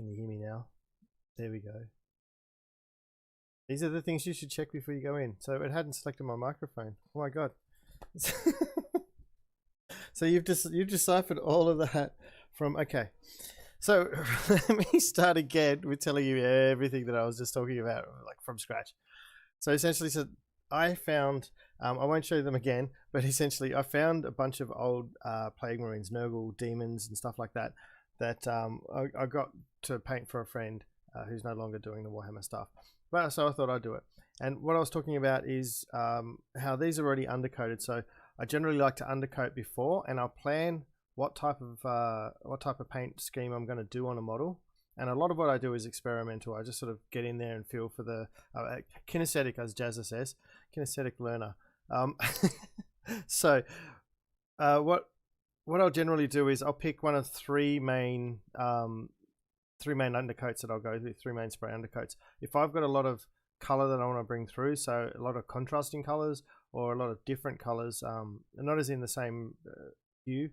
Can you hear me now? There we go. These are the things you should check before you go in. So it hadn't selected my microphone. Oh my god. So you've deciphered all of that from, okay. So let me start again with telling you everything that I was just talking about, like from scratch. So essentially, so I found, I won't show them again, but essentially I found a bunch of old Plague Marines, Nurgle, demons and stuff like that, that I got to paint for a friend who's no longer doing the Warhammer stuff. But so I thought I'd do it. And what I was talking about is how these are already undercoated. So I generally like to undercoat before, and I'll plan what type of paint scheme I'm going to do on a model. And a lot of what I do is experimental. I just sort of get in there and feel for the kinesthetic, as Jazza says, kinesthetic learner. So what I'll generally do is I'll pick one of three main undercoats that I'll go with, three main spray undercoats. If I've got a lot of color that I want to bring through, so a lot of contrasting colors or a lot of different colors, not as in the same hue,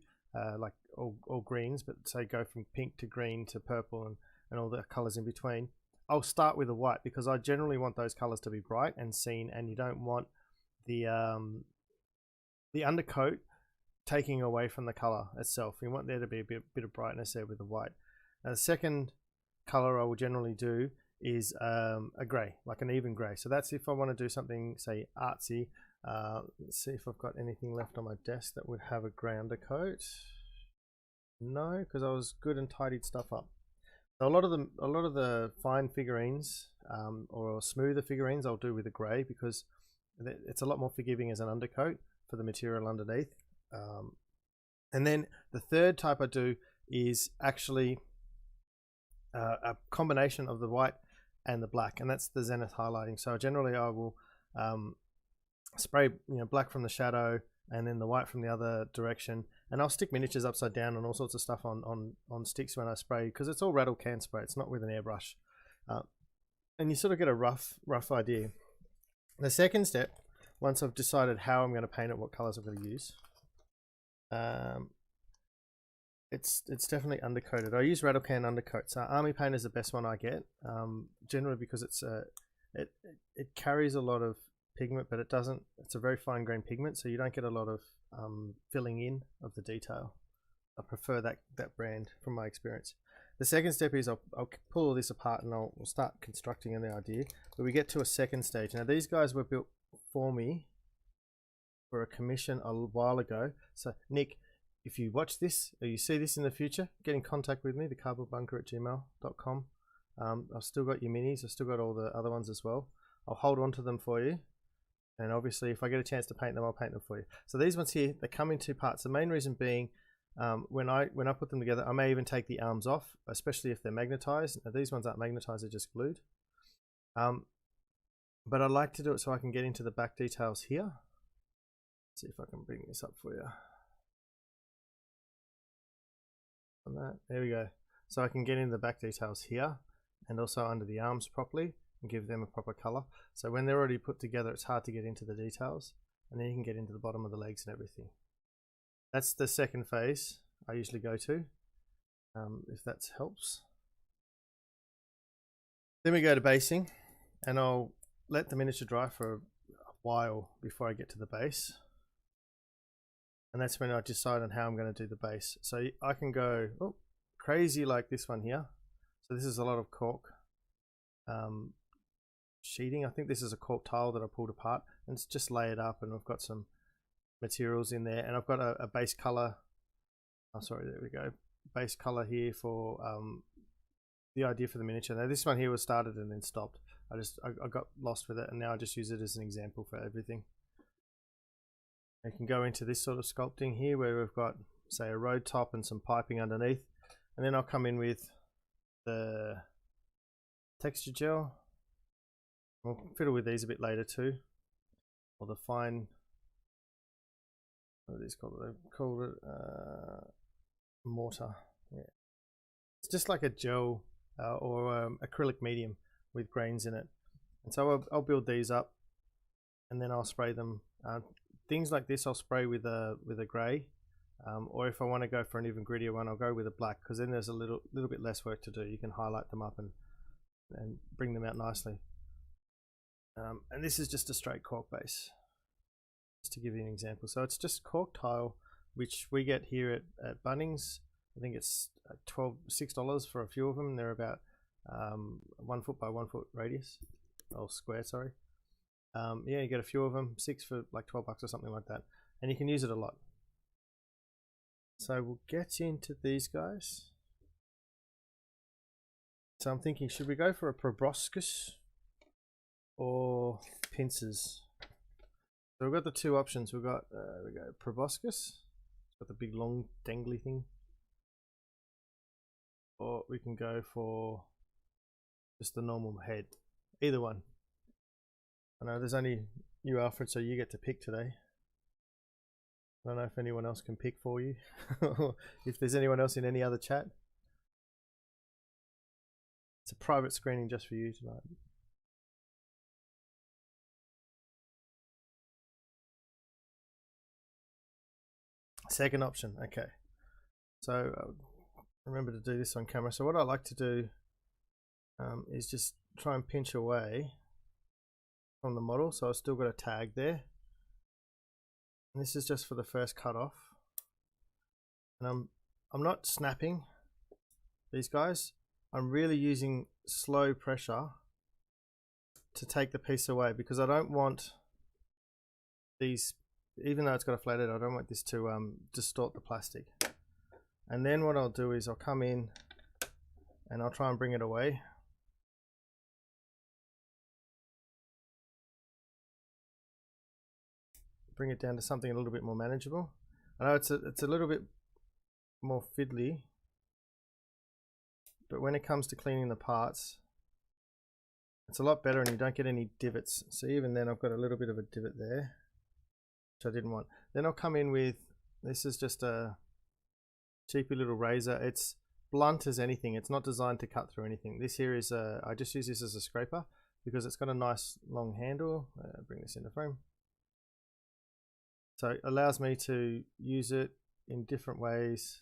like all greens, but say go from pink to green to purple and all the colors in between, I'll start with the white, because I generally want those colors to be bright and seen, and you don't want the undercoat taking away from the color itself. You want there to be a bit of brightness there with the white. Now the second color I will generally do is a gray, like an even gray. So that's if I want to do something, say, artsy. Let's see if I've got anything left on my desk that would have a gray undercoat. No, because I was good and tidied stuff up. So a lot of the fine figurines or smoother figurines I'll do with a grey, because it's a lot more forgiving as an undercoat for the material underneath. And then the third type I do is actually a combination of the white and the black, and that's the zenith highlighting. So generally I will spray black from the shadow and then the white from the other direction, and I'll stick miniatures upside down and all sorts of stuff on sticks when I spray, because it's all rattle can spray, it's not with an airbrush, and you sort of get a rough idea. The second step, once I've decided how I'm going to paint it, what colors I'm going to use, it's definitely undercoated. I use rattle can undercoats. Army paint is the best one I get, generally because it carries a lot of pigment, but it's a very fine grain pigment, so you don't get a lot of filling in of the detail. I prefer that brand from my experience. The second step is I'll pull all this apart and we'll start constructing an idea, but we get to a second stage. Now these guys were built for me for a commission a while ago. So Nick, if you watch this or you see this in the future, get in contact with me, thecardboardbunker@gmail.com. I've still got your minis, I've still got all the other ones as well. I'll hold on to them for you, and obviously if I get a chance to paint them, I'll paint them for you. So these ones here, they come in two parts. The main reason being, when I put them together, I may even take the arms off, especially if they're magnetized. Now these ones aren't magnetized, they're just glued. But I like to do it so I can get into the back details here. Let's see if I can bring this up for you. On that, there we go. So I can get in the back details here and also under the arms properly and give them a proper color. So when they're already put together, it's hard to get into the details, and then you can get into the bottom of the legs and everything. That's the second phase I usually go to, if that helps. Then we go to basing, and I'll let the miniature dry for a while before I get to the base. And that's when I decide on how I'm going to do the base. So I can go crazy like this one here. So this is a lot of cork sheeting. I think this is a cork tile that I pulled apart, and it's just lay it up, and I've got some materials in there, and I've got a base color. Oh, sorry, there we go. Base color here for the idea for the miniature. Now this one here was started and then stopped. I got lost with it, and now I just use it as an example for everything. I can go into this sort of sculpting here where we've got, say, a road top and some piping underneath, and then I'll come in with the texture gel. We'll fiddle with these a bit later too, or the fine, what are these called? They've called it mortar. Yeah, it's just like a gel or acrylic medium with grains in it, and so I'll build these up, and then I'll spray them. Things like this I'll spray with a grey, Or if I want to go for an even grittier one, I'll go with a black, because then there's a little bit less work to do. You can highlight them up and bring them out nicely. And this is just a straight cork base, just to give you an example. So it's just cork tile, which we get here at Bunnings. I think it's $6 for a few of them. They're about 1 foot by 1 foot radius, or square, sorry. Yeah, you get a few of them, 6 for like $12 or something like that, and you can use it a lot. So we'll get into these guys. So I'm thinking, should we go for a proboscis or pincers? So we've got the two options. We've got we go proboscis, got the big long dangly thing, or we can go for just the normal head. Either one. I know there's only you, Alfred, so you get to pick today. I don't know if anyone else can pick for you. If there's anyone else in any other chat. It's a private screening just for you tonight. Second option, okay. So remember to do this on camera. So what I like to do is just try and pinch away from the model, so I've still got a tag there. And this is just for the first cut off. And I'm not snapping these guys. I'm really using slow pressure to take the piece away, because I don't want these, even though it's got a flat head, I don't want this to distort the plastic. And then what I'll do is I'll come in and I'll try and bring it away. Bring it down to something a little bit more manageable. I know it's a little bit more fiddly, but when it comes to cleaning the parts, it's a lot better and you don't get any divots. So even then I've got a little bit of a divot there, which I didn't want. Then I'll come in with, this is just a cheapy little razor. It's blunt as anything. It's not designed to cut through anything. This here is I just use this as a scraper because it's got a nice long handle. Bring this into frame. So it allows me to use it in different ways,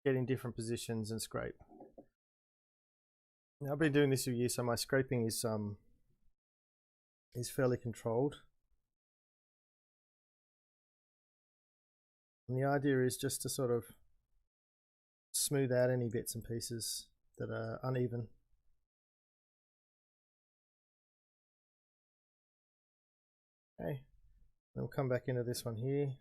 get in different positions and scrape. Now, I've been doing this for years, so my scraping is fairly controlled. And the idea is just to sort of smooth out any bits and pieces that are uneven. Okay. Then we'll come back into this one here.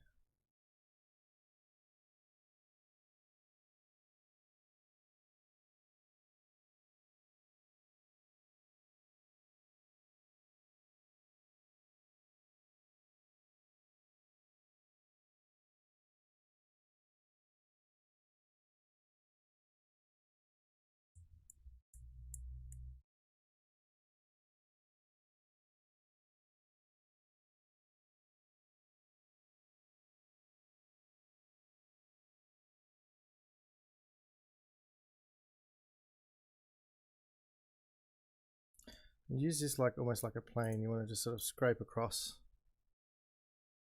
Use this like almost like a plane. You want to just sort of scrape across.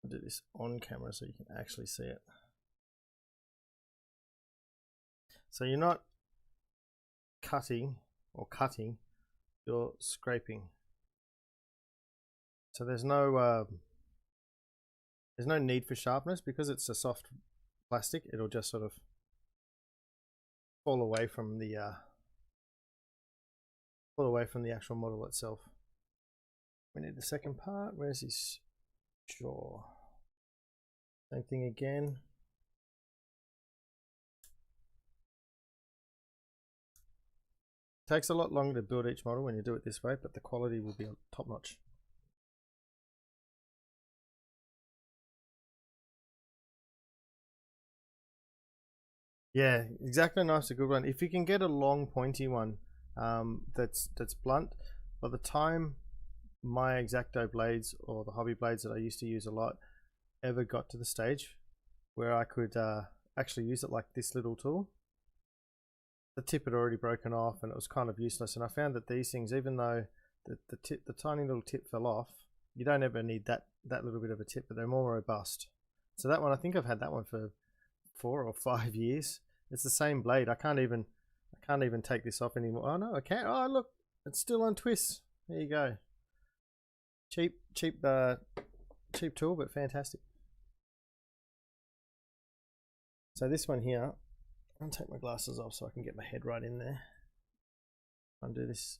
I'll do this on camera so you can actually see it. So you're not cutting or cutting, you're scraping. So there's no need for sharpness because it's a soft plastic. It'll just sort of fall away from the actual model itself. We need the second part. Where's his jaw? Same thing again. Takes a lot longer to build each model when you do it this way, but the quality will be top notch. Yeah, exactly. Nice, a good one. If you can get a long pointy one that's blunt, by the time my X-Acto blades or the hobby blades that I used to use a lot ever got to the stage where I could actually use it like this little tool, the tip had already broken off and it was kind of useless. And I found that these things, even though the tiny little tip fell off, you don't ever need that little bit of a tip, but they're more robust. So that one, I think I've had that one for 4 or 5 years. It's the same blade. I can't even take this off anymore. Oh no, I can't. Oh look, it's still on twists. There you go. Cheap tool, but fantastic. So this one here, I'll take my glasses off so I can get my head right in there. Undo this.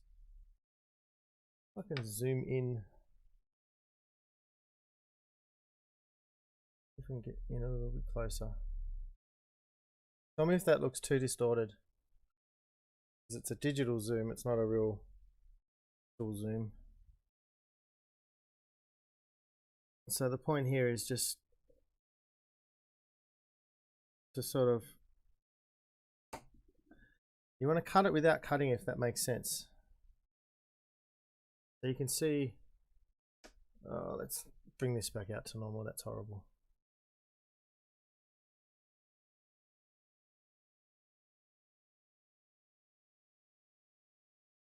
I can zoom in. If I can get in a little bit closer. Tell me if that looks too distorted. Because it's a digital zoom, it's not a real full zoom. So the point here is just to sort of, you want to cut it without cutting, if that makes sense. So you can see, oh, let's bring this back out to normal. That's horrible.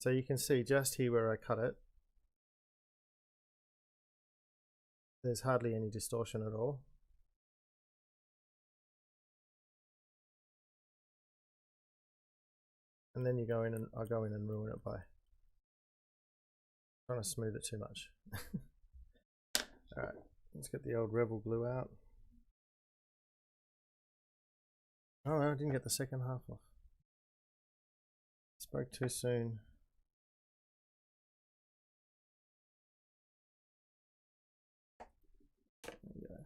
So you can see just here where I cut it, there's hardly any distortion at all. And then you go in and I go in and ruin it by trying to smooth it too much. Alright, let's get the old Rebel glue out. Oh no, I didn't get the second half off. Spoke too soon. There you go.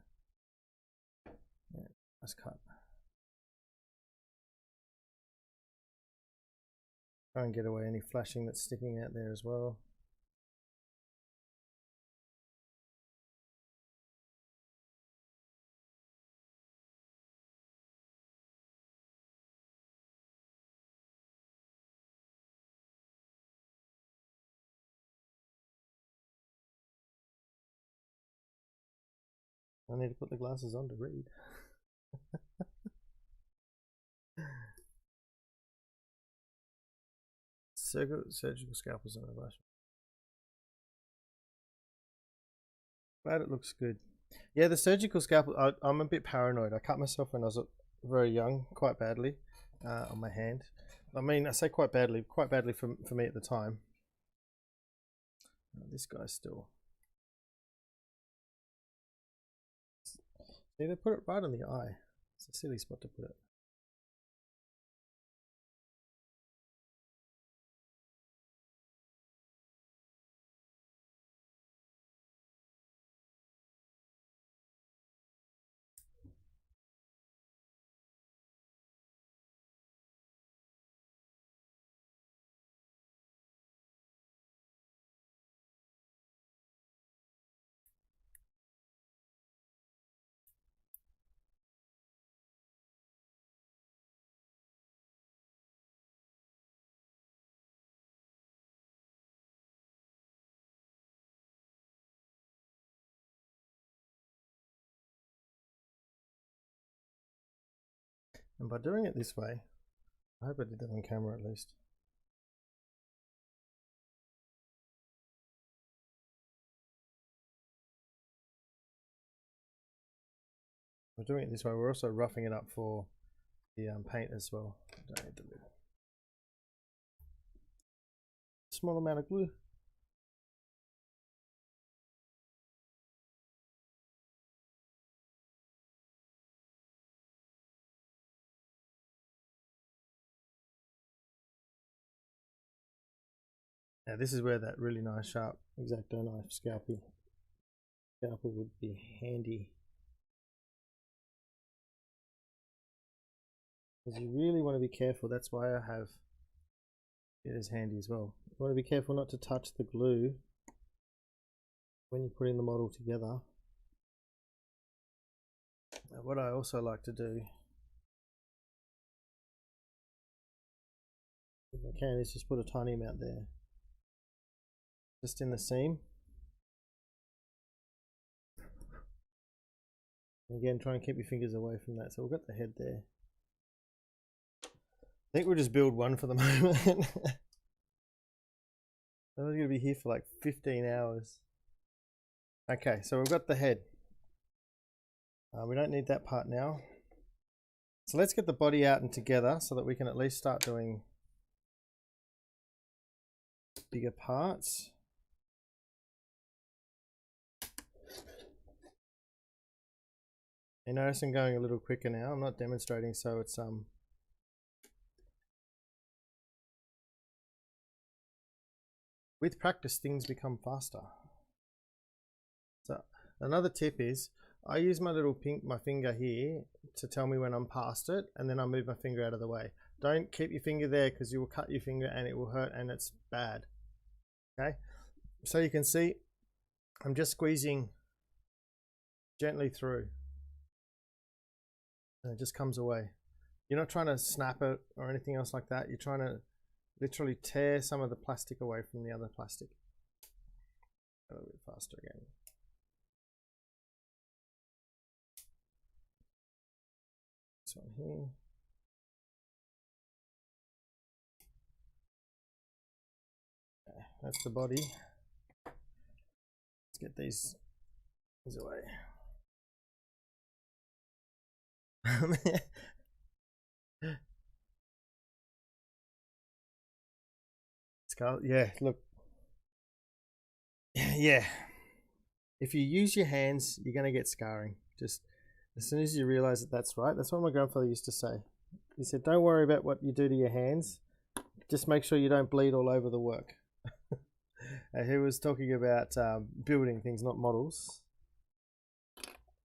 Yeah, nice cut. Try and get away any flashing that's sticking out there as well. I need to put the glasses on to read. Surgical scalpels on the glass. Glad it looks good. Yeah, the surgical scalpel, I'm a bit paranoid. I cut myself when I was very young, quite badly, on my hand. I mean, I say quite badly for me at the time. This guy's still. See, they put it right on the eye. It's a silly spot to put it. And by doing it this way, I hope I did that on camera at least. By doing it this way, we're also roughing it up for the paint as well. Don't need the lid. Small amount of glue. Now this is where that really nice sharp X-Acto knife scalpel would be handy. Because you really want to be careful. That's why I have it as handy as well. You want to be careful not to touch the glue when you're putting the model together. Now what I also like to do, if I can, is just put a tiny amount there. Just in the seam. And again, try and keep your fingers away from that. So we've got the head there. I think we'll just build one for the moment. I'm going to be here for like 15 hours. Okay, so we've got the head. We don't need that part now. So let's get the body out and together so that we can at least start doing bigger parts. You notice I'm going a little quicker now. I'm not demonstrating, so it's with practice things become faster. So another tip is I use my little my finger here to tell me when I'm past it, and then I move my finger out of the way. Don't keep your finger there because you will cut your finger and it will hurt and it's bad. Okay, so you can see I'm just squeezing gently through and it just comes away. You're not trying to snap it or anything else like that. You're trying to literally tear some of the plastic away from the other plastic. A little bit faster again. This one here. Okay, that's the body. Let's get these away. Yeah, look. Yeah. If you use your hands, you're going to get scarring. Just as soon as you realize that that's right. That's what my grandfather used to say. He said, don't worry about what you do to your hands. Just make sure you don't bleed all over the work. And he was talking about building things, not models.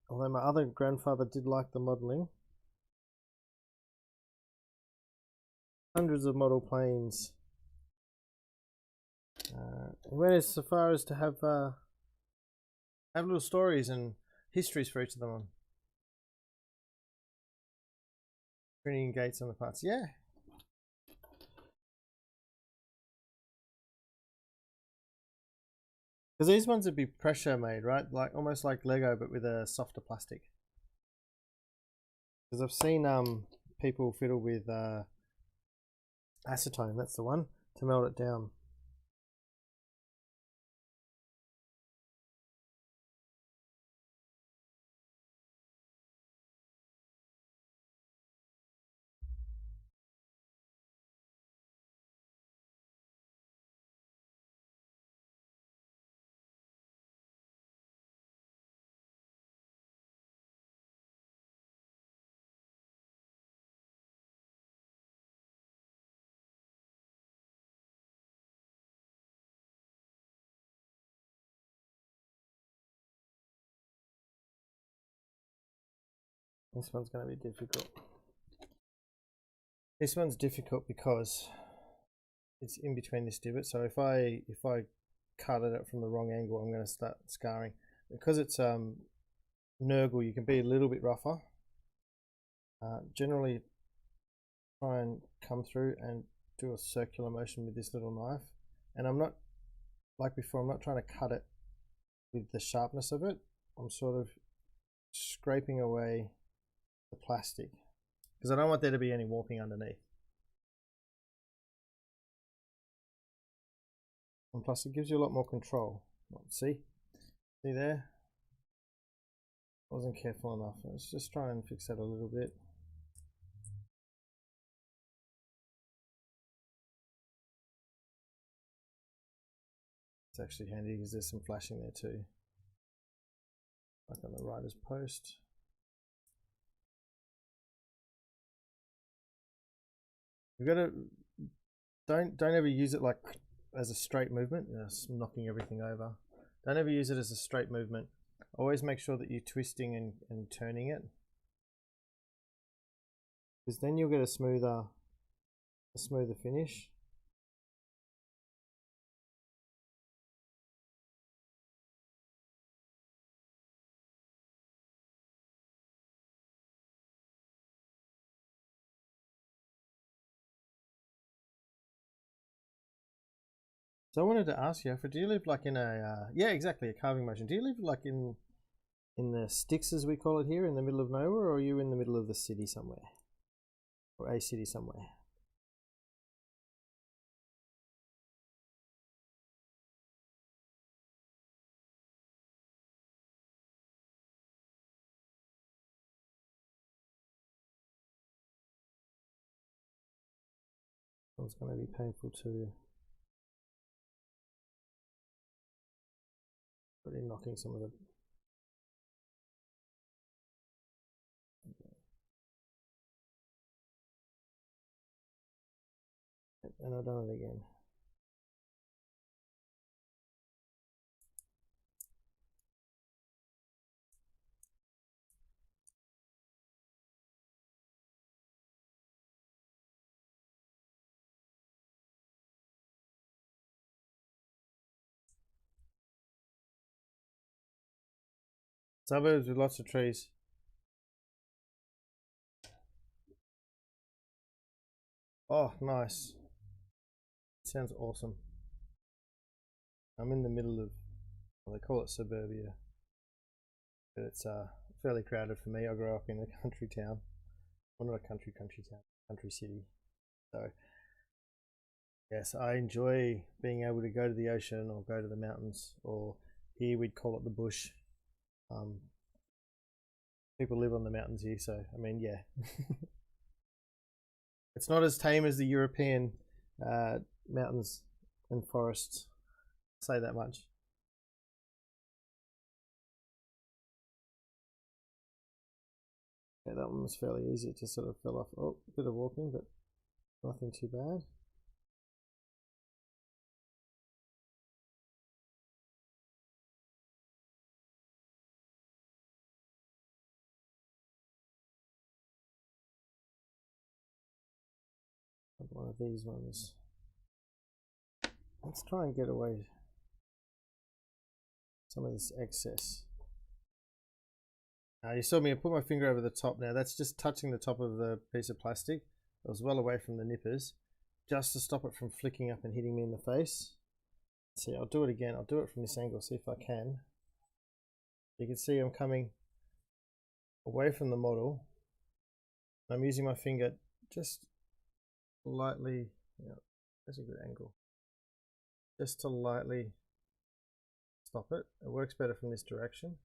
Although my other grandfather did like the modeling. Hundreds of model planes. He went as far as to have little stories and histories for each of them on. Printing gates on the parts, yeah. Because these ones would be pressure made, right? Like almost like Lego, but with a softer plastic. Because I've seen people fiddle with acetone. That's the one to melt it down. This one's going to be difficult. This one's difficult because it's in between this divot. So if I cut it from the wrong angle, I'm going to start scarring. Because it's Nurgle, you can be a little bit rougher. Generally, try and come through and do a circular motion with this little knife. And I'm not, like before, I'm not trying to cut it with the sharpness of it. I'm sort of scraping away the plastic because I don't want there to be any warping underneath. And plus it gives you a lot more control. See there? I wasn't careful enough. Let's just try and fix that a little bit. It's actually handy because there's some flashing there too, like on the writer's post. You've got to don't ever use it like as a straight movement, you know, knocking everything over. Don't ever use it as a straight movement. Always make sure that you're twisting and turning it, because then you'll get a smoother finish. So I wanted to ask you, do you live like in a yeah, exactly, a carving motion? Do you live like in the sticks, as we call it here, in the middle of nowhere, or are you in the middle of the city somewhere, or a city somewhere? It's going to be painful to really knocking some of the and I've done it again. Suburbs with lots of trees. Oh, nice. Sounds awesome. I'm in the middle of, well, they call it suburbia, but it's fairly crowded for me. I grew up in a country town. Well, not a country town, country city. So, yes, I enjoy being able to go to the ocean or go to the mountains, or here we'd call it the bush. People live on the mountains here, so I mean, yeah. It's not as tame as the European mountains and forests. I'll say that much. Yeah, that one was fairly easy. It just sort of fell off. Oh, a bit of walking, but nothing too bad. One of these ones. Let's try and get away some of this excess. You saw me, I put my finger over the top now. That's just touching the top of the piece of plastic. It was well away from the nippers, just to stop it from flicking up and hitting me in the face. See, I'll do it again. I'll do it from this angle, see if I can. You can see I'm coming away from the model. I'm using my finger just lightly, yeah, that's a good angle. Just to lightly stop it. It works better from this direction.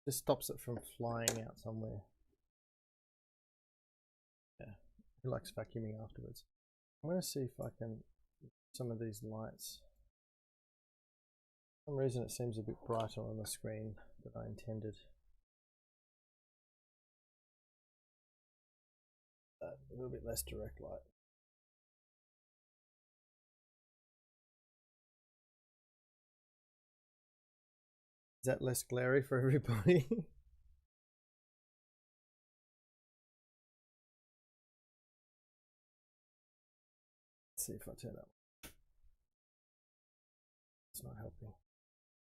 Just stops it from flying out somewhere. Yeah, he likes vacuuming afterwards. I'm going to see if I can some of these lights. For some reason it seems a bit brighter on the screen than I intended. A little bit less direct light. Is that less glary for everybody? Let's see if I turn up. It's not helping.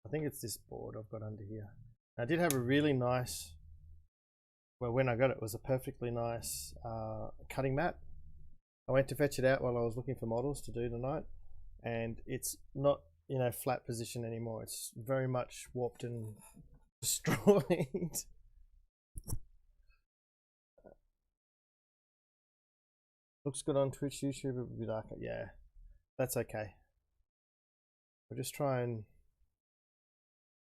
I think it's this board I've got under here. I did have a really nice, well, when I got it, it was a perfectly nice cutting mat. I went to fetch it out while I was looking for models to do tonight, and it's not, you know, flat position anymore. It's very much warped and destroyed. Looks good on Twitch, YouTube, it would be darker. Yeah, that's okay. We'll just try and,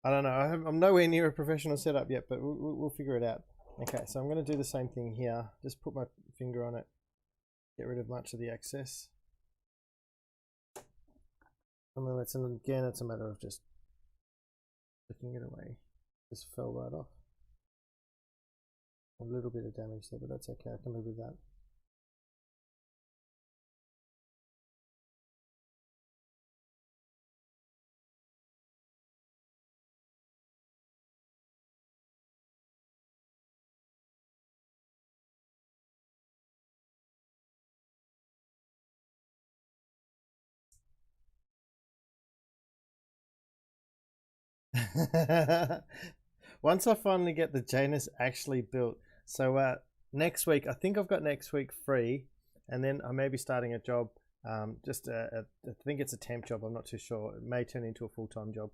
I don't know, I'm nowhere near a professional setup yet, but we'll figure it out. Okay, so I'm going to do the same thing here. Just put my finger on it, get rid of much of the excess. And then again, it's a matter of just flicking it away. Just fell right off. A little bit of damage there, but that's okay. I can live with that. Once I finally get the Janus actually built, so next week, I think I've got next week free, and then I may be starting a job, I think it's a temp job, I'm not too sure, it may turn into a full-time job,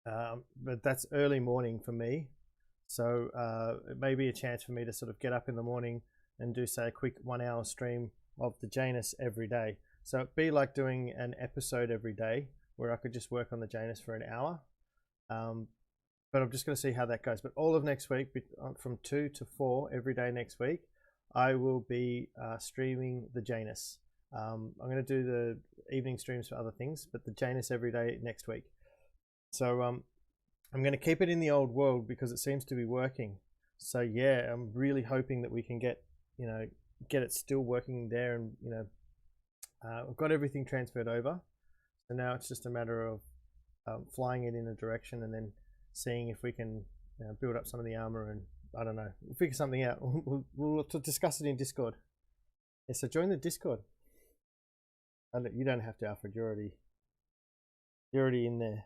but that's early morning for me, so it may be a chance for me to sort of get up in the morning and do, say, a quick 1 hour stream of the Janus every day. So it'd be like doing an episode every day where I could just work on the Janus for an hour. But but I'm just going to see how that goes. But all of next week, from 2 to 4 every day next week, I will be streaming the Janus. I'm going to do the evening streams for other things, but the Janus every day next week. So I'm going to keep it in the old world because it seems to be working. So yeah, I'm really hoping that we can get it still working there, and I've got everything transferred over. So now it's just a matter of flying it in a direction and then seeing if we can build up some of the armor, and I don't know, we'll figure something out. We'll discuss it in Discord. Yeah, so join the Discord. You don't have to, Alfred. You're already in there.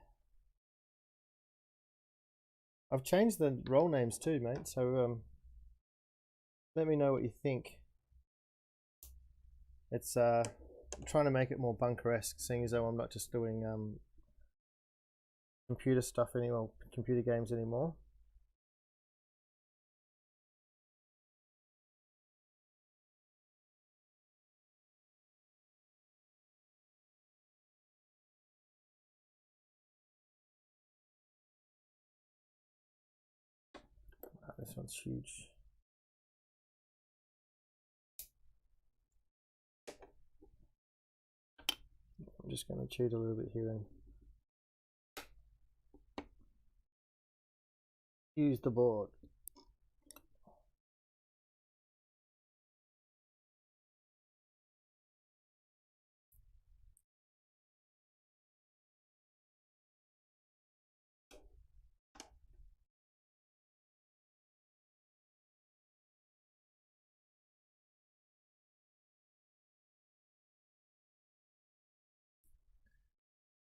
I've changed the role names too, mate. So let me know what you think. It's trying to make it more bunker-esque, seeing as though I'm not just doing computer stuff anymore, computer games anymore. Oh, this one's huge. I'm just going to cheat a little bit here and use the board.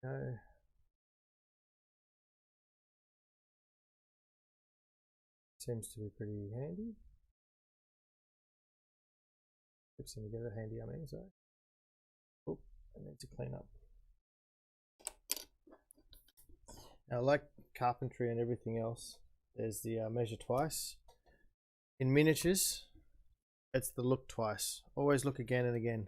No. Seems to be pretty handy. Fixing to get it handy, I mean, so. Oh, I need to clean up. Now, like carpentry and everything else, there's the measure twice. In miniatures, it's the look twice. Always look again and again.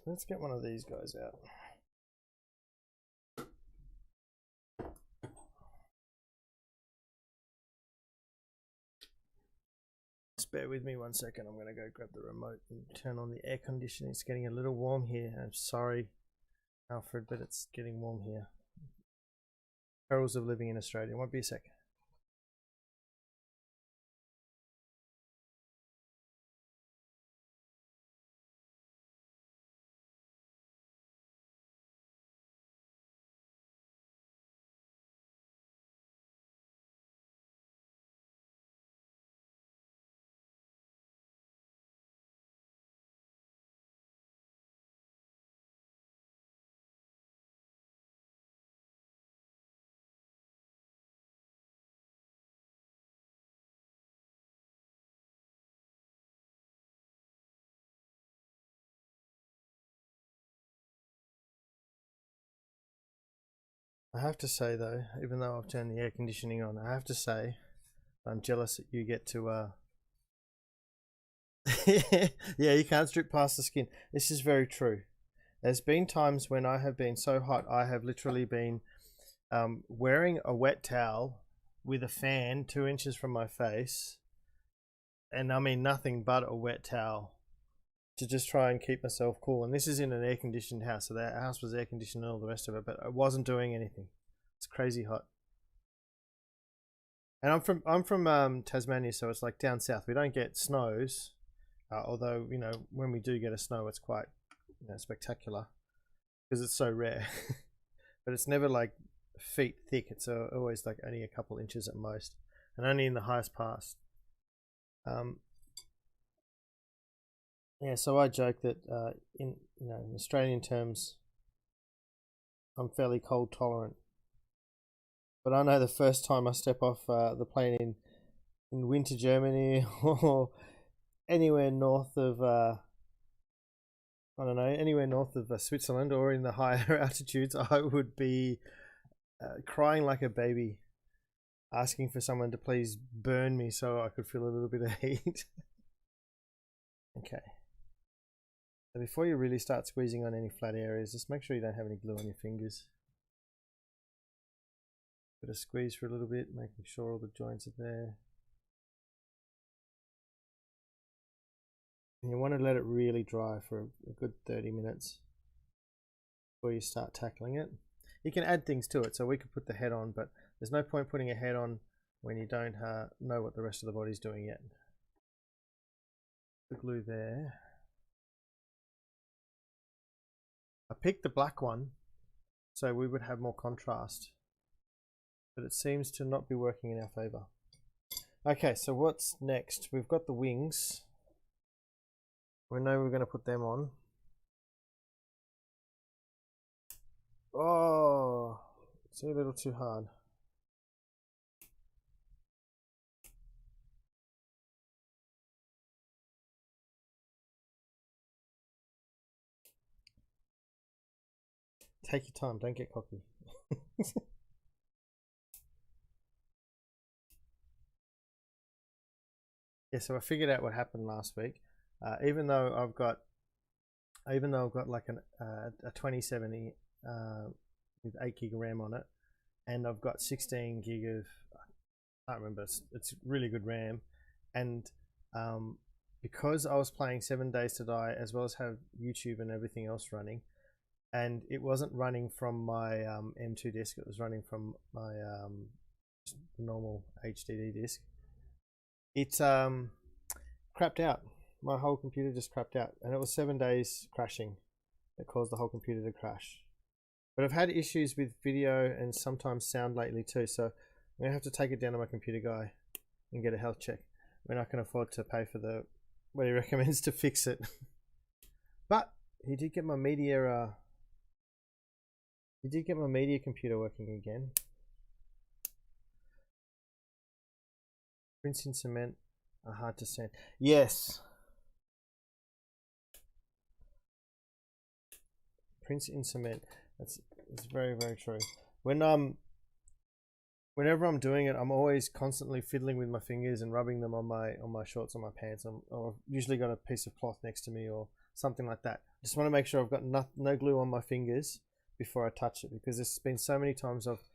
Let's get one of these guys out. Just bear with me 1 second. I'm going to go grab the remote and turn on the air conditioning. It's getting a little warm here. I'm sorry, Alfred, but it's getting warm here. Perils of living in Australia. Won't be a sec. I have to say though, even though I've turned the air conditioning on, I have to say I'm jealous that you get to yeah, you can't strip past the skin. This is very true. There's been times when I have been so hot, I have literally been wearing a wet towel with a fan 2 inches from my face, and I mean nothing but a wet towel, to just try and keep myself cool. And this is in an air conditioned house, so that house was air conditioned and all the rest of it, but I wasn't doing anything. It's crazy hot. And I'm from Tasmania, so it's like down south. We don't get snows, although when we do get a snow, it's quite spectacular because it's so rare. But it's never like feet thick. It's always like only a couple inches at most, and only in the highest parts. Yeah, so I joke that in Australian terms, I'm fairly cold tolerant. But I know the first time I step off the plane in winter Germany or anywhere north of I don't know, anywhere north of Switzerland or in the higher altitudes, I would be crying like a baby, asking for someone to please burn me so I could feel a little bit of heat. Okay. So before you really start squeezing on any flat areas, just make sure you don't have any glue on your fingers. Bit of squeeze for a little bit, making sure all the joints are there. And you want to let it really dry for a good 30 minutes before you start tackling it. You can add things to it, so we could put the head on, but there's no point putting a head on when you don't know what the rest of the body's doing yet. The glue there. I picked the black one so we would have more contrast, but it seems to not be working in our favor. Okay, so what's next? We've got the wings. We know we're going to put them on. Oh, it's a little too hard. Take your time, don't get cocky. Yeah, so I figured out what happened last week. Even though I've got like a 2070 with 8 gig of RAM on it, and I've got 16 gig of, I can't remember, it's really good RAM, and because I was playing 7 Days to Die as well as have YouTube and everything else running, and it wasn't running from my M2 disk, it was running from my normal HDD disk. It crapped out. My whole computer just crapped out, and it was 7 days crashing that caused the whole computer to crash. But I've had issues with video and sometimes sound lately too, so I'm gonna have to take it down to my computer guy and get a health check when I can afford to pay for what he recommends to fix it. But he did get my media computer working again. Prints in cement are hard to sand. Yes. Prints in cement. It's very, very true. Whenever I'm doing it, I'm always constantly fiddling with my fingers and rubbing them on my shorts or my pants. I've usually got a piece of cloth next to me or something like that. Just want to make sure I've got no glue on my fingers before I touch it, because there's been so many times I've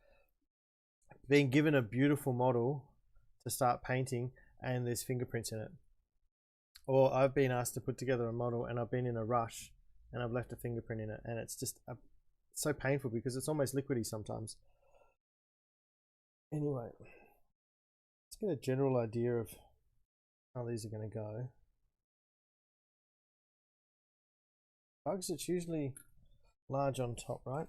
been given a beautiful model to start painting and there's fingerprints in it, or I've been asked to put together a model and I've been in a rush and I've left a fingerprint in it, and it's just so painful because it's almost liquidy sometimes. Anyway, let's get a general idea of how these are going to go. Bugs, it's usually large on top, right?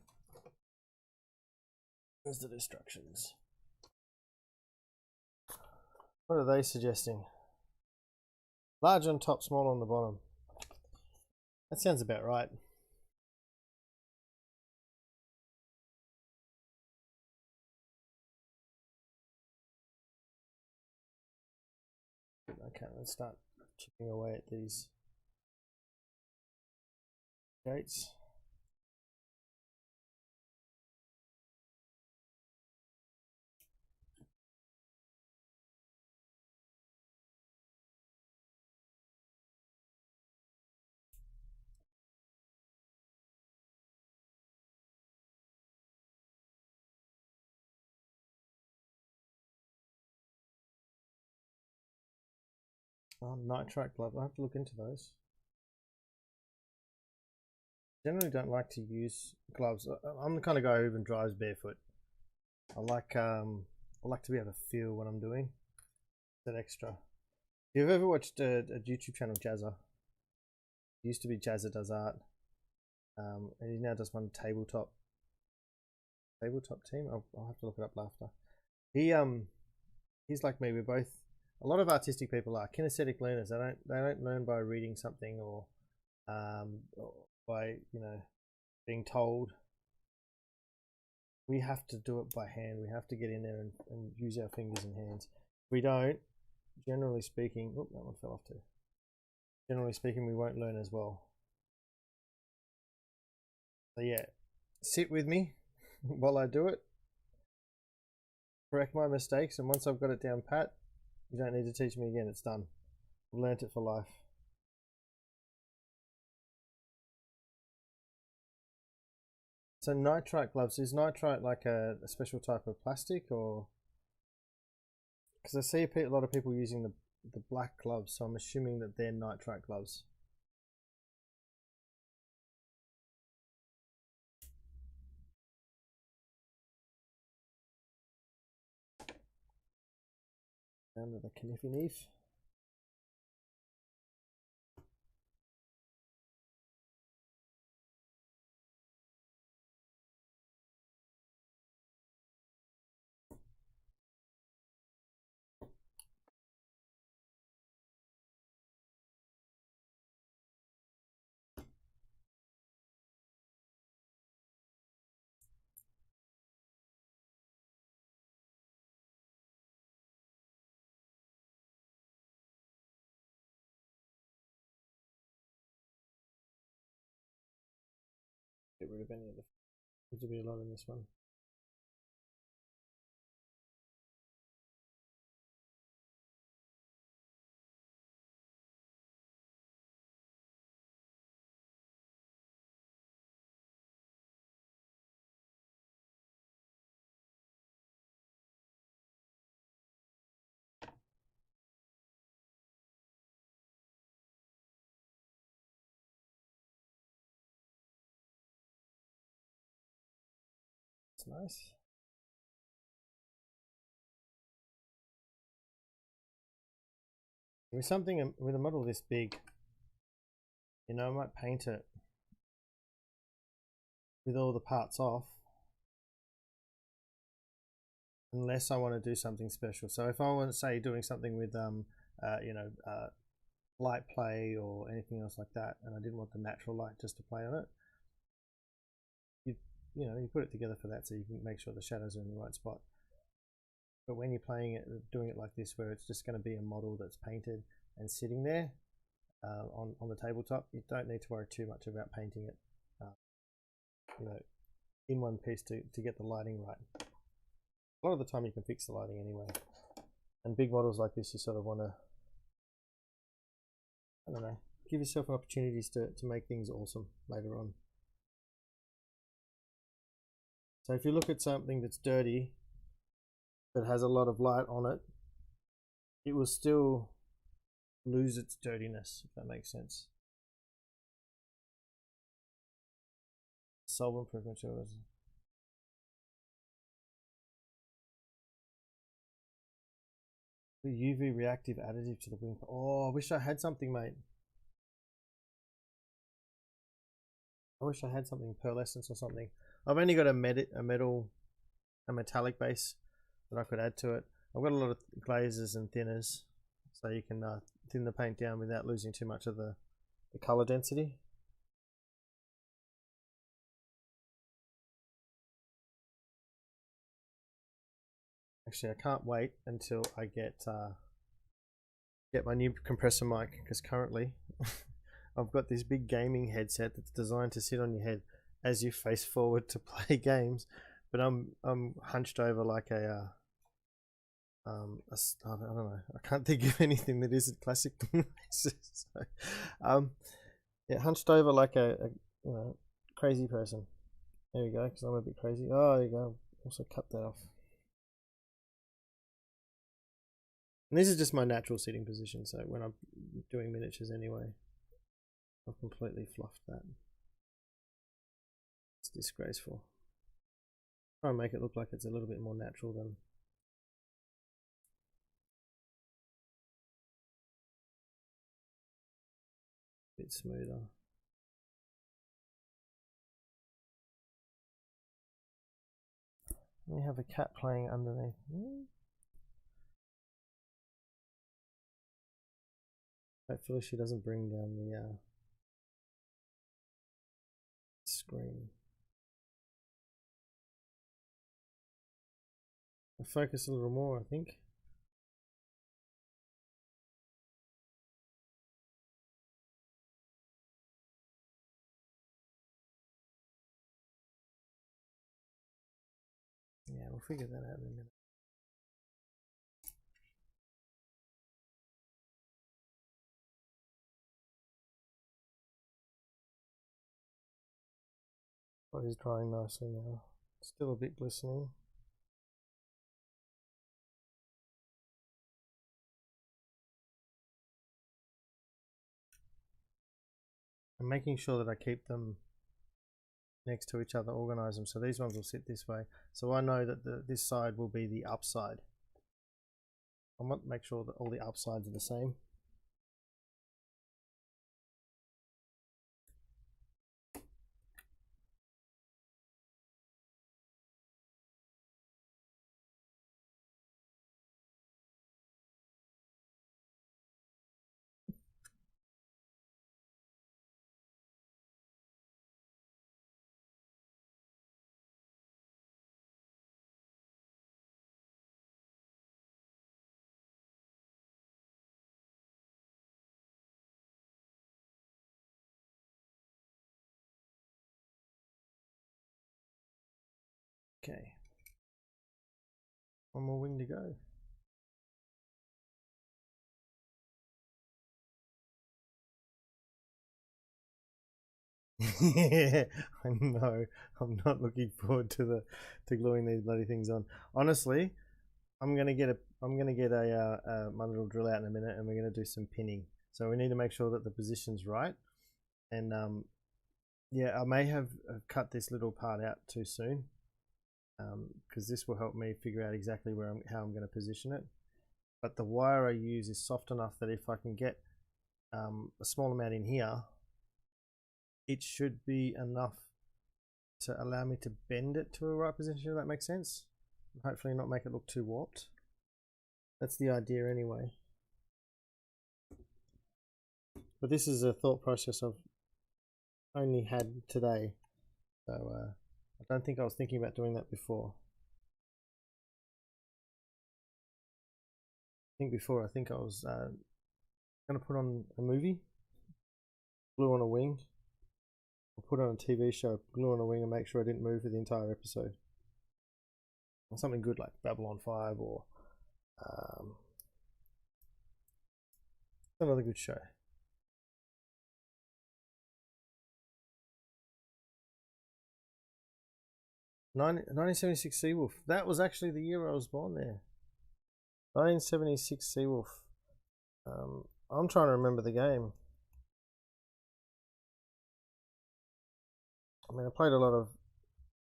Where's the instructions? What are they suggesting? Large on top, small on the bottom. That sounds about right. Okay, let's start chipping away at these gates. Oh, nitrite glove. I have to look into those. Generally don't like to use gloves. I'm the kind of guy who even drives barefoot. I like to be able to feel what I'm doing. That extra. If you've ever watched a YouTube channel, Jazza, it used to be Jazza Does Art, and he now does one tabletop team. I'll have to look it up after. He's like me. We're both, a lot of artistic people are kinesthetic learners. They don't learn by reading something or by being told. We have to do it by hand. We have to get in there and use our fingers and hands. If we don't, generally speaking, oh, that one fell off too. generally speaking, we won't learn as well. So yeah, sit with me while I do it, correct my mistakes, and once I've got it down pat, you don't need to teach me again, it's done. I've learnt it for life. So nitrite gloves, is nitrite like a special type of plastic, or? Because I see a lot of people using the black gloves, so I'm assuming that they're nitrite gloves. Down to the kniffy knife. Get rid of any of the. There's to be a lot in this one. It's nice. With something, with a model this big, you know, I might paint it with all the parts off, unless I want to do something special. So if I want to say doing something with you know, light play or anything else like that, and I didn't want the natural light just to play on it, you know, you put it together for that, so you can make sure the shadows are in the right spot. But when you're playing it, doing it like this, where it's just going to be a model that's painted and sitting there on the tabletop, you don't need to worry too much about painting it, you know, in one piece to get the lighting right. A lot of the time you can fix the lighting anyway. And big models like this, you sort of want to, I don't know, give yourself opportunities to make things awesome later on. So if you look at something that's dirty but has a lot of light on it, it will still lose its dirtiness, if that makes sense. Solvent proof materials. The UV reactive additive to the wing. Oh, I wish I had something, mate. I wish I had something, pearlescence or something. I've only got a metallic base that I could add to it. I've got a lot of glazes and thinners, so you can thin the paint down without losing too much of the color density. Actually, I can't wait until I get my new compressor mic, because currently I've got this big gaming headset that's designed to sit on your head as you face forward to play games, but I'm hunched over like a I don't know, I can't think of anything that isn't classic so, yeah, hunched over like a you know, crazy person. There we go, because I'm a bit crazy. Oh, there you go. Also cut that off. And this is just my natural sitting position, so when I'm doing miniatures anyway, I've completely fluffed that. It's disgraceful. Try and make it look like it's a little bit more natural than. A bit smoother. We have a cat playing underneath. Hopefully she doesn't bring down the screen. I'll focus a little more, I think. we'll figure that out in a minute. Oh, he's drying nicely now. Still a bit glistening. I'm making sure that I keep them next to each other, organize them. So these ones will sit this way. So I know that this side will be the upside. I want to make sure that all the upsides are the same. Okay. One more wing to go. Yeah, I know. I'm not looking forward to gluing these bloody things on. Honestly, I'm gonna get my little drill out in a minute, and we're gonna do some pinning. So we need to make sure that the position's right. And yeah, I may have cut this little part out too soon, because this will help me figure out exactly how I'm going to position it. But the wire I use is soft enough that if I can get a small amount in here, it should be enough to allow me to bend it to a right position, if that makes sense. Hopefully not make it look too warped. That's the idea anyway. But this is a thought process I've only had today, so I don't think I was thinking about doing that before. I think I was going to put on a movie, glue on a wing, or put on a TV show, glue on a wing, and make sure I didn't move for the entire episode. Or something good like Babylon 5 or another good show. 1976 Seawolf. That was actually the year I was born there. 1976 Seawolf. I'm trying to remember the game. I mean, I played a lot of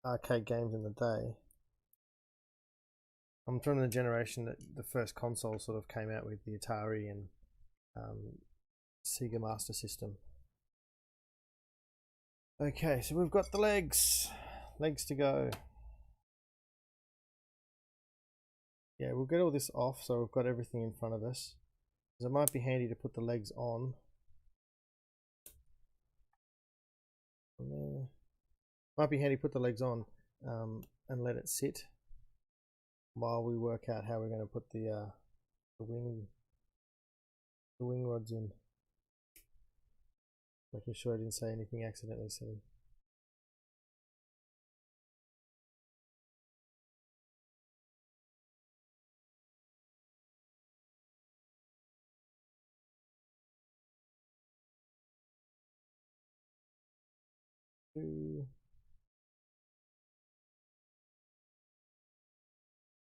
arcade games in the day. I'm from the generation that the first console sort of came out with, the Atari and Sega Master System. Okay, so we've got the legs to go. Yeah, we'll get all this off so we've got everything in front of us, because it might be handy to put the legs on. Might be handy to put the legs on and let it sit while we work out how we're going to put the wing rods in. Making sure I didn't say anything accidentally silly.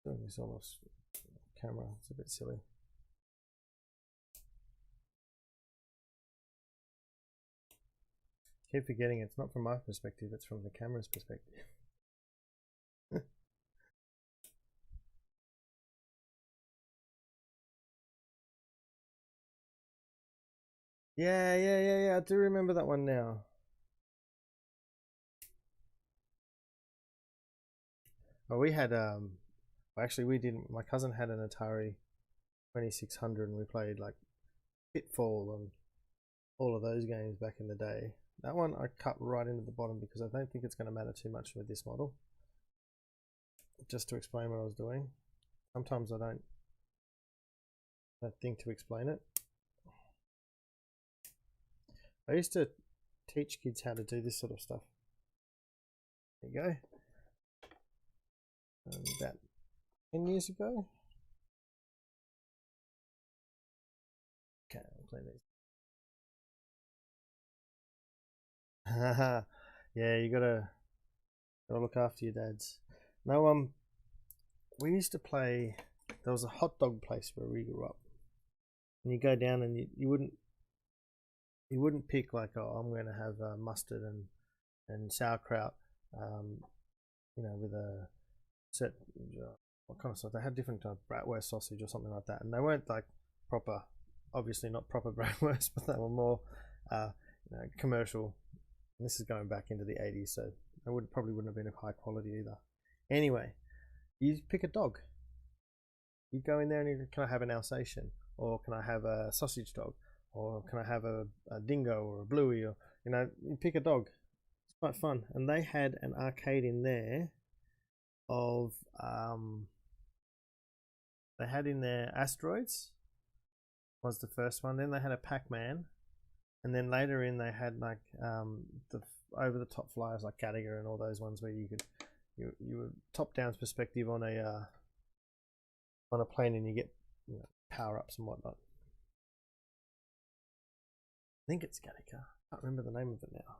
Doing this almost camera, it's a bit silly. Keep forgetting it's not from my perspective, it's from the camera's perspective. Yeah, I do remember that one now. Well, we had actually we didn't. My cousin had an Atari 2600, and we played like Pitfall and all of those games back in the day. That one I cut right into the bottom because I don't think it's going to matter too much with this model. Just to explain what I was doing. Sometimes I don't think to explain it. I used to teach kids how to do this sort of stuff. There you go. about 10 years ago. Okay, I'll clean these. Yeah, you gotta look after your dads. No, we used to play. There was a hot dog place where we grew up, and you go down and you wouldn't pick like, oh, I'm going to have mustard and sauerkraut, with a set. What kind of sauce? They had different bratwurst sausage or something like that, and they weren't like proper, obviously not proper bratwurst, but they were more commercial. And this is going back into the 80s, so they probably wouldn't have been of high quality either. Anyway, you pick a dog. You go in there and you can I have an Alsatian, or can I have a sausage dog, or can I have a dingo or a bluey, or you pick a dog. It's quite fun. And they had an arcade in there of they had in there Asteroids was the first one. Then they had a Pac-Man, and then later in they had like the over the top flyers like Gallagher and all those ones where you were top down perspective on a plane, and you get power ups and whatnot. I think it's Gallagher. I can't remember the name of it now.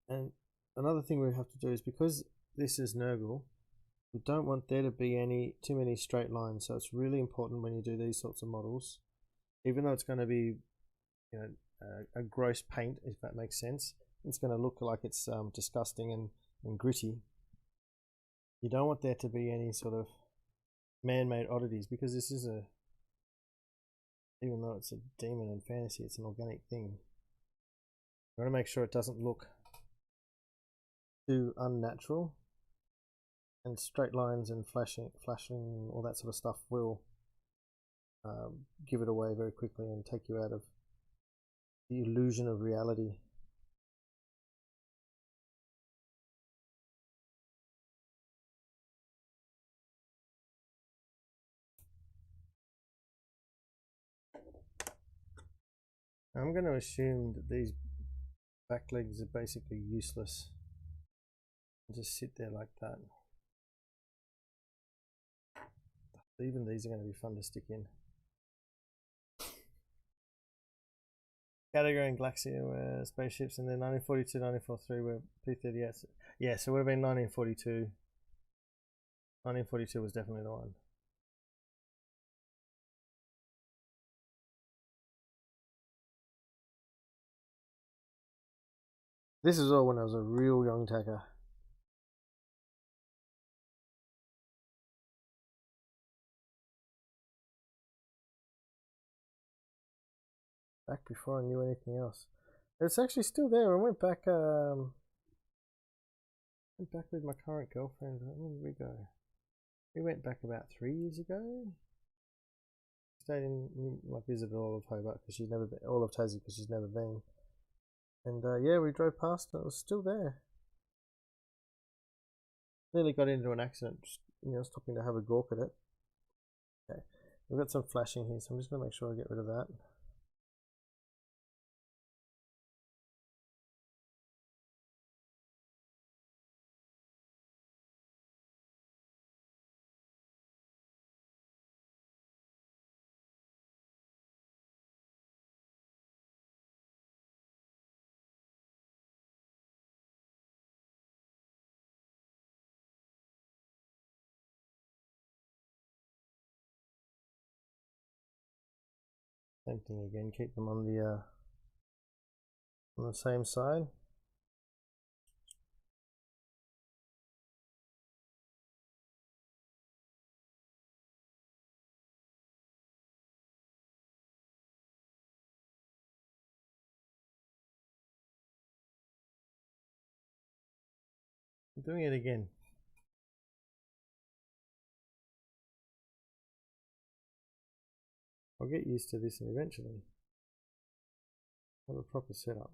And another thing we have to do is, because this is Nurgle, we don't want there to be too many straight lines. So it's really important when you do these sorts of models, even though it's going to be a gross paint, if that makes sense. It's going to look like it's disgusting and gritty. You don't want there to be any sort of man-made oddities, because this is even though it's a demon in fantasy, it's an organic thing. You want to make sure it doesn't look too unnatural, and straight lines and flashing, all that sort of stuff will give it away very quickly and take you out of the illusion of reality. I'm going to assume that these back legs are basically useless. Just sit there like that. Even these are going to be fun to stick in. Gallagher and Galaxia were spaceships, and then 1942, 1943 were P-38s. Yeah, so it would have been 1942. 1942 was definitely the one. This is all when I was a real young tacker. Back before I knew anything else. It's actually still there. I went back with my current girlfriend. When did we go? We went back about 3 years ago. Stayed in, like, visited all of Hobart because she's never been, all of Tassie because she's never been. And yeah, we drove past and it was still there. Nearly got into an accident, stopping to have a gawk at it. Okay, we've got some flashing here, so I'm just going to make sure I get rid of that. Same thing again, keep them on the same side. I'm doing it again. I'll get used to this and eventually have a proper setup.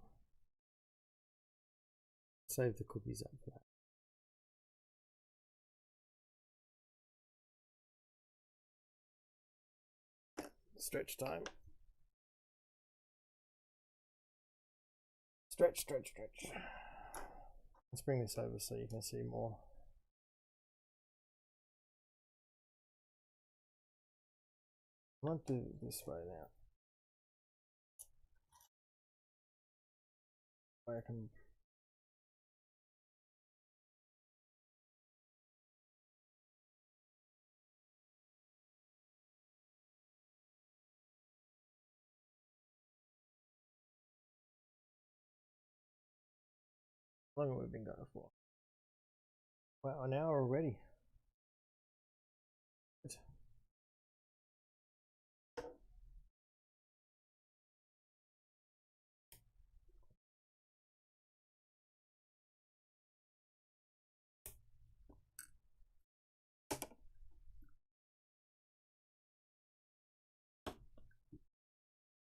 Save the cookies up for that. Stretch time. Stretch, stretch, stretch. Let's bring this over so you can see more. I might do it this way now. I can. How long have we been going for? Wow, an hour already.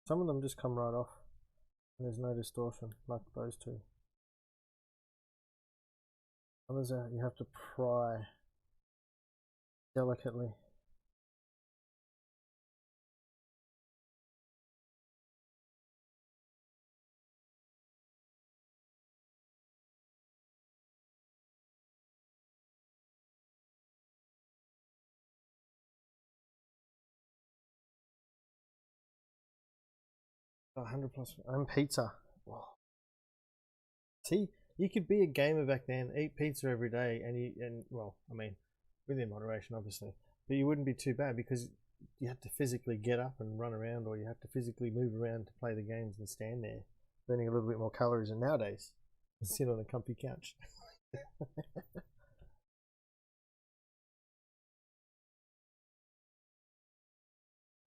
Some of them just come right off and there's no distortion, like those two. Others are, you have to pry delicately. Oh, 100 plus. And pizza. Wow. See, you could be a gamer back then, eat pizza every day, and well, I mean, within moderation, obviously, but you wouldn't be too bad because you have to physically get up and run around, or you have to physically move around to play the games and stand there, burning a little bit more calories than nowadays. And sit on a comfy couch.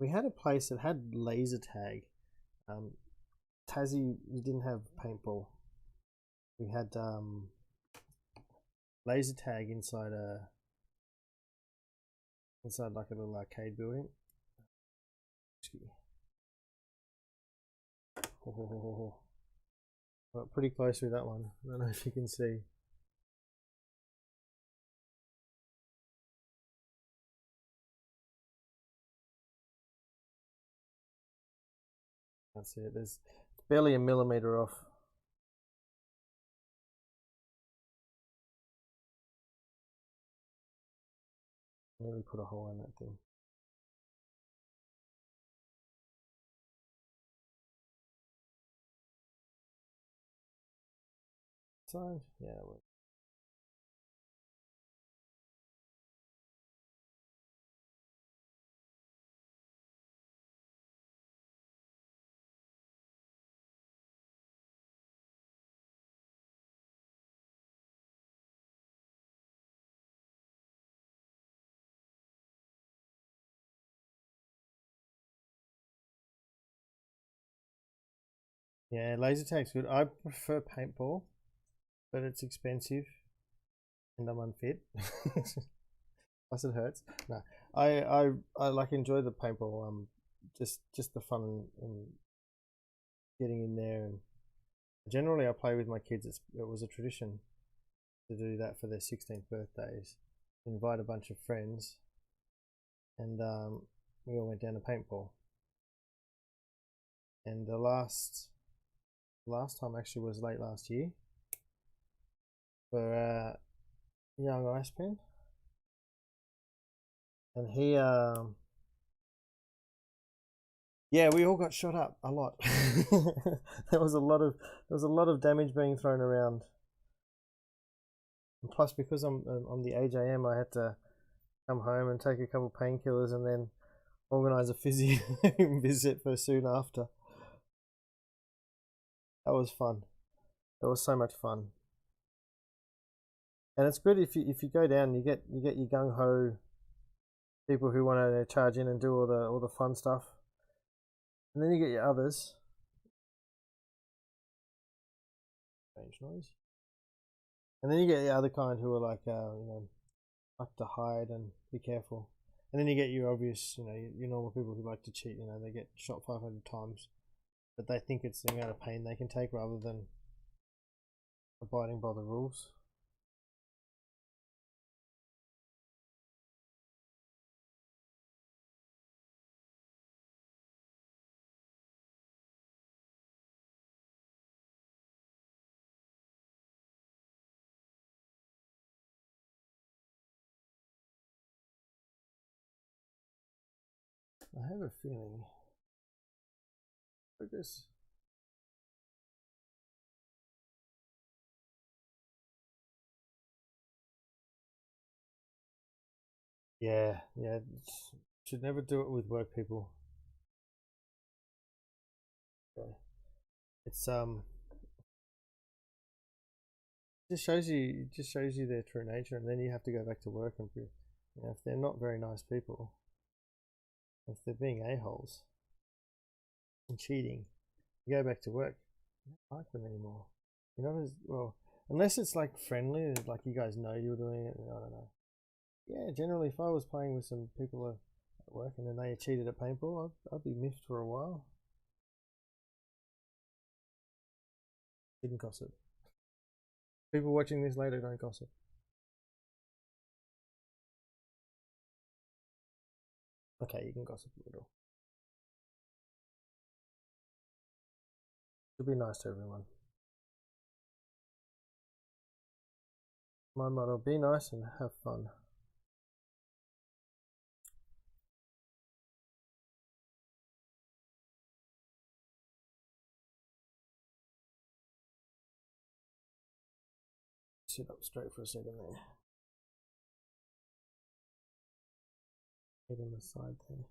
We had a place that had laser tag. Tassie, we didn't have paintball. We had laser tag inside like a little arcade building. Oh, got pretty close with that one. I don't know if you can see. That's it. There's barely a millimeter off. Really put a hole in that thing. Side? Yeah, it works. Yeah, laser tag's good. I prefer paintball, but it's expensive and I'm unfit. Plus it hurts. No, I like enjoy the paintball. Just the fun and getting in there. And generally, I play with my kids. It was a tradition to do that for their 16th birthdays. Invite a bunch of friends, and we all went down to paintball. And the last time actually was late last year for young Ice Pen, and he yeah, we all got shot up a lot. There was a lot of damage being thrown around. And plus, because I'm the age I am, I had to come home and take a couple painkillers and then organise a physio visit for soon after. That was fun. That was so much fun. And it's good if you go down, you get your gung ho people who want to charge in and do all the fun stuff, and then you get your others. Strange noise. And then you get the other kind who are like like to hide and be careful. And then you get your obvious, your normal people who like to cheat. They get shot 500 times, but they think it's the amount of pain they can take rather than abiding by the rules. I have a feeling. Focus. Yeah, should never do it with work people. Okay. It's just shows you their true nature, and then you have to go back to work and be, you know, if they're not very nice people, if they're being a-holes and cheating, you go back to work, you don't like them anymore. You know, as well, unless it's like friendly, like you guys know you're doing it. I don't know. Yeah, generally, if I was playing with some people at work and then they cheated at paintball, I'd be miffed for a while. Didn't gossip. People watching this later don't gossip. Okay, you can gossip a little. To be nice to everyone. My motto: be nice and have fun. Sit up straight for a second there. Head on the side there.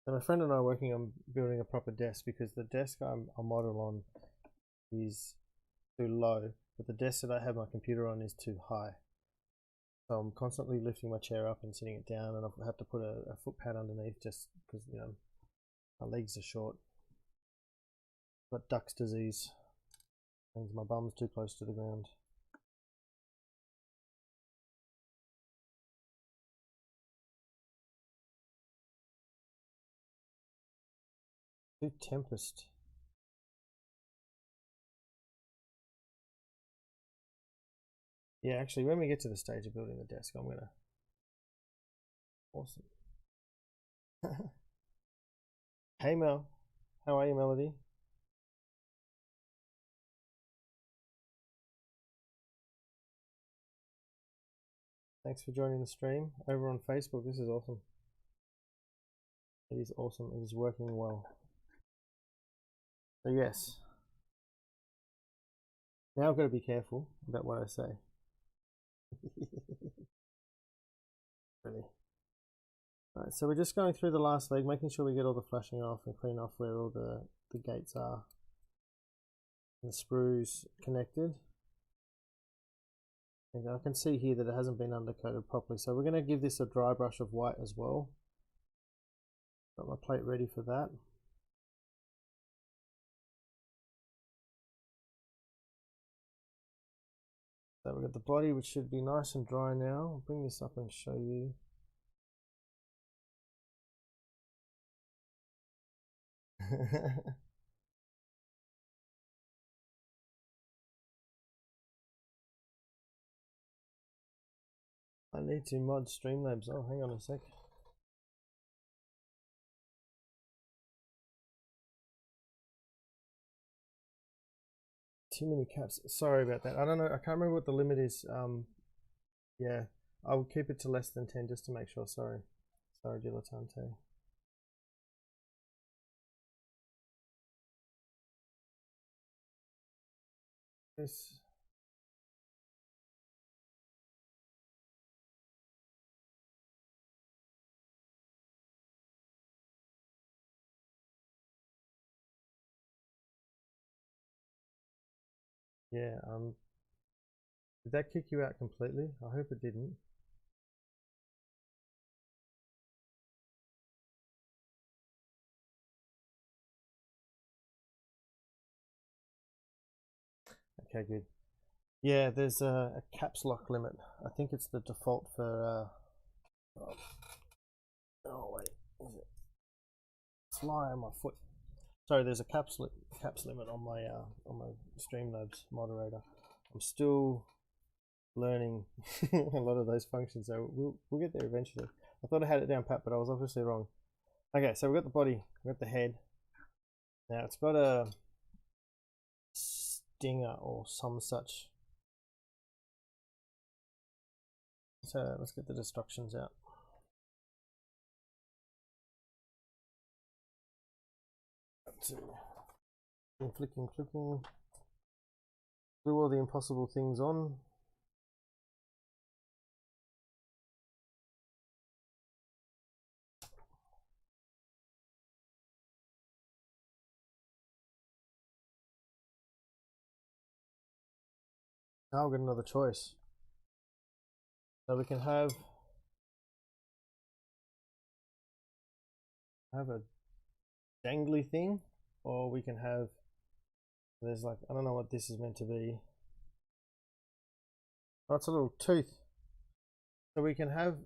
So my friend and I are working on building a proper desk because the desk I model on is too low, but the desk that I have my computer on is too high. So I'm constantly lifting my chair up and sitting it down, and I've had to put a foot pad underneath just because, you know, my legs are short. Got Duck's disease, means my bum's too close to the ground. Too Tempest. Yeah, actually, when we get to the stage of building the desk, I'm gonna. Awesome. Hey Mel, how are you, Melody? Thanks for joining the stream over on Facebook. This is awesome. It is awesome. It is working well. So yes, now I've got to be careful about what I say. Really. Alright, so we're just going through the last leg, making sure we get all the flashing off and clean off where all the gates are. And the sprues connected. And I can see here that it hasn't been undercoated properly, so we're going to give this a dry brush of white as well. Got my plate ready for that. So we've got the body, which should be nice and dry now. I'll bring this up and show you. I need to mod Streamlabs. Oh, hang on a sec. Too many caps. Sorry about that. I don't know. I can't remember what the limit is. Yeah, I'll keep it to less than 10 just to make sure. Sorry. Sorry, dilettante. This. Yeah, did that kick you out completely? I hope it didn't. Okay, good. Yeah, there's a caps lock limit. I think it's the default for. Oh wait, is it? Fly on my foot. Sorry, there's a caps limit on my Streamlabs moderator. I'm still learning a lot of those functions, so we'll get there eventually. I thought I had it down pat, but I was obviously wrong. Okay, so we've got the body, we've got the head. Now it's got a stinger or some such let's get the destructions out. Flicking, glue all the impossible things on. Now we've got another choice. So we can have a dangly thing, or we can have, there's like, I don't know what this is meant to be. Oh, it's a little tooth. So we can have,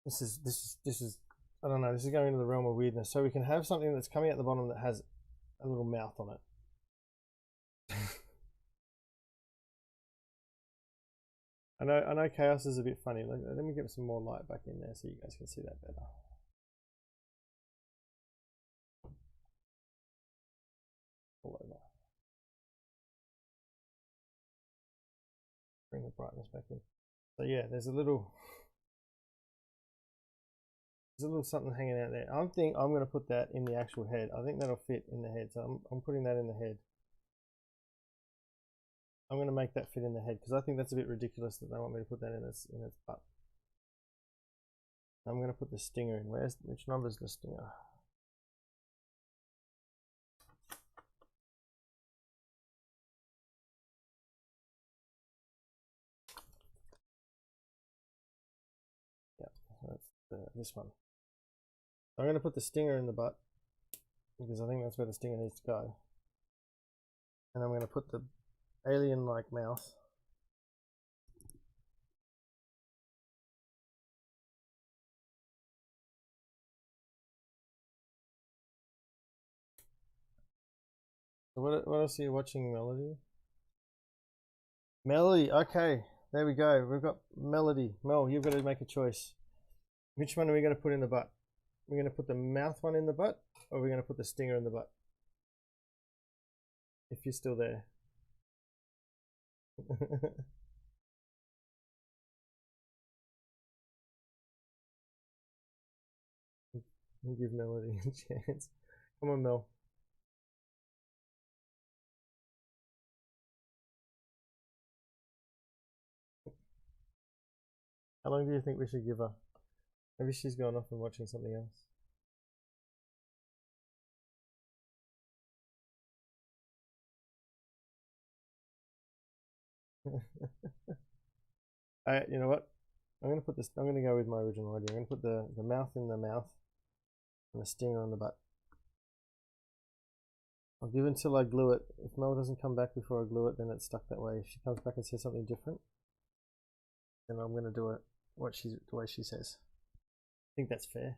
this is I don't know, this is going into the realm of weirdness. So we can have something that's coming out the bottom that has a little mouth on it. I know chaos is a bit funny. Let me get some more light back in there so you guys can see that better. All over. Bring the brightness back in. So yeah, there's a little something hanging out there. I think I'm going to put that in the actual head. I think that'll fit in the head. So I'm putting that in the head. I'm going to make that fit in the head because I think that's a bit ridiculous that they want me to put that in its butt. I'm going to put the stinger in. Which number is the stinger? Yeah, that's this one. I'm going to put the stinger in the butt because I think that's where the stinger needs to go. And I'm going to put the alien-like mouth so what else are you watching, Melody? Melody, okay, there we go. We've got Melody. Mel, you've got to make a choice. Which one are we going to put in the butt? We're going to put the mouth one in the butt, or are we going to put the stinger in the butt? If you're still there. We'll give Melody a chance. Come on, Mel. How long do you think we should give her? Maybe she's gone off and watching something else. You know what? I'm gonna put this. I'm gonna go with my original idea. I'm gonna put the mouth in the mouth and the stinger on the butt. I'll give it until I glue it. If Mel doesn't come back before I glue it, then it's stuck that way. If she comes back and says something different, then I'm gonna do it the way she says. I think that's fair.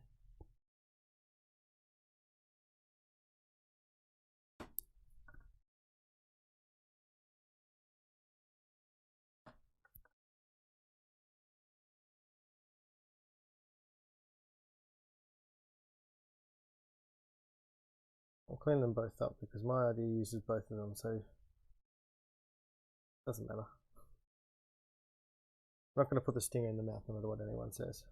I'll clean them both up because my idea uses both of them, so it doesn't matter. I'm not going to put the stinger in the mouth no matter what anyone says.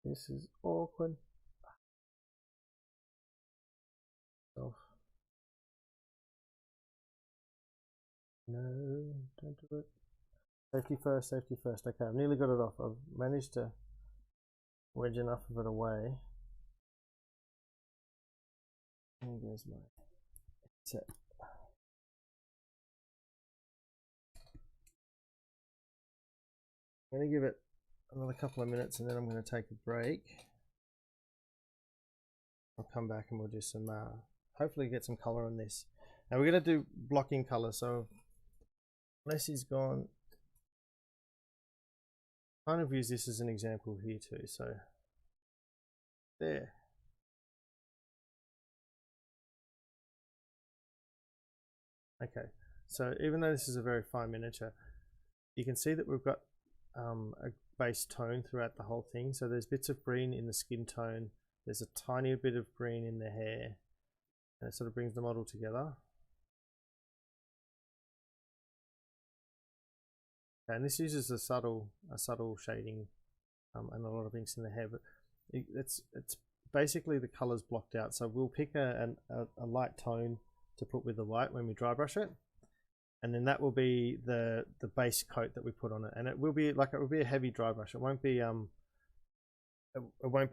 This is awkward. No, don't do it. Safety first, safety first. Okay, I've nearly got it off. I've managed to wedge enough of it away. And there's my set. I'm going to give it another couple of minutes and then I'm going to take a break. I'll come back and we'll do some, hopefully get some color on this. Now we're going to do blocking color, so Leslie's gone. Kind of use this as an example here too, so there. Okay, so even though this is a very fine miniature, you can see that we've got a base tone throughout the whole thing. So there's bits of green in the skin tone, there's a tiny bit of green in the hair, and it sort of brings the model together. And this uses a subtle shading and a lot of inks in the hair, but it's basically the colors blocked out. So we'll pick a light tone to put with the white when we dry brush it, and then that will be the base coat that we put on it, and it will be a heavy dry brush. It won't be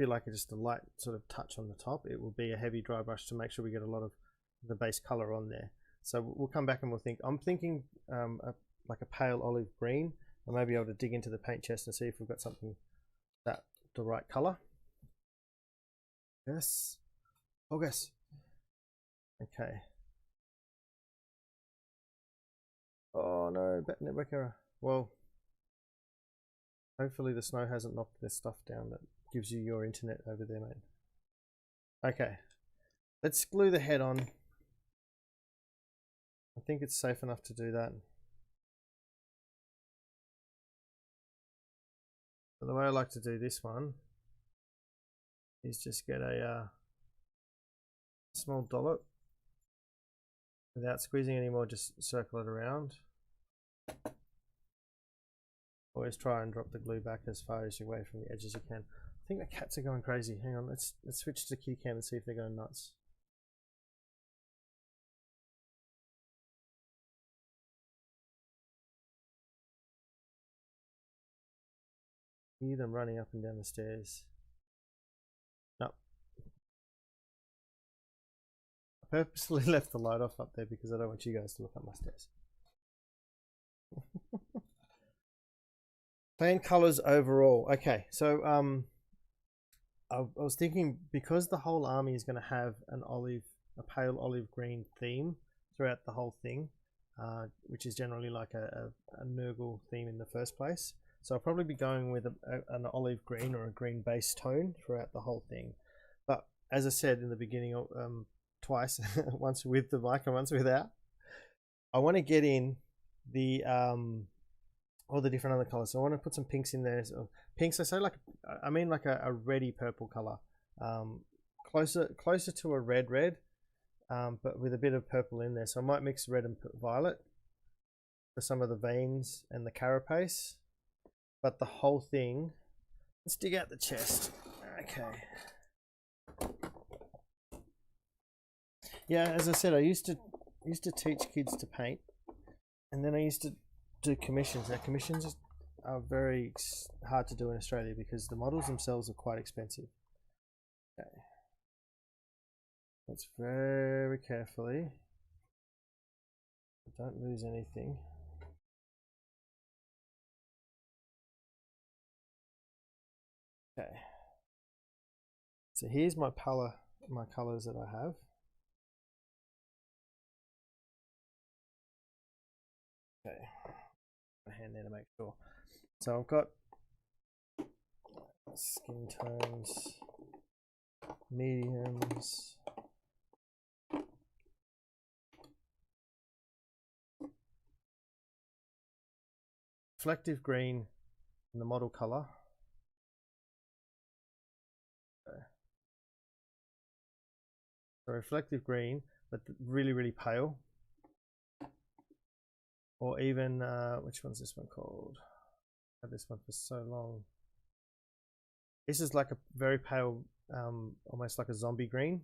like just a light sort of touch on the top. It will be a heavy dry brush to make sure we get a lot of the base color on there. So we'll come back and we'll think. I'm thinking like a pale olive green. I may be able to dig into the paint chest and see if we've got something that the right color. Yes. August. Okay. Oh no, network error. Well, hopefully the snow hasn't knocked this stuff down that gives you your internet over there, mate. Okay, let's glue the head on. I think it's safe enough to do that. But the way I like to do this one is just get a small dollop without squeezing anymore, just circle it around. Always try and drop the glue back as far as away from the edge as you can. I think the cats are going crazy. Hang on, let's switch to kitty cam and see if they're going nuts. Hear them running up and down the stairs. No. I purposely left the light off up there because I don't want you guys to look up my stairs. Plain colors overall. Okay, so I was thinking, because the whole army is going to have a pale olive green theme throughout the whole thing, which is generally like a Nurgle theme in the first place. So I'll probably be going with an olive green or a green base tone throughout the whole thing. But as I said in the beginning, twice, once with the mic and once without, I want to get in the all the different other colors. So I want to put some pinks in there. So pinks, I mean like a reddy purple color, closer to a red, but with a bit of purple in there. So I might mix red and violet for some of the veins and the carapace. But the whole thing, let's dig out the chest. Okay. Yeah, as I said, I used to teach kids to paint, and then I used to do commissions. Now commissions are very hard to do in Australia because the models themselves are quite expensive. Okay. Let's very carefully, don't lose anything. Okay, so here's my colors that I have. Okay, my hand there to make sure. So I've got skin tones, mediums, reflective green in the model color. So reflective green, but really, really pale. Or even, which one's this one called? I've had this one for so long. This is like a very pale, almost like a zombie green.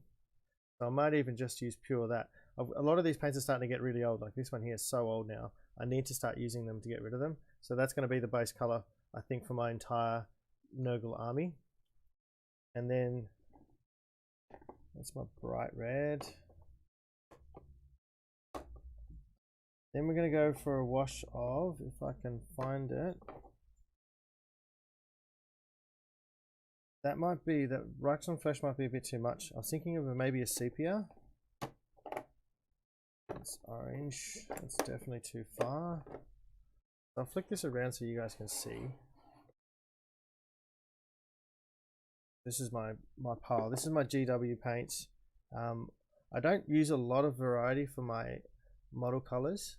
So I might even just use pure that. A lot of these paints are starting to get really old. Like this one here is so old now. I need to start using them to get rid of them. So that's going to be the base color, I think, for my entire Nurgle army. And then that's my bright red. Then we're going to go for a wash of, if I can find it. That might be, that Rikes on Flesh might be a bit too much. I was thinking of maybe a sepia. It's orange. That's definitely too far. I'll flick this around so you guys can see. This is my pile. This is my GW paints. I don't use a lot of variety for my model colors,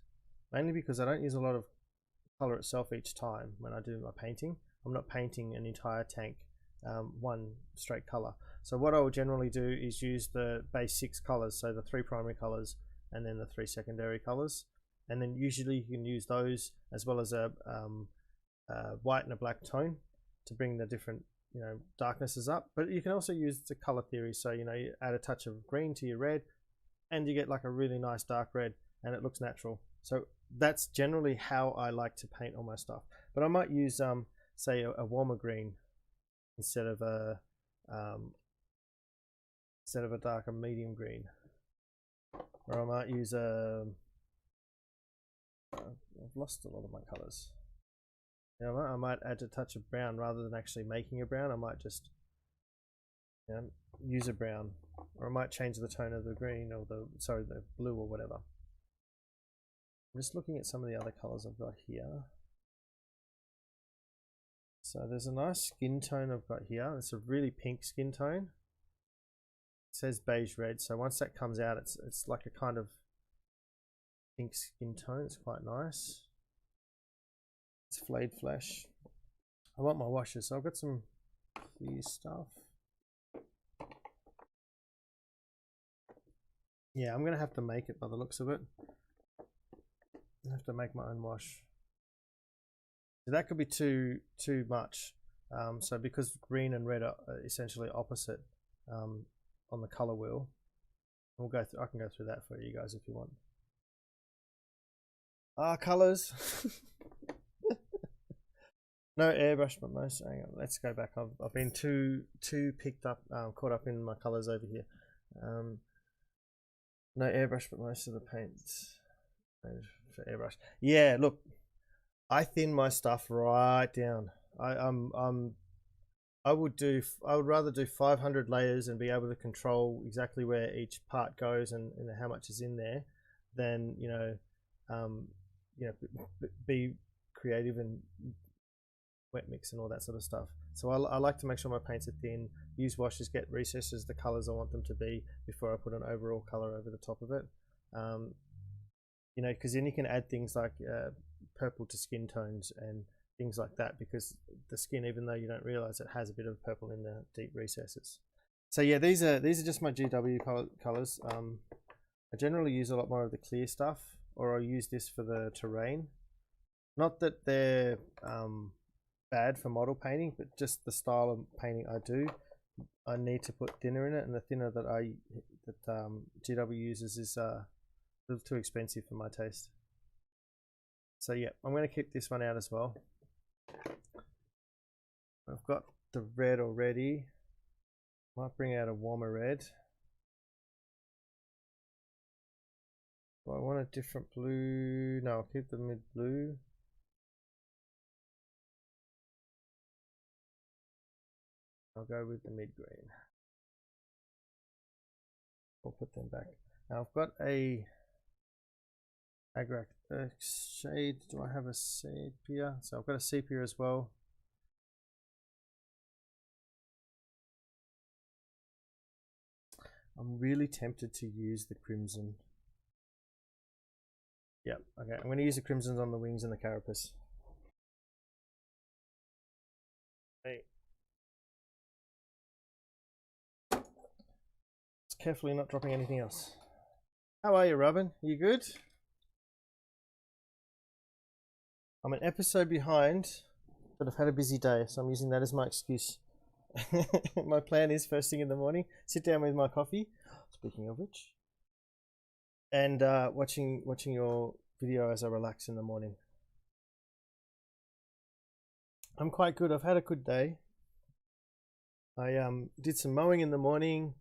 mainly because I don't use a lot of color itself each time when I do my painting. I'm not painting an entire tank one straight color. So what I will generally do is use the base 6 colors, so the 3 primary colors and then the 3 secondary colors, and then usually you can use those as well as a white and a black tone to bring the different darknesses up. But you can also use the color theory, so you add a touch of green to your red and you get like a really nice dark red and it looks natural. So that's generally how I like to paint all my stuff. But I might use say a warmer green instead of a darker medium green, or I might use I've lost a lot of my colors. I might add a touch of brown rather than actually making a brown. I might just use a brown, or I might change the tone of the green or the blue or whatever. I'm just looking at some of the other colors I've got here. So there's a nice skin tone I've got here. It's a really pink skin tone. It says beige red, so once that comes out, it's like a kind of pink skin tone. It's quite nice. It's flayed flesh. I want my washes, so I've got some clear stuff. Yeah, I'm gonna have to make it by the looks of it. I have to make my own wash. So that could be too much. So because green and red are essentially opposite on the color wheel, I can go through that for you guys if you want. Colors. No airbrush, but most. Hang on, let's go back. I've been too caught up in my colors over here. No airbrush, but most of the paints for airbrush. Yeah, look, I thin my stuff right down. I would rather do 500 layers and be able to control exactly where each part goes and how much is in there, than be creative and wet mix and all that sort of stuff. So I like to make sure my paints are thin, use washes, get recesses the colors I want them to be before I put an overall color over the top of it. Because then you can add things like purple to skin tones and things like that, because the skin, even though you don't realize it, has a bit of purple in the deep recesses. So yeah, these are just my GW colors. I generally use a lot more of the clear stuff, or I'll use this for the terrain. Not that they're bad for model painting, but just the style of painting I do, I need to put thinner in it, and the thinner that GW uses is a little too expensive for my taste. So yeah, I'm going to keep this one out as well. I've got the red already. Might bring out a warmer red. Do I want a different blue? No, I'll keep the mid blue. I'll go with the mid green. We'll put them back. Now I've got a shade. Do I have a sepia? So I've got a sepia as well. I'm really tempted to use the crimson. Yeah, okay. I'm going to use the crimsons on the wings and the carapace. Hey. Just carefully not dropping anything else. How are you, Robin? You good? I'm an episode behind, but I've had a busy day, so I'm using that as my excuse. My plan is first thing in the morning, sit down with my coffee, speaking of which, and watching your video as I relax in the morning. I'm quite good. I've had a good day. I did some mowing in the morning,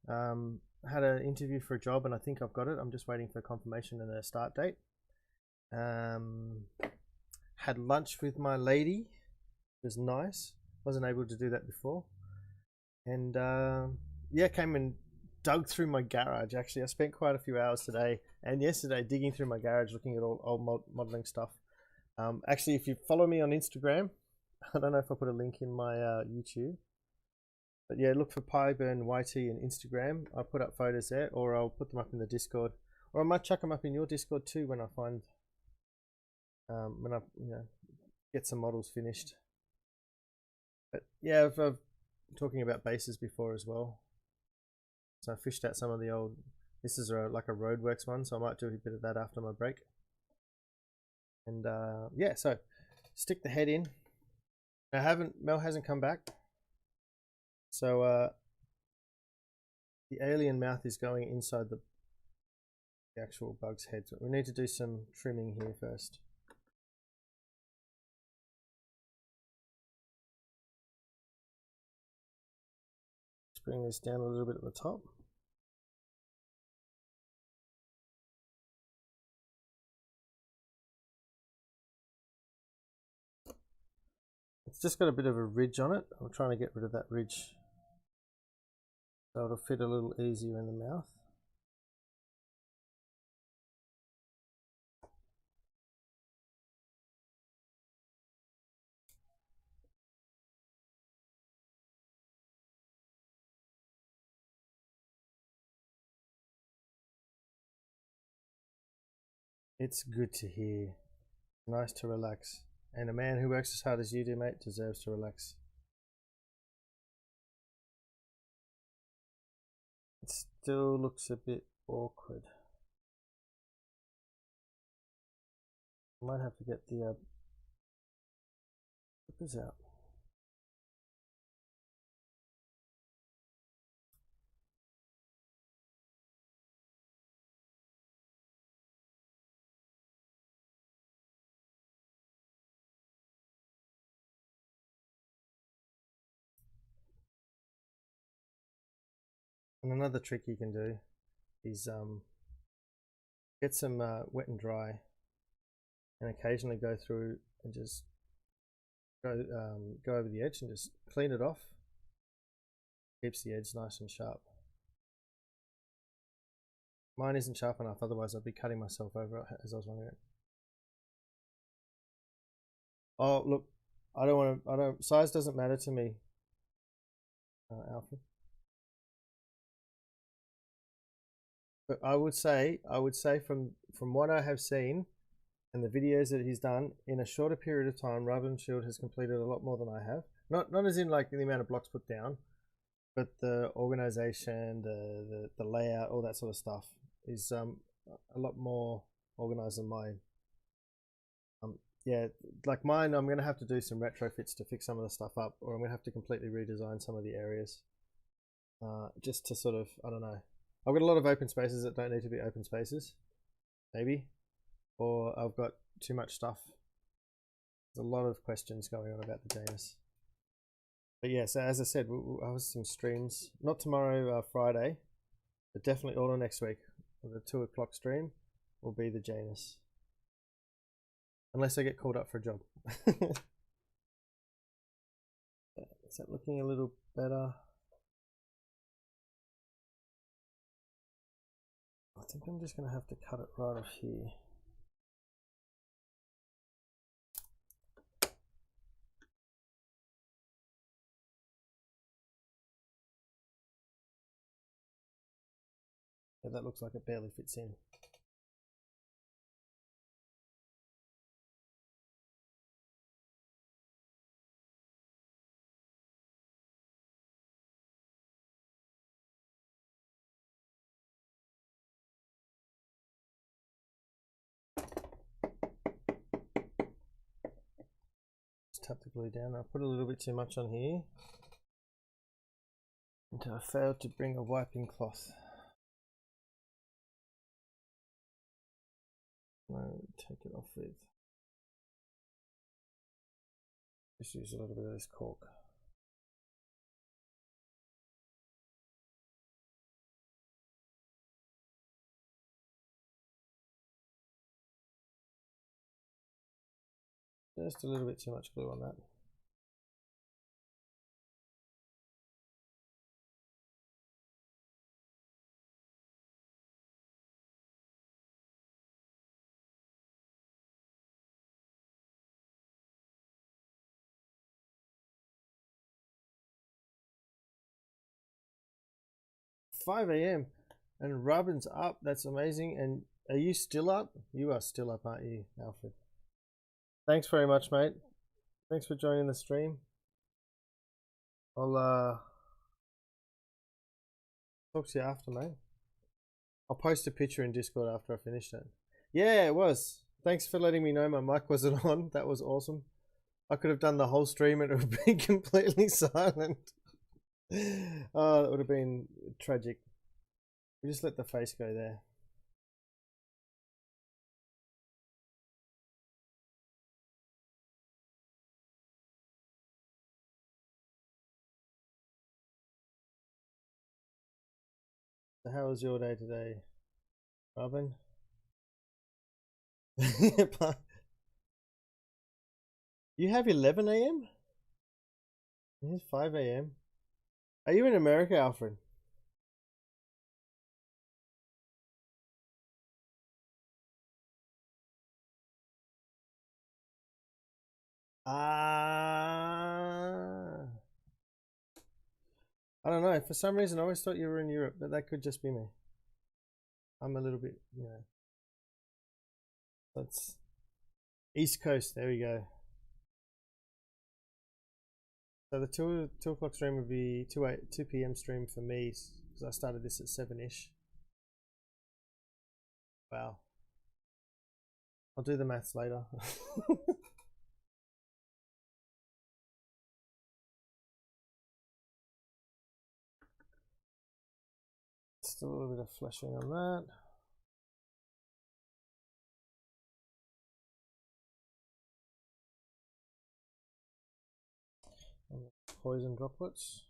had an interview for a job, and I think I've got it. I'm just waiting for confirmation and a start date. Had lunch with my lady. It was nice. Wasn't able to do that before. And yeah, came and dug through my garage. Actually, I spent quite a few hours today and yesterday digging through my garage, looking at all old modeling stuff. Actually, if you follow me on Instagram, I don't know if I put a link in my YouTube, but yeah, look for Pyburn YT on Instagram. I put up photos there, or I'll put them up in the Discord, Or I might chuck them up in your Discord too when I find when I get some models finished. But yeah, I've talking about bases before as well. So I fished out some of the old. This is like a Roadworks one, so I might do a bit of that after my break. And yeah, so stick the head in. Mel hasn't come back, so the alien mouth is going inside the actual bug's head. So we need to do some trimming here first. Let's bring this down a little bit at the top. It's just got a bit of a ridge on it. I'm trying to get rid of that ridge so it'll fit a little easier in the mouth. It's good to hear. Nice to relax. And a man who works as hard as you do, mate, deserves to relax. It still looks a bit awkward. I might have to get the clippers out. And another trick you can do is get some wet and dry, and occasionally go through and just go over the edge and just clean it off. Keeps the edge nice and sharp. Mine isn't sharp enough, otherwise I'd be cutting myself over as I was running it. Oh look, I don't want to. Size doesn't matter to me, Alfred. But I would say from what I have seen and the videos that he's done, in a shorter period of time, Raven Shield has completed a lot more than I have. Not as in like the amount of blocks put down, but the organization, the layout, all that sort of stuff is a lot more organized than mine. Yeah, like mine, I'm gonna have to do some retrofits to fix some of the stuff up, or I'm gonna have to completely redesign some of the areas, just to sort of, I don't know. I've got a lot of open spaces that don't need to be open spaces, maybe, or I've got too much stuff. There's a lot of questions going on about the Janus. But yeah, so as I said, I'll have some streams, not tomorrow, Friday, but definitely all of next week. The 2 o'clock stream will be the Janus. Unless I get called up for a job. Is that looking a little better? I think I'm just going to have to cut it right off here. Yeah, that looks like it barely fits in. Just tap the glue down. I put a little bit too much on here until I failed to bring a wiping cloth. No, take it off with. Just use a little bit of this cork. Just a little bit too much glue on that. $5 AM. And Robin's up. That's amazing. And are you still up? You are still up, aren't you, Alfred? Thanks very much, mate. Thanks for joining the stream. I'll talk to you after, mate. I'll post a picture in Discord after I finish that. Yeah, it was. Thanks for letting me know my mic wasn't on. That was awesome. I could have done the whole stream and it would have been completely silent. Oh, that would have been tragic. We just let the face go there. So how was your day today, Robin? You have 11 a.m.? It's 5 a.m. Are you in America, Alfred? I don't know. For some reason, I always thought you were in Europe, but that could just be me. I'm a little bit, you know. That's East Coast. There we go. So the 2 o'clock stream would be 2 p.m. stream for me because I started this at 7ish. Wow. I'll do the maths later. Still a little bit of fleshing on that. And poison droplets.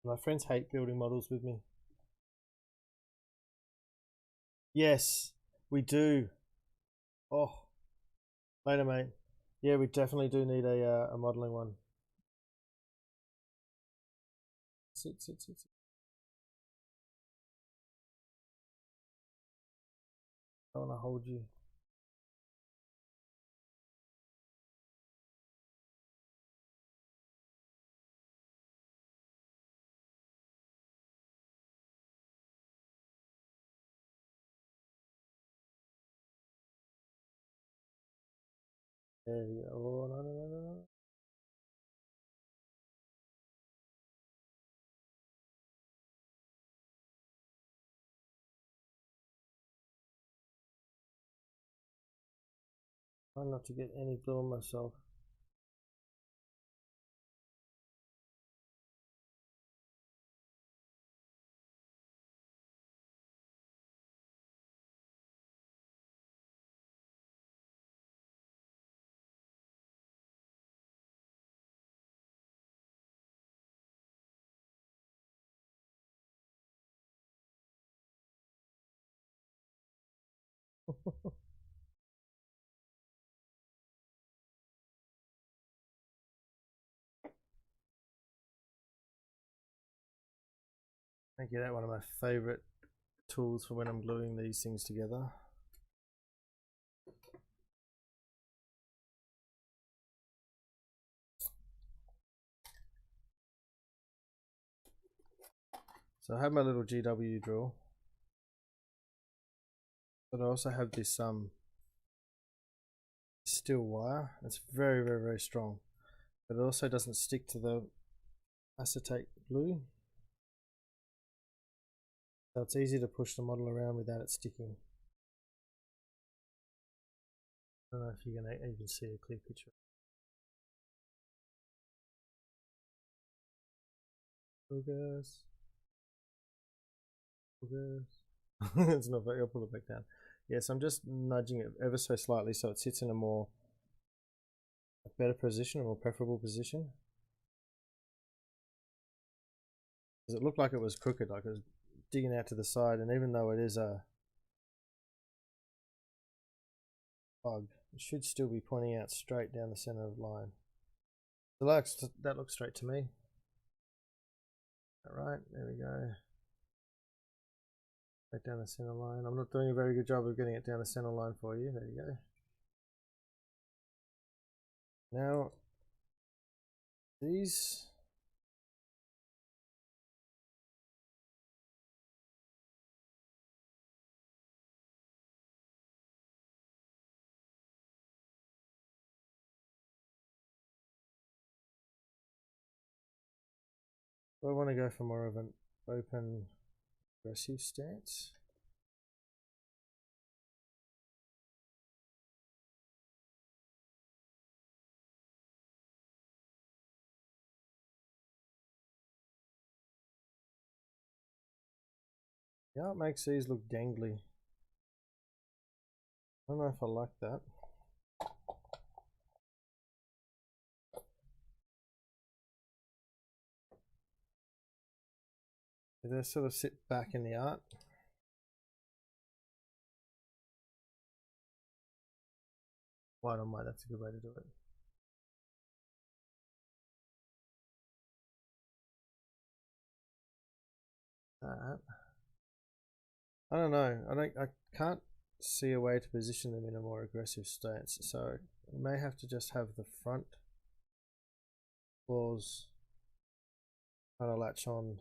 My friends hate building models with me. Yes, we do. Oh, later, mate. Yeah, we definitely do need a modeling one. Sit. I want to hold you. There we go. Oh, no. Try not to get any glue on myself. Thank you. That's one of my favorite tools for when I'm gluing these things together. So I have my little GW drill, but I also have this steel wire. It's very strong, but it also doesn't stick to the acetate glue, so it's easy to push the model around without it sticking. I don't know if you can even see a clear picture. Focus. It's not very. I'll pull it back down. Yes, I'm just nudging it ever so slightly so it sits in a better position, a more preferable position. Because it looked like it was crooked, like it was digging out to the side, and even though it is a bug, it should still be pointing out straight down the center of the line. So that looks straight to me. Alright, there we go. Right down the center line. I'm not doing a very good job of getting it down the center line for you. There you go. Now, these I want to go for more of an open, aggressive stance. Yeah, it makes these look dangly. I don't know if I like that. They sort of sit back in the art. White on white, that's a good way to do it. I don't know. I can't see a way to position them in a more aggressive stance. So I may have to just have the front claws kind of latch on.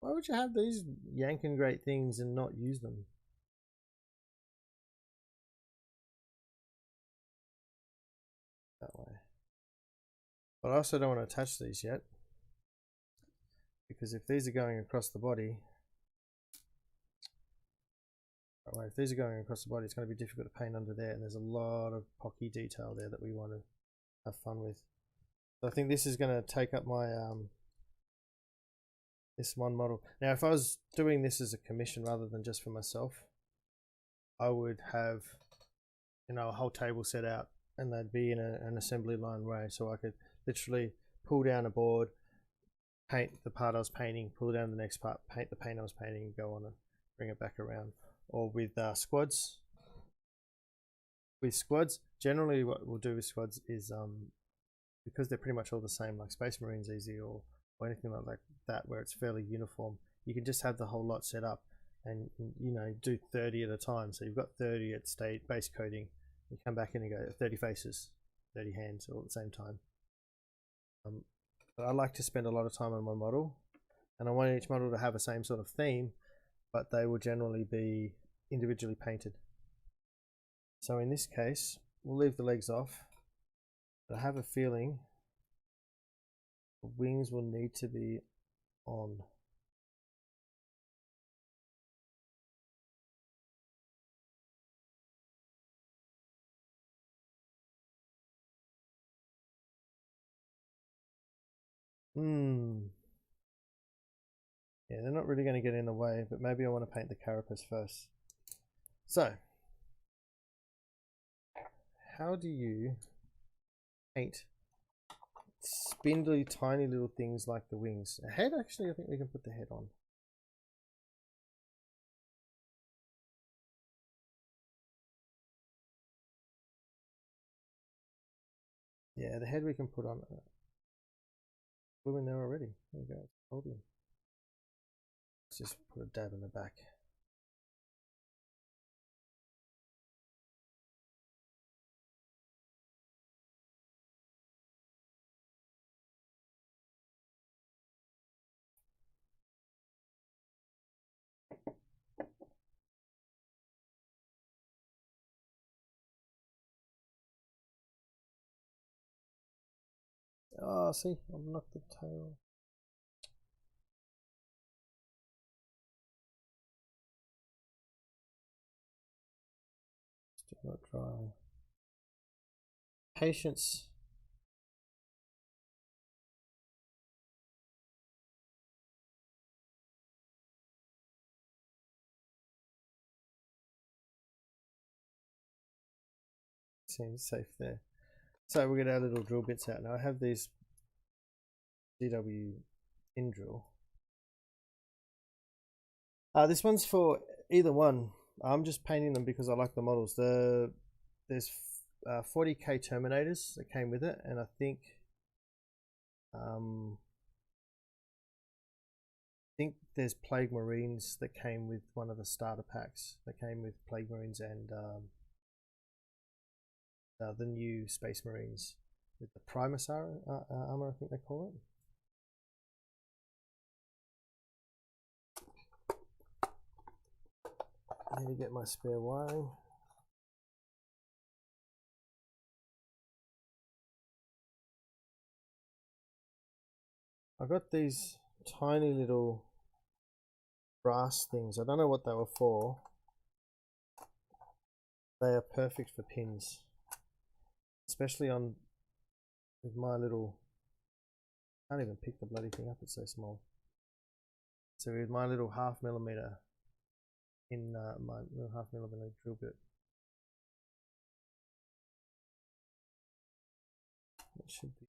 Why would you have these yanking great things and not use them? That way. But I also don't want to attach these yet, because if these are going across the body, if these are going across the body, it's going to be difficult to paint under there, and there's a lot of pocky detail there that we want to have fun with. So I think this is going to take up my this one model. Now, if I was doing this as a commission rather than just for myself, I would have, you know, a whole table set out, and they'd be in an assembly line way, so I could literally pull down a board, paint the part I was painting, pull down the next part, paint the paint I was painting, and go on and bring it back around. Or with squads. With squads, generally what we'll do with squads is because they're pretty much all the same, like Space Marine's easy, or anything like that where it's fairly uniform, you can just have the whole lot set up and, you know, do 30 at a time. So you've got 30 at state base coating, you come back in and go 30 faces, 30 hands all at the same time. But I like to spend a lot of time on my model, and I want each model to have the same sort of theme, but they will generally be individually painted. So in this case, we'll leave the legs off, but I have a feeling the wings will need to be on. Yeah, they're not really going to get in the way, but maybe I want to paint the carapace first. So, how do you paint spindly, tiny little things like the wings? A head, actually, I think we can put the head on. Yeah, the head we can put on. Glue in there already. There we go. Let's just put a dab in the back. Oh, see, I've knocked the tail. Still not dry. Patience. Seems safe there. So we'll get our little drill bits out now. I have these DW in drill. This one's for either one. I'm just painting them because I like the models. There's 40k Terminators that came with it, and I think there's Plague Marines that came with one of the starter packs. That came with Plague Marines and the new Space Marines with the Primus armor, I think they call it. I need to get my spare wiring. I got these tiny little brass things. I don't know what they were for. They are perfect for pins, especially on with my little. I can't even pick the bloody thing up, it's so small. So with my little 1/2 millimeter in my little 1/2 millimeter drill bit, it should be.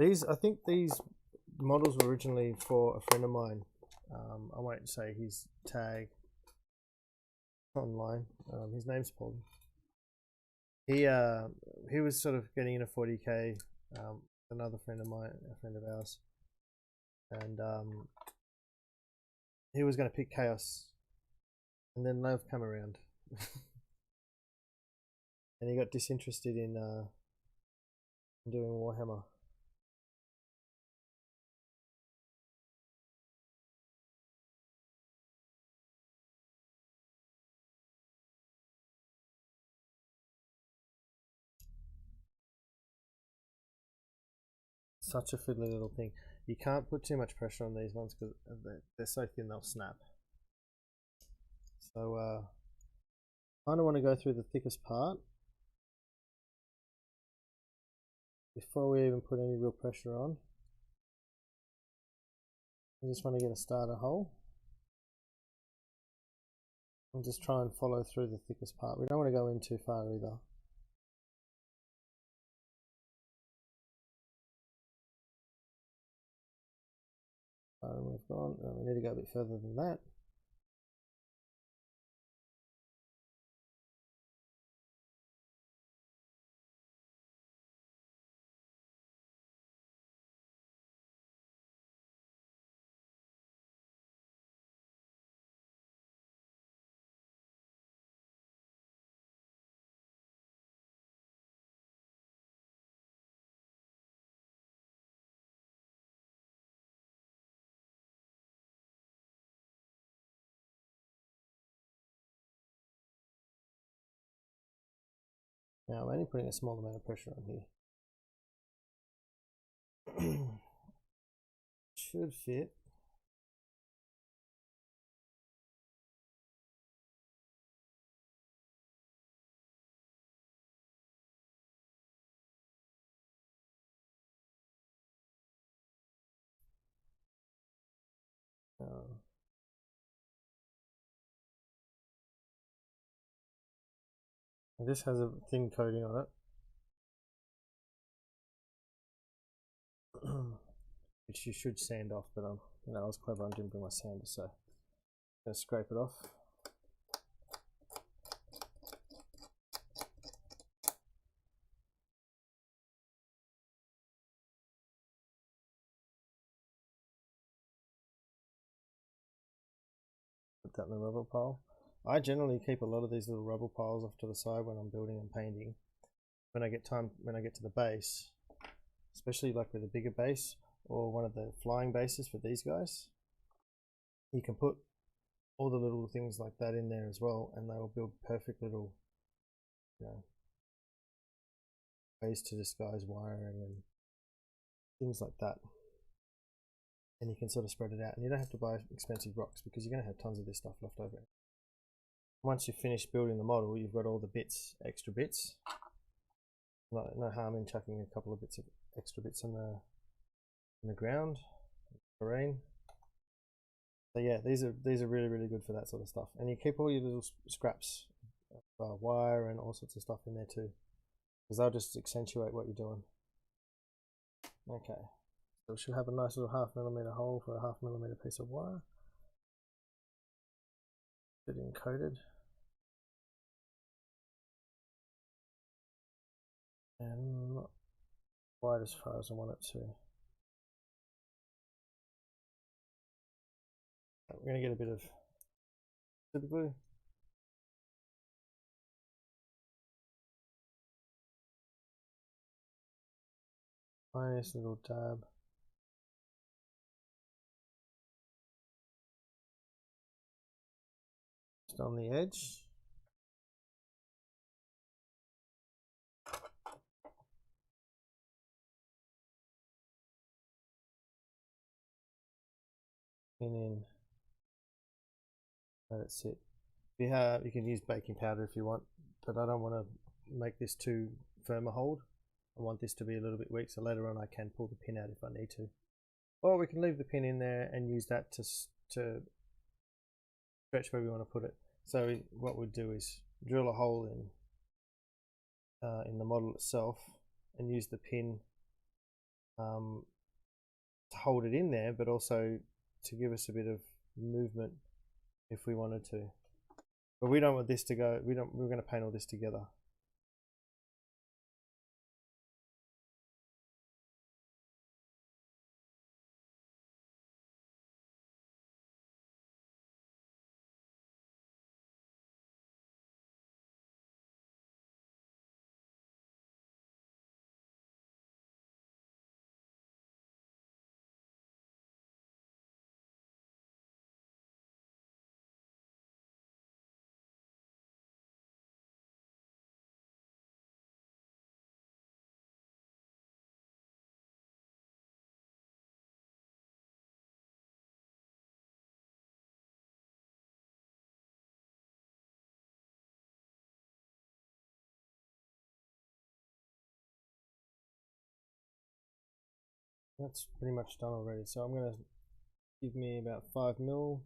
I think these models were originally for a friend of mine. I won't say his tag online. His name's Paul. He was sort of getting into 40k. Another friend of mine, a friend of ours, and he was going to pick Chaos, and then Love came around, and he got disinterested in doing Warhammer. Such a fiddly little thing. You can't put too much pressure on these ones because they're so thin they'll snap. So I kind of want to go through the thickest part before we even put any real pressure on. I just want to get a starter hole and just try and follow through the thickest part. We don't want to go in too far either. We've gone, we need to go a bit further than that. Now I'm only putting a small amount of pressure on here. Should fit. This has a thin coating on it, which you should sand off, but I was clever, I didn't bring my sander, so I'm going to scrape it off. Put that in the rubber pile. I generally keep a lot of these little rubber piles off to the side when I'm building and painting. When I get to the base, especially like with a bigger base or one of the flying bases for these guys, you can put all the little things like that in there as well, and they will build perfect little, ways to disguise wiring and things like that. And you can sort of spread it out, and you don't have to buy expensive rocks because you're going to have tons of this stuff left over. Once you've finished building the model, you've got all the bits, extra bits. No harm in chucking a couple of bits of extra bits in the ground, terrain. So yeah, these are really good for that sort of stuff. And you keep all your little scraps, wire and all sorts of stuff in there too, because they'll just accentuate what you're doing. Okay, so we should have a nice little 1/2 millimeter hole for a 1/2 millimeter piece of wire. Get it encoded. And wide as far as I want it to. We're going to get a bit of super glue. Nice little dab. Just on the edge. And then let it sit. You can use baking powder if you want, but I don't want to make this too firm a hold. I want this to be a little bit weak, so later on I can pull the pin out if I need to. Or we can leave the pin in there and use that to stretch where we want to put it. So what we'd do is drill a hole in the model itself and use the pin to hold it in there, but also to give us a bit of movement if we wanted to. But we don't want this to go, we're going to paint all this together. That's pretty much done already. So I'm going to give me about 5 mil.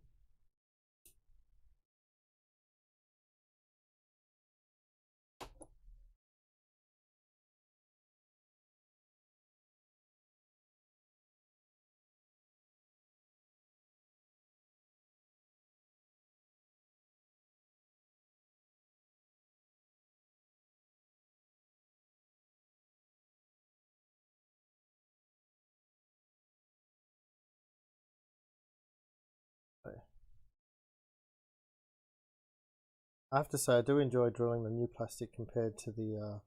I have to say I do enjoy drilling the new plastic compared to the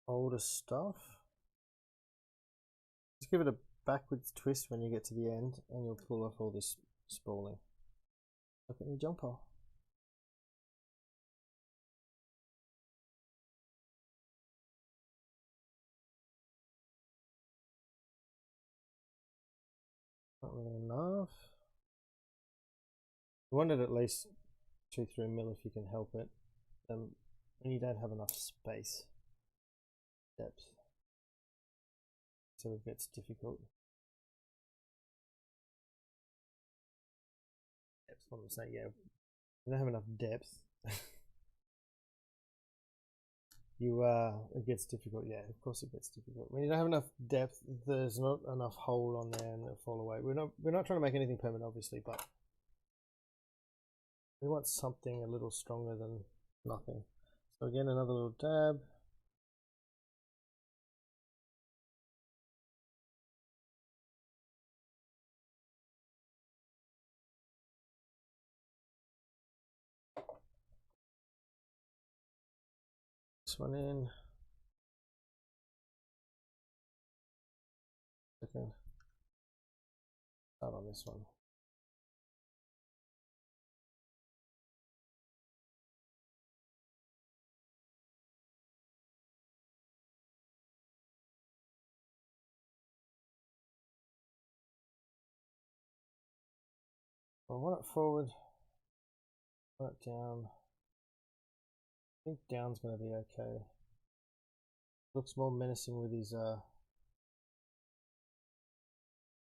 older stuff. Just give it a backwards twist when you get to the end and you'll pull off all this spooling. Look at your jumper. Not really enough. You want it at least 2-3 mil if you can help it. And you don't have enough space. Depth. So it gets difficult. That's what I'm saying, yeah. You don't have enough depth. It gets difficult. Yeah, of course it gets difficult. When you don't have enough depth, there's not enough hole on there and it'll fall away. We're not trying to make anything permanent, obviously, but we want something a little stronger than nothing. So again, another little dab. This one in. Okay. Start on this one. I want it forward, want it down. I think down's going to be okay. Looks more menacing with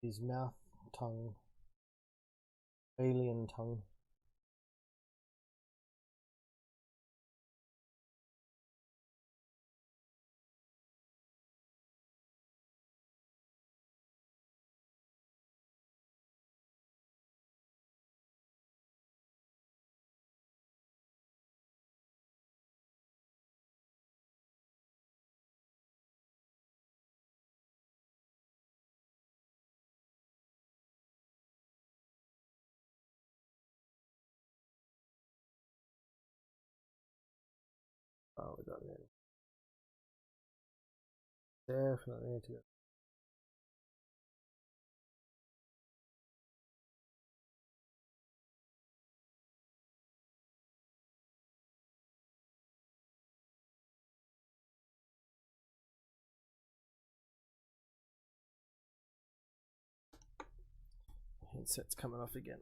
his mouth tongue, alien tongue. we got then. Definitely need to go. Headset's coming off again.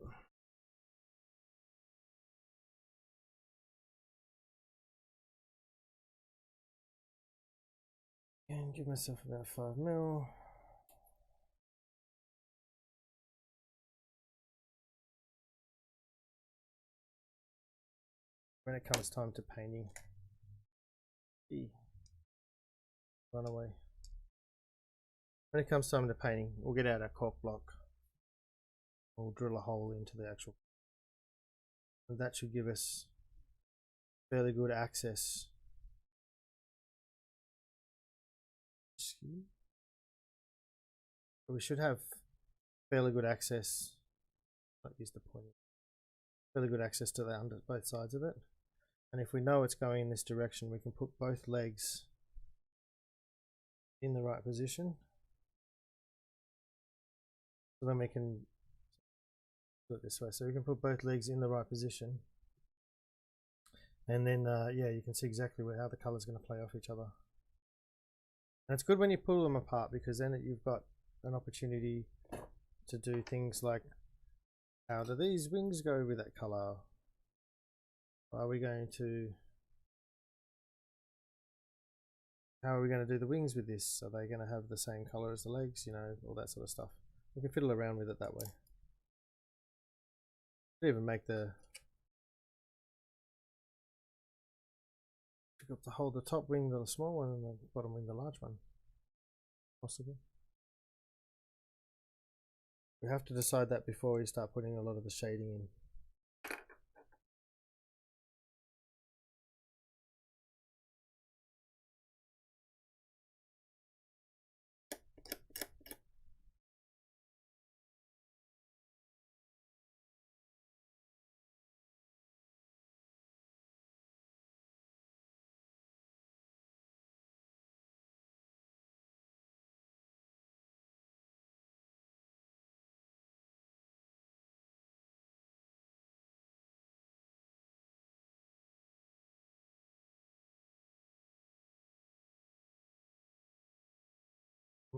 And give myself about 5 mil. When it comes time to painting, run away. When it comes time to painting, we'll get out our cork block. We'll drill a hole into the actual, and that should give us fairly good access. We should have fairly good access. Might use the pointer. Fairly good access to the under both sides of it. And if we know it's going in this direction, we can put both legs in the right position. So then we can do it this way. So we can put both legs in the right position. And then, yeah, you can see exactly how the color's going to play off each other. And it's good when you pull them apart, because then you've got an opportunity to do things like, how do these wings go with that color? Are we going to, how are we going to do the wings with this? Are they going to have the same color as the legs? You know, all that sort of stuff. We can fiddle around with it that way. Could even make the, pick up the whole, the top wing the small one and the bottom wing the large one. Possible. We have to decide that before we start putting a lot of the shading in.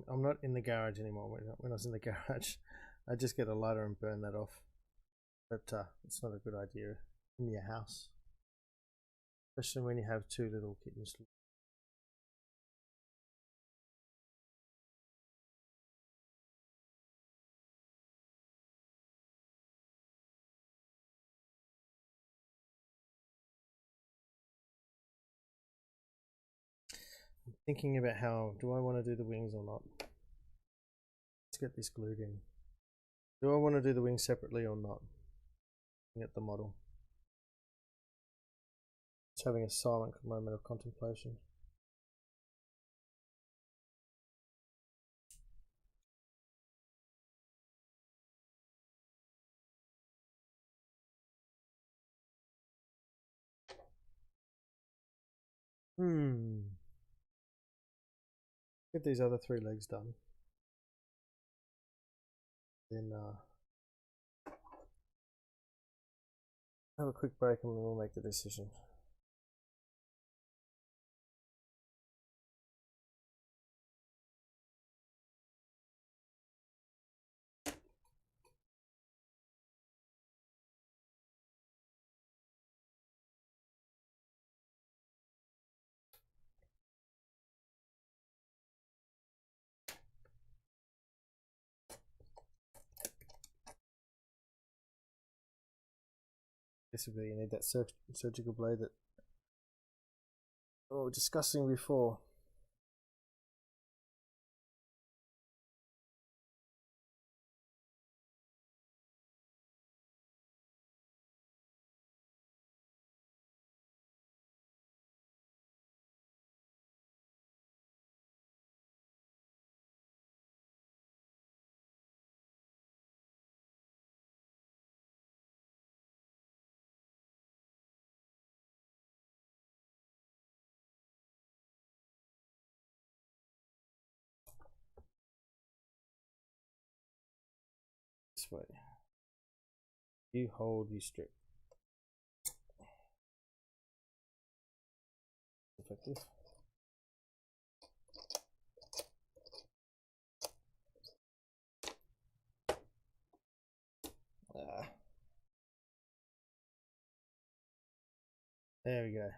I'm not in the garage anymore. When I was in the garage, I just get a lighter and burn that off. But it's not a good idea in your house, especially when you have two little kittens. I'm thinking about how, do I want to do the wings or not? Let's get this glued in. Do I want to do the wings separately or not? Looking at the model. It's having a silent moment of contemplation. Get these other 3 legs done. Then have a quick break and we'll make the decision. Basically, you need that surgical blade that we were discussing before. this way. You hold, you strip. Effective. There we go.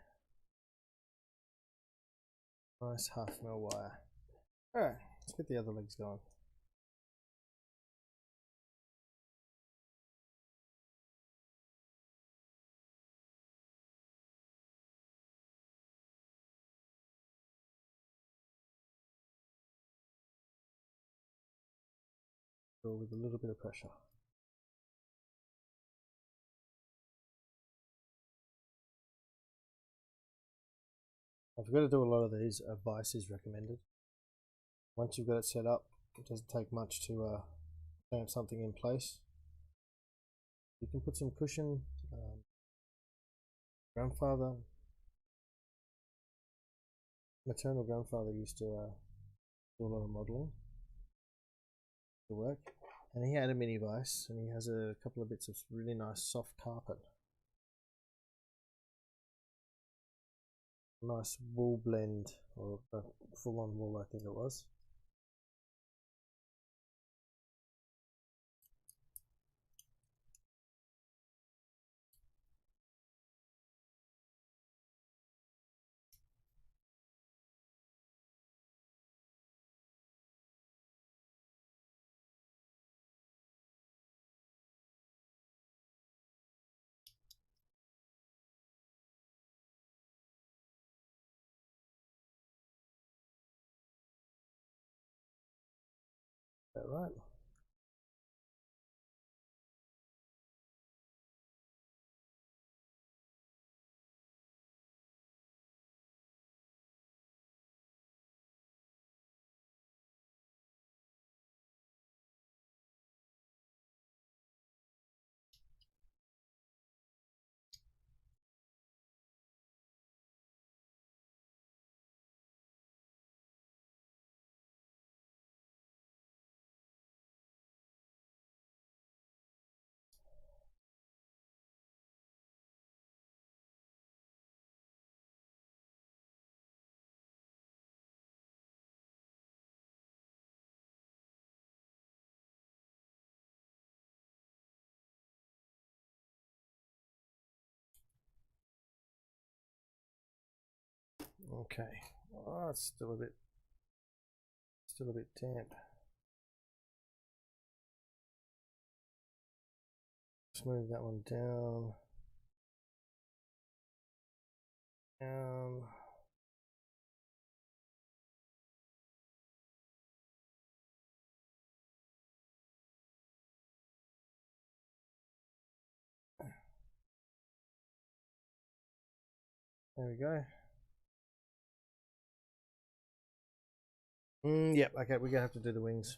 Nice 1/2 mil wire. Alright, let's get the other legs going. Go with a little bit of pressure. I've got to do a lot of these. Advice is recommended. Once you've got it set up, it doesn't take much to clamp something in place. You can put some cushion. Maternal grandfather used to do a lot of modelling to work, and he had a mini vise, and he has a couple of bits of really nice soft carpet. Nice wool blend, or full-on wool, I think it was. Is that right? Okay. Oh, it's still a bit damp. Smooth that one down. Down. There we go. Yep, okay, we're gonna have to do the wings.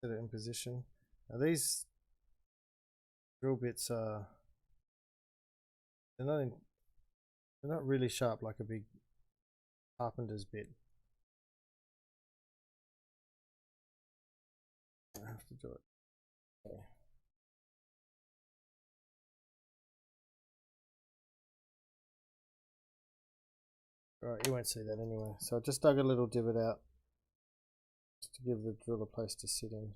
Put it in position. Now these drill bits are they're not really sharp like a big carpenter's bit. I have to do it. Okay. Alright, you won't see that anyway. So I just dug a little divot out just to give the drill a place to sit in.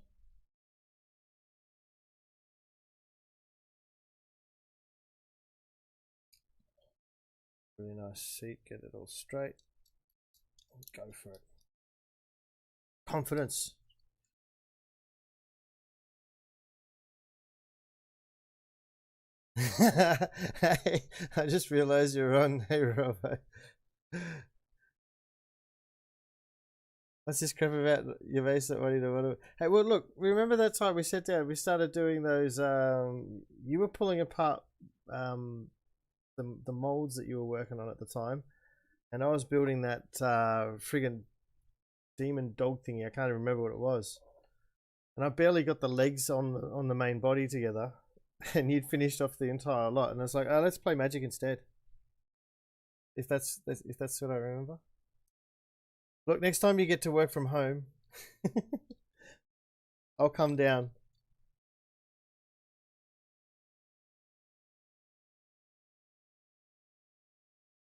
Really nice seat, get it all straight. Go for it. Confidence. Hey, I just realized you're on. Hey, Robo. What's this crap about your base that wanted to? Hey, well, look, remember that time we sat down, we started doing those, you were pulling apart the molds that you were working on at the time, and I was building that friggin' demon dog thingy. I can't even remember what it was, and I barely got the legs on the main body together, and you'd finished off the entire lot, and I was like, oh, let's play Magic instead. if that's what I remember. Look, next time you get to work from home, I'll come down.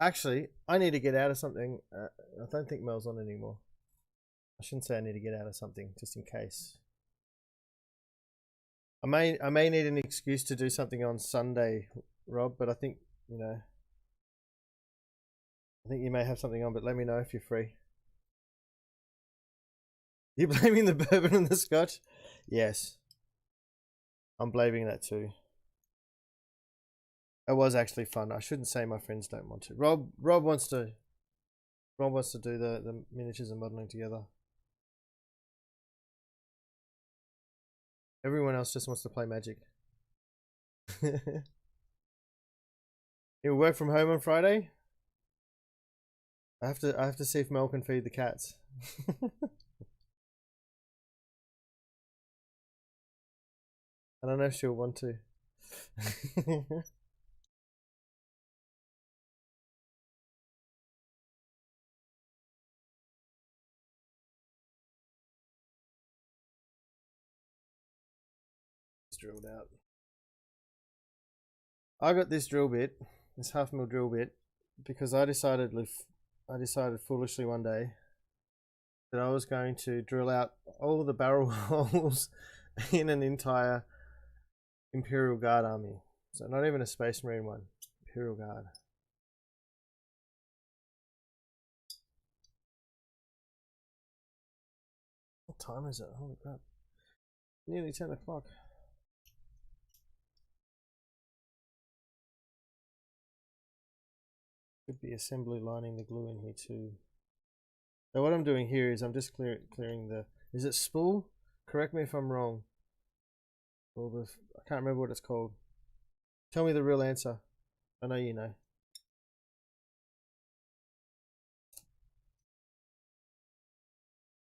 Actually, I need to get out of something. I don't think Mel's on anymore. I shouldn't say I need to get out of something, just in case. I may need an excuse to do something on Sunday, Rob, but I think, you know, I think you may have something on, but let me know if you're free. You blaming the bourbon and the scotch? Yes. I'm blaming that too. It was actually fun. I shouldn't say my friends don't want to. Rob wants to do the miniatures and modeling together. Everyone else just wants to play Magic. He'll work from home on Friday. I have to see if Mel can feed the cats. I don't know if she'll want to. It's drilled out. I got this drill bit, this 1/2 mil drill bit, because I decided foolishly one day that I was going to drill out all of the barrel holes in an entire Imperial Guard army. So not even a Space Marine one, Imperial Guard. What time is it? Holy crap. Nearly 10 o'clock. Could be assembly lining the glue in here too. So what I'm doing here is I'm just clearing the, is it spool? Correct me if I'm wrong. Or the, I can't remember what it's called. Tell me the real answer. I know you know.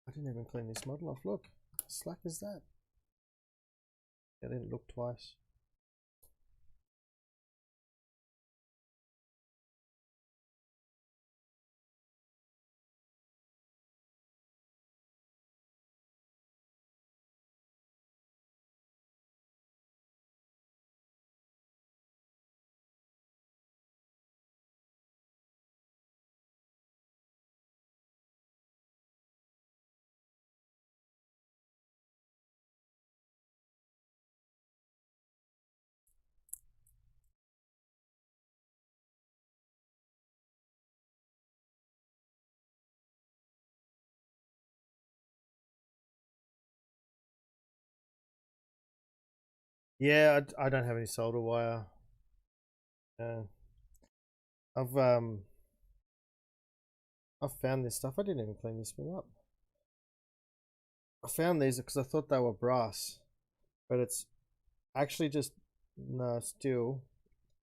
I didn't even clean this model off. Look, how slack is that? I didn't look twice. Yeah, I don't have any solder wire. I've found this stuff. I didn't even clean this thing up. I found these because I thought they were brass, but it's actually just steel,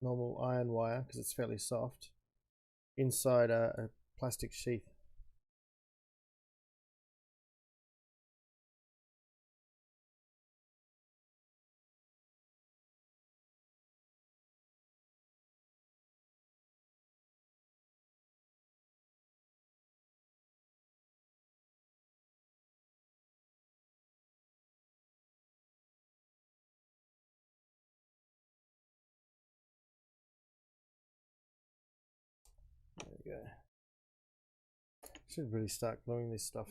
normal iron wire because it's fairly soft inside a plastic sheath. There we go. Should really start gluing this stuff.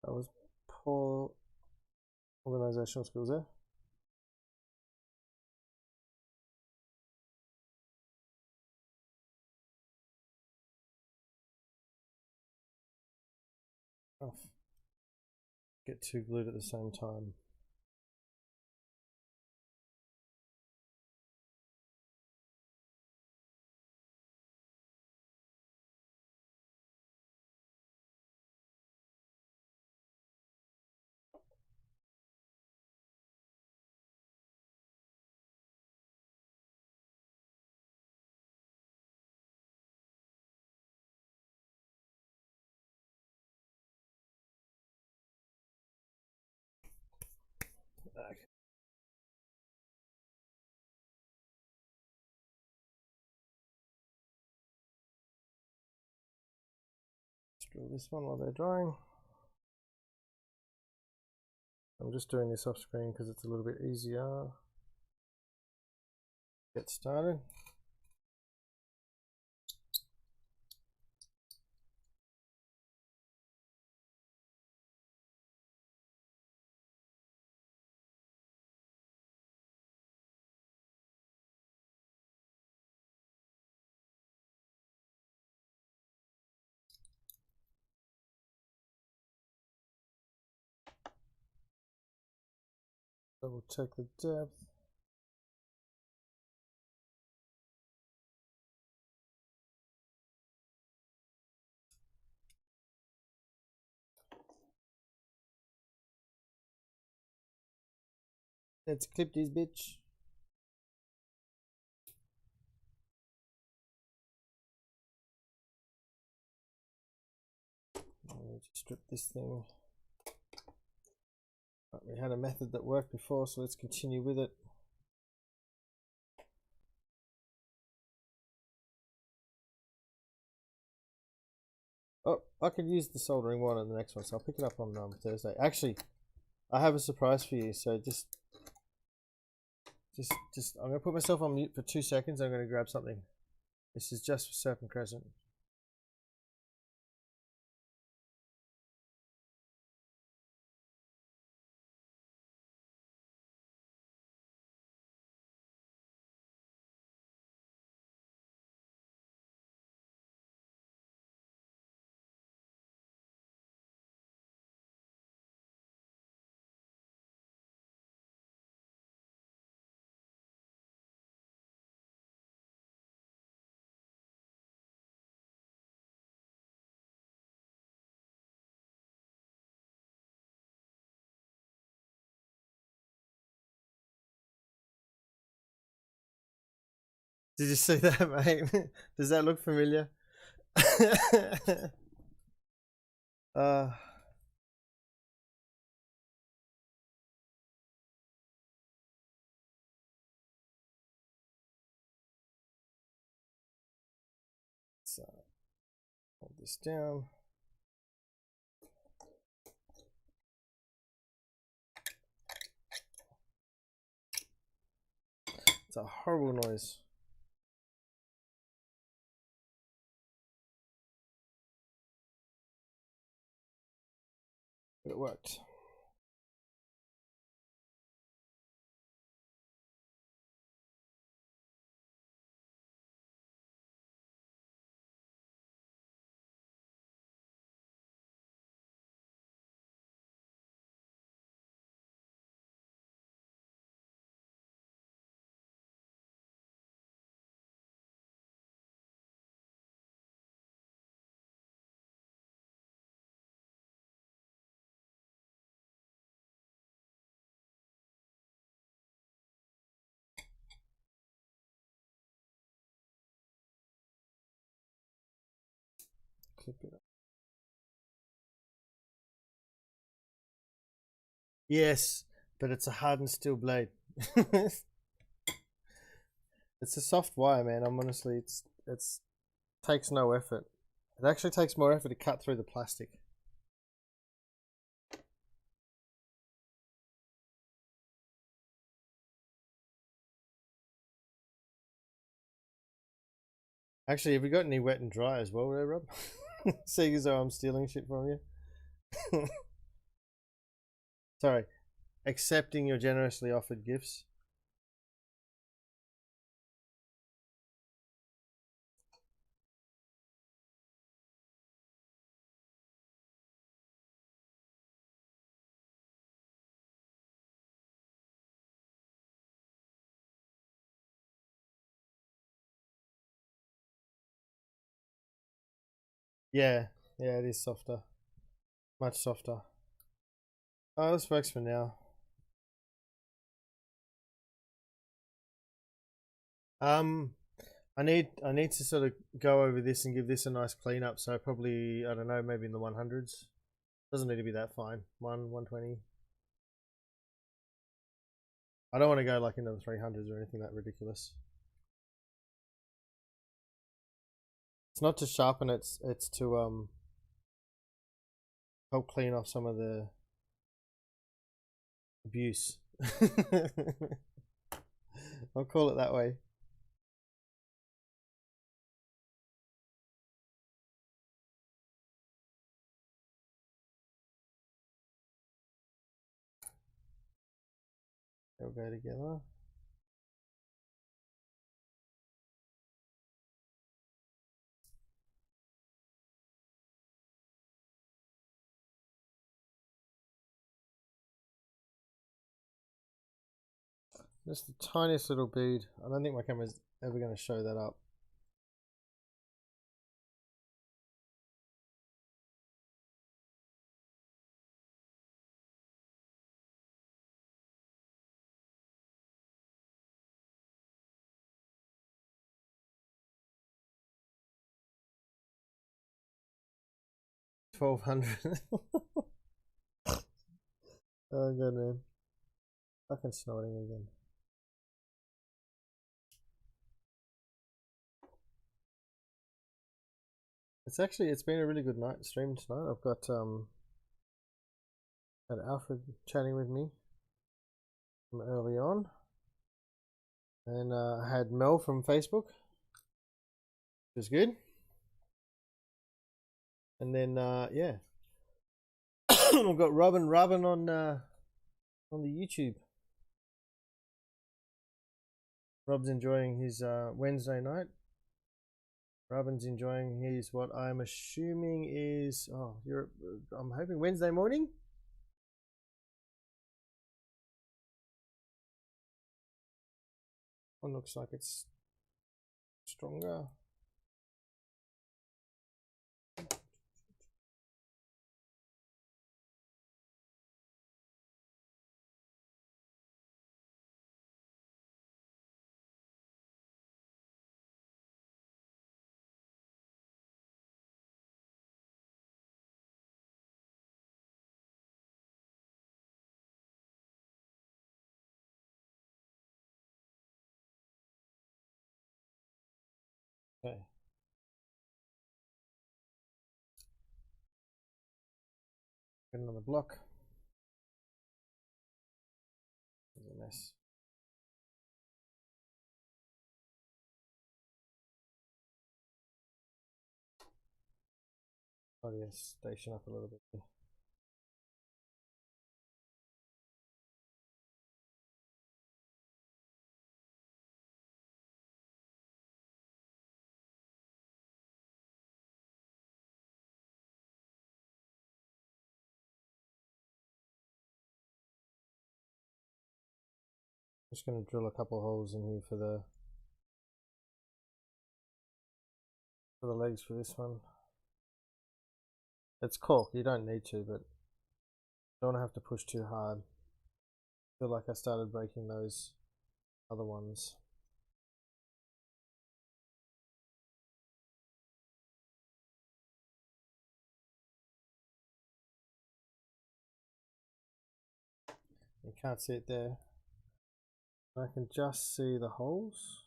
That was poor organizational skills there. Oh, get two glued at the same time. Okay. Let's drill this one while they're drying. I'm just doing this off screen because it's a little bit easier. Get started. Double check the depth. Let's clip this bitch. Strip this thing. Right, we had a method that worked before, so let's continue with it. Oh, I could use the soldering one in the next one, so I'll pick it up on Thursday. Actually, I have a surprise for you, so just I'm gonna put myself on mute for 2 seconds. I'm gonna grab something. This is just for Serpent Crescent. Did you see that, mate? Does that look familiar? uh, so hold this down. It's a horrible noise. But it worked. Clip it up. Yes, but it's a hardened steel blade. It's a soft wire, man. I'm honestly, it's takes no effort. It actually takes more effort to cut through the plastic. Actually, have you got any wet and dry as well there, Rob? Seeing as though I'm stealing shit from you. Sorry, accepting your generously offered gifts. Yeah, yeah, it is softer. Much softer. Oh, this works for now. I need to sort of go over this and give this a nice clean up. So probably, I don't know, maybe in the 100s. Doesn't need to be that fine. 120. I don't want to go like into the 300s or anything that ridiculous. It's not to sharpen, it's to help clean off some of the abuse. I'll call it that way. They'll go together. Just the tiniest little bead. I don't think my camera's ever going to show that up. $1,200. Oh god, man. Fucking snorting again. It's been a really good night stream tonight. I've got had Alfred chatting with me from early on, and I had Mel from Facebook, which was good. And then yeah, I've got Robin on the YouTube. Rob's enjoying his Wednesday night. Robin's enjoying his what I'm assuming is I'm hoping Wednesday morning. One looks like it's stronger. Okay. Get another block. There's a mess. Oh yes, station up a little bit. Just going to drill a couple holes in here for the legs for this one. It's cork, you don't need to, but don't have to push too hard. I feel like I started breaking those other ones. You can't see it there. I can just see the holes.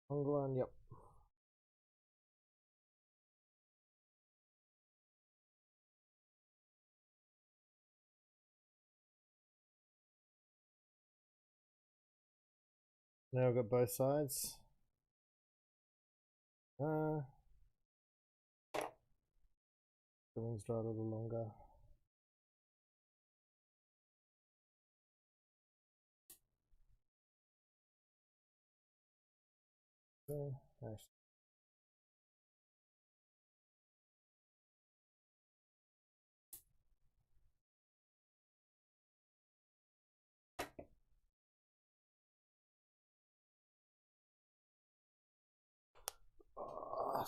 Long one, yep. Now I've got both sides. The wings dry a little longer. Nice.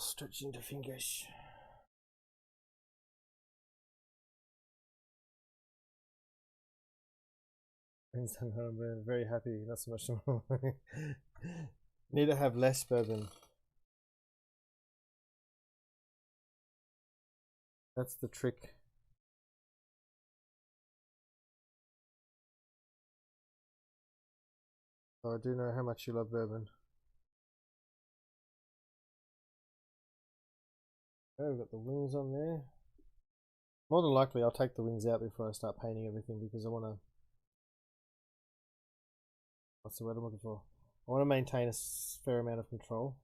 Stretching the fingers. I'm very happy. Not so much more. Need to have less bourbon. That's the trick. Oh, I do know how much you love bourbon. Oh, we've got the wings on there. More than likely, I'll take the wings out before I start painting everything because I want to. What's the word I'm looking for? I want to maintain a fair amount of control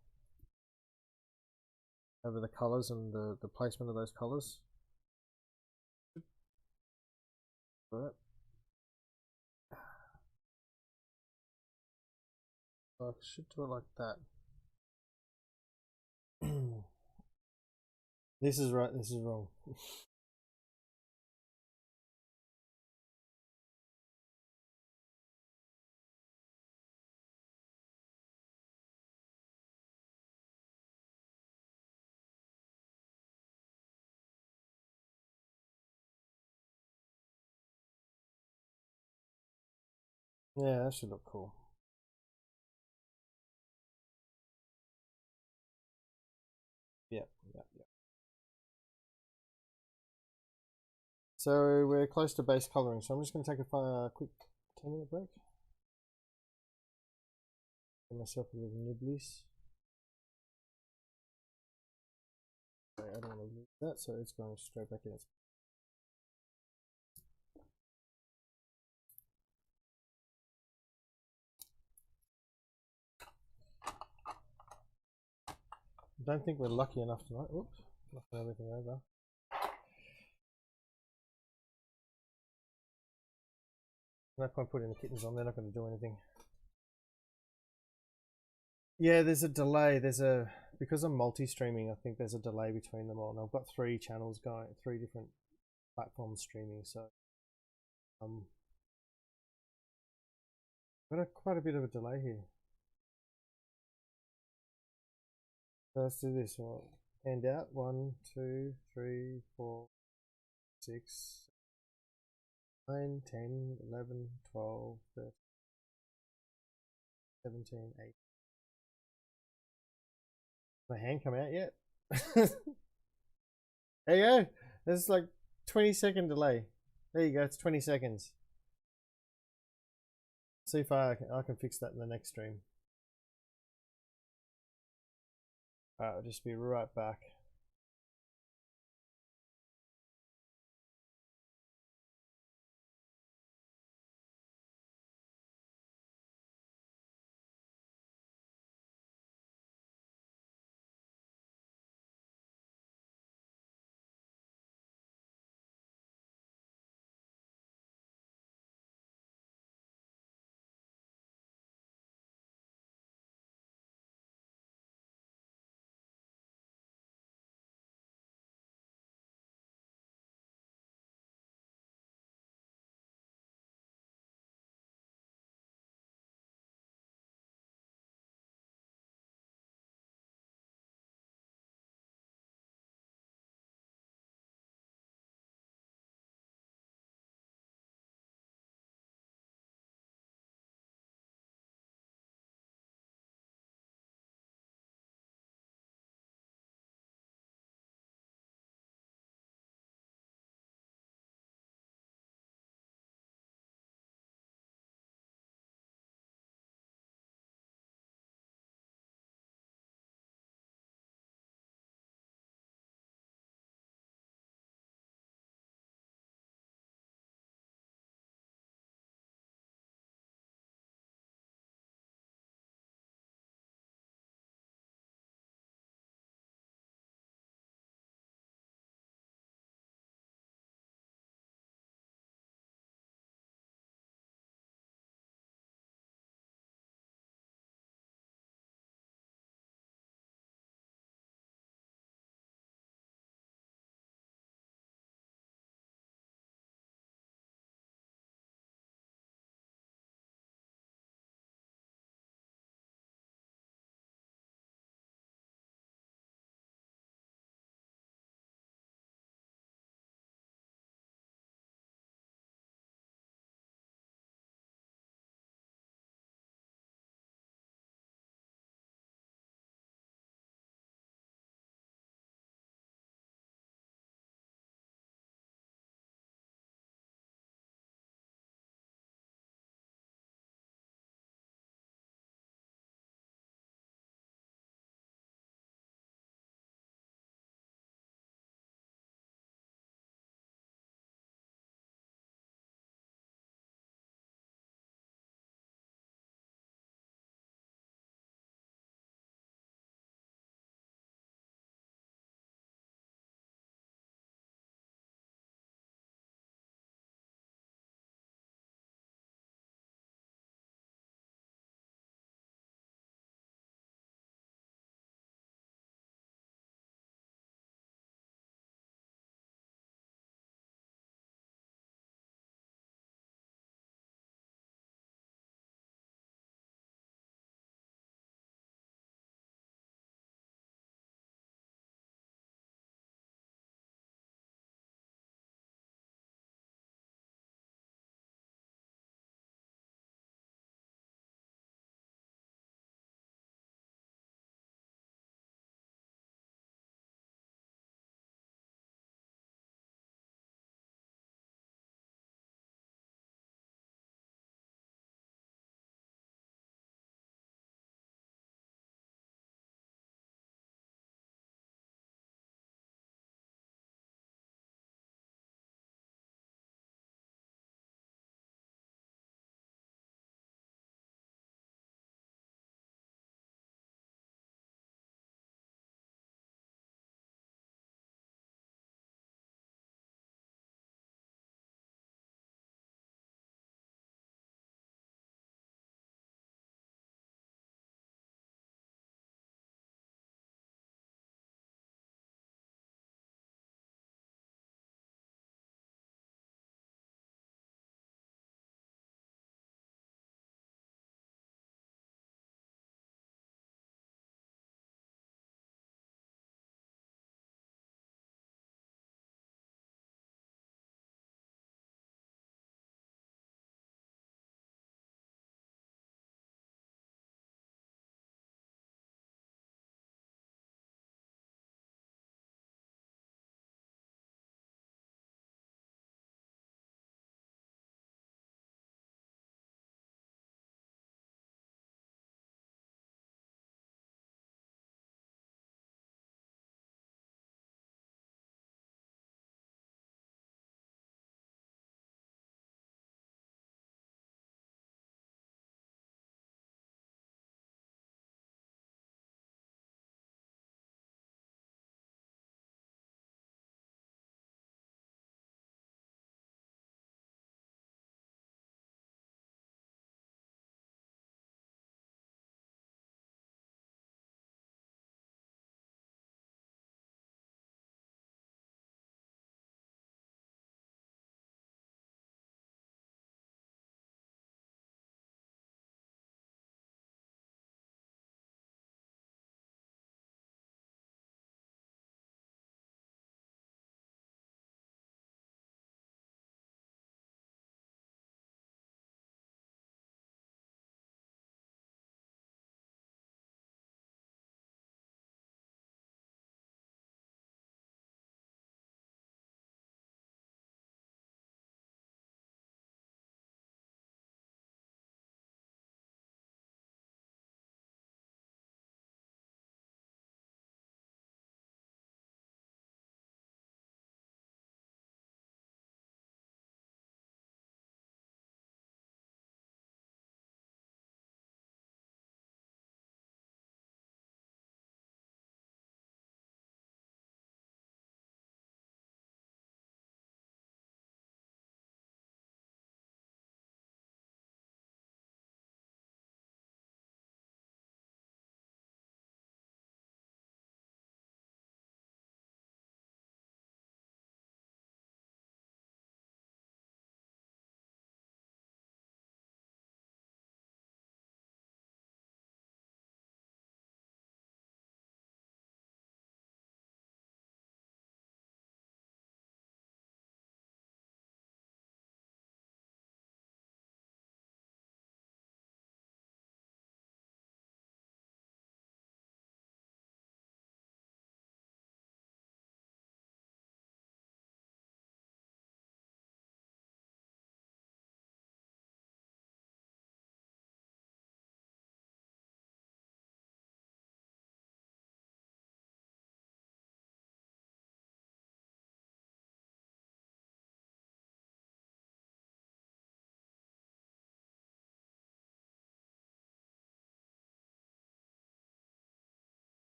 over the colors and the placement of those colors. Right. So I should do it like that. This is right, this is wrong. Yeah, that should look cool. Yep, yep, yep. So we're close to base coloring, so I'm just going to take a quick 10-minute break. Give myself a little nibblies. Okay, I don't want to lose that, so it's going straight back in. I don't think we're lucky enough tonight. Oops, knocking everything over. No point putting the kittens on, they're not going to do anything. Yeah, there's a delay. Because I'm multi-streaming, I think there's a delay between them all. And I've got 3 channels going, 3 different platforms streaming, so got quite a bit of a delay here. So let's do this. We'll hand out 1, 2, 3, 4, 6, 9, 10, 11, 12, 13, 17, 18. My hand come out yet? There you go. There's like 20-second delay. There you go. It's 20 seconds. See if I can fix that in the next stream. Alright, I'll just be right back.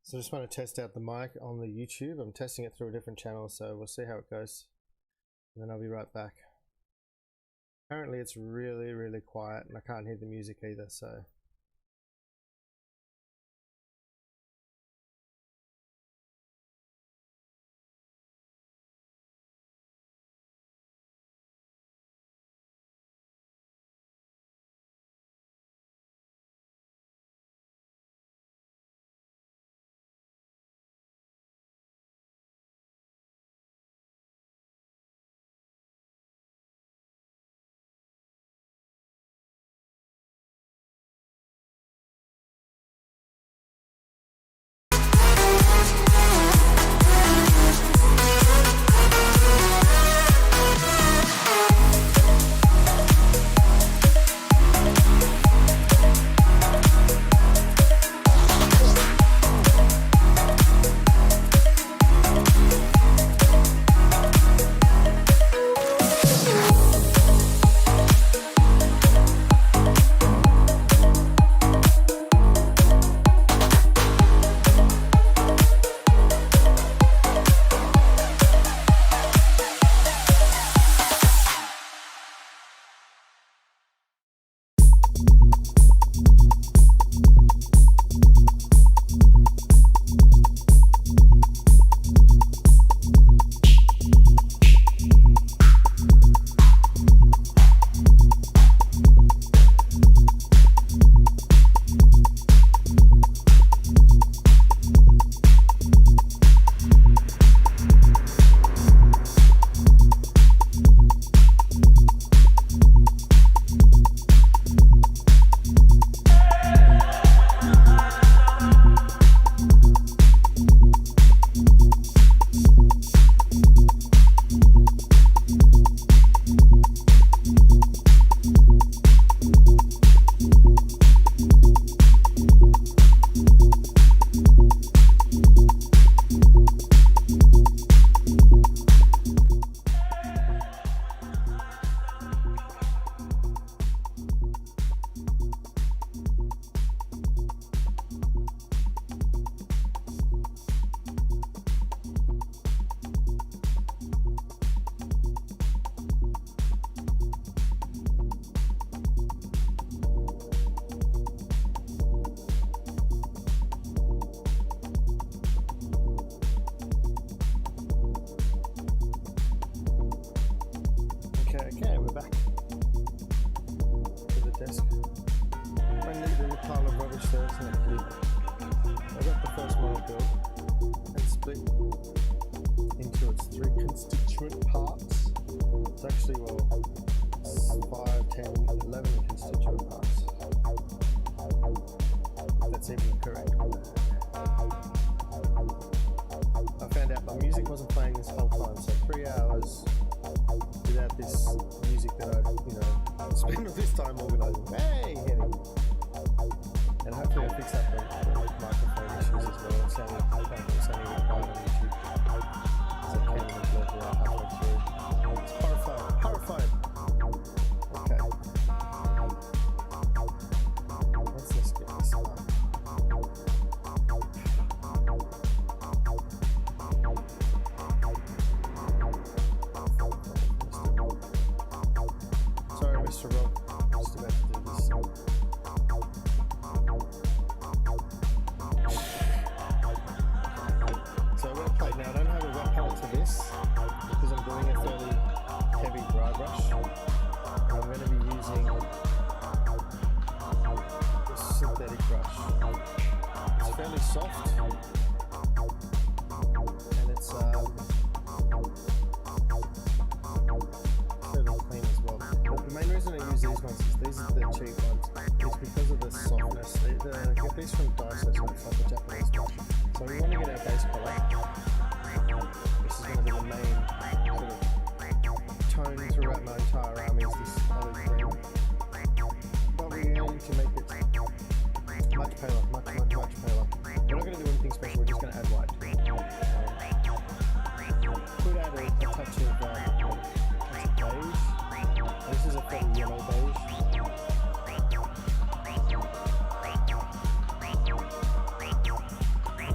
So I just want to test out the mic on the YouTube. I'm testing it through a different channel, so we'll see how it goes. And then I'll be right back. Apparently it's really, really quiet and I can't hear the music either, so. Okay, we're back to the desk. My neat little pile of rubbish there, isn't it? I got the first model built and split into its 3 constituent parts. It's actually, well, 5, 10, 11 constituent parts. That's even correct. I found out my music wasn't playing this whole time, so 3 hours without this music that I, spend all this time organising. Hey, Henny! And hopefully I fix up the microphone issues as well. It's sounding quiet on YouTube. So I can't even blurt it out halfway through. It's horrifying. Horrifying! Okay. Let's just get this on. Sorry, Mr. Rob, just about to do this. So wet plate. Now I don't have a wet palette for this because I'm doing a fairly heavy dry brush. And I'm going to be using this synthetic brush. It's fairly soft and it's fairly clean as well. But the main reason I use these ones is these are the cheap ones. It's because of the softness. Get these from Dyson, so it's like a Japanese brush. So we want to get our base colour. This is going to be the main sort of tone throughout my entire arm is this olive green. But we need to make it much paler, much paler. We're not going to do anything special, we're just going to add white. Could add a touch of beige. This is a fairly yellow beige.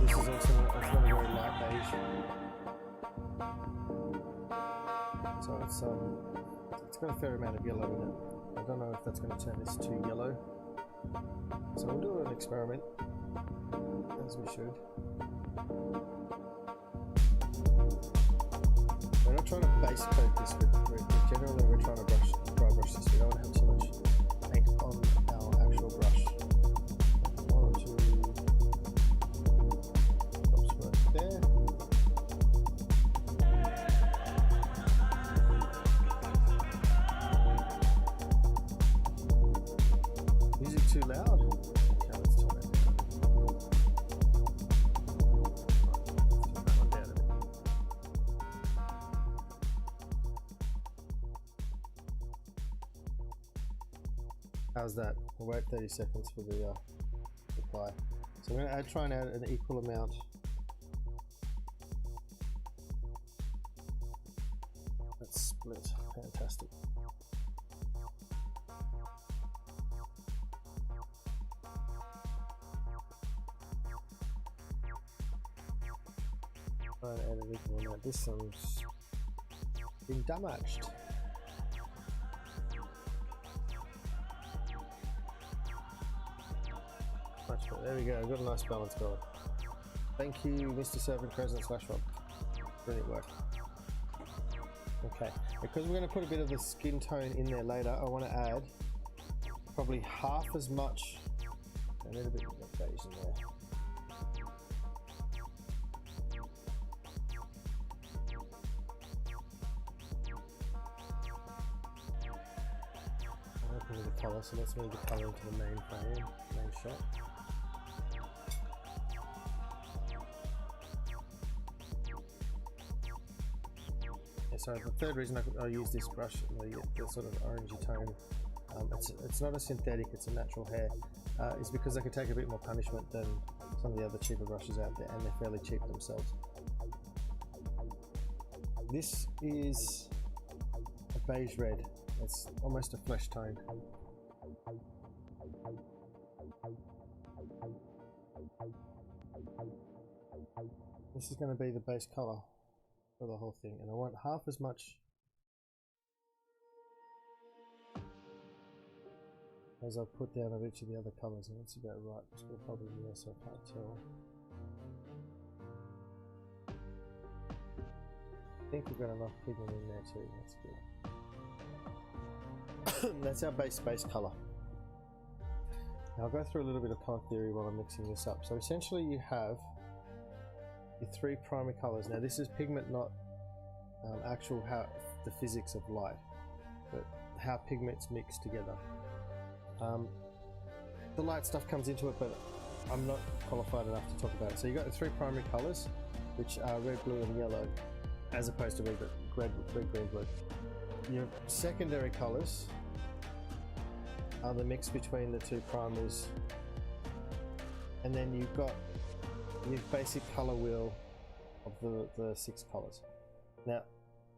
This is it's got a fair amount of yellow in it. I don't know if that's going to turn this too yellow. So we'll do an experiment, as we should. We're not trying to base coat this, generally we're trying to dry brush this. We don't want to have too much paint on our actual brush. One or two drops right there. Music too loud? Okay, let's turn that down. Turn that one down a bit. How's that? We'll wait 30 seconds for the reply. So I'm going to try and add an equal amount. That's split. Fantastic. Try and add an equal amount. This one's been damaged. There we go, I've got a nice balance going. Thank you, Mr. Servant President /Rob. Brilliant work. Okay, because we're going to put a bit of a skin tone in there later, I want to add probably half as much, a little bit of beige in there. I'm working with the colour, so let's move the colour into the main frame, main shot. So the third reason I use this brush, the sort of orangey tone, it's not a synthetic, it's a natural hair, is because they can take a bit more punishment than some of the other cheaper brushes out there, and they're fairly cheap themselves. This is a beige red, it's almost a flesh tone. This is going to be the base colour for the whole thing, and I want half as much as I've put down of each of the other colours, and that's about right. It's got probably there, so I can't tell. I think we've got enough pigment in there too, that's good. That's our base colour. Now I'll go through a little bit of colour theory while I'm mixing this up. So essentially you have your three primary colours. Now this is pigment, not actual how the physics of light, but how pigments mix together. The light stuff comes into it, but I'm not qualified enough to talk about it. So you've got the three primary colours, which are red, blue and yellow, as opposed to red, green, blue. Your secondary colours are the mix between the two primaries, and then you've got your basic colour wheel of the six colours. Now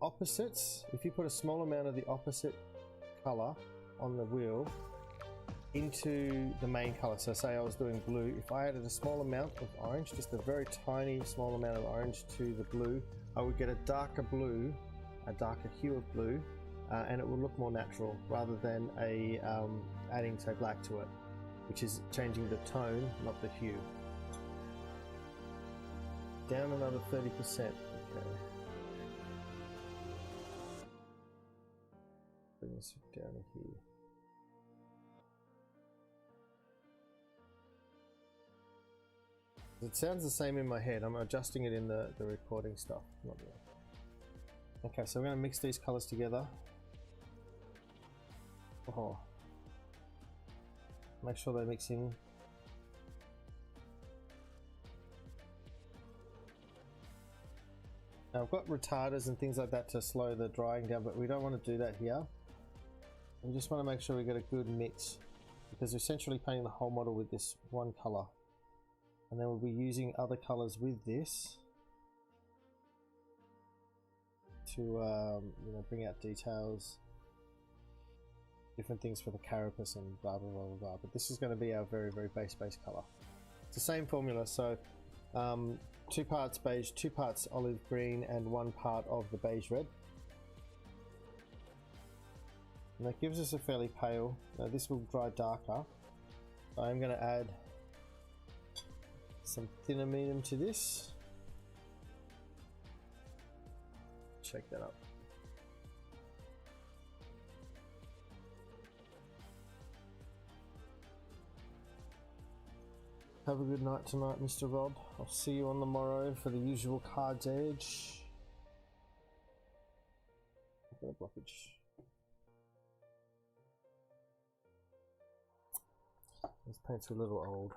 opposites, if you put a small amount of the opposite colour on the wheel into the main colour, so say I was doing blue, if I added a small amount of orange, just a very tiny small amount of orange to the blue, I would get a darker blue, a darker hue of blue, and it will look more natural rather than adding say black to it, which is changing the tone, not the hue. Down another 30%. Okay. Bring this down here. It sounds the same in my head. I'm adjusting it in the recording stuff. Not really. Okay, so we're going to mix these colors together. Oh. Make sure they mix in. Now I've got retarders and things like that to slow the drying down, but we don't want to do that here. We just want to make sure we get a good mix, because we're essentially painting the whole model with this one color, and then we'll be using other colors with this to you know, bring out details, different things for the carapace and blah blah blah blah. But this is going to be our very base color. It's the same formula, so 2 parts beige, 2 parts olive green, and 1 part of the beige red. And that gives us a fairly pale. Now this will dry darker. I'm going to add some thinner medium to this. Shake that up. Have a good night tonight, Mr. Rob. I'll see you on the morrow for the usual Card's Edge. I've got a blockage. This paint's a little old.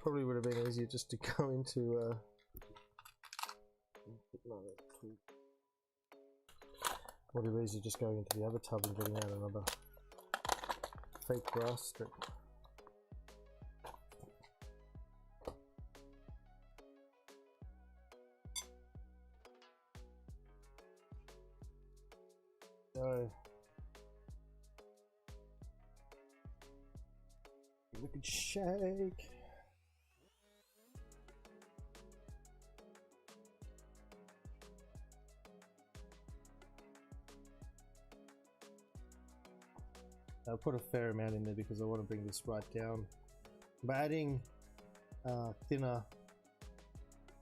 Probably would have been easier just to go into would have been easier just going into the other tub and getting out another fake grass strip. So we could shake. I'll put a fair amount in there because I want to bring this right down. By adding thinner,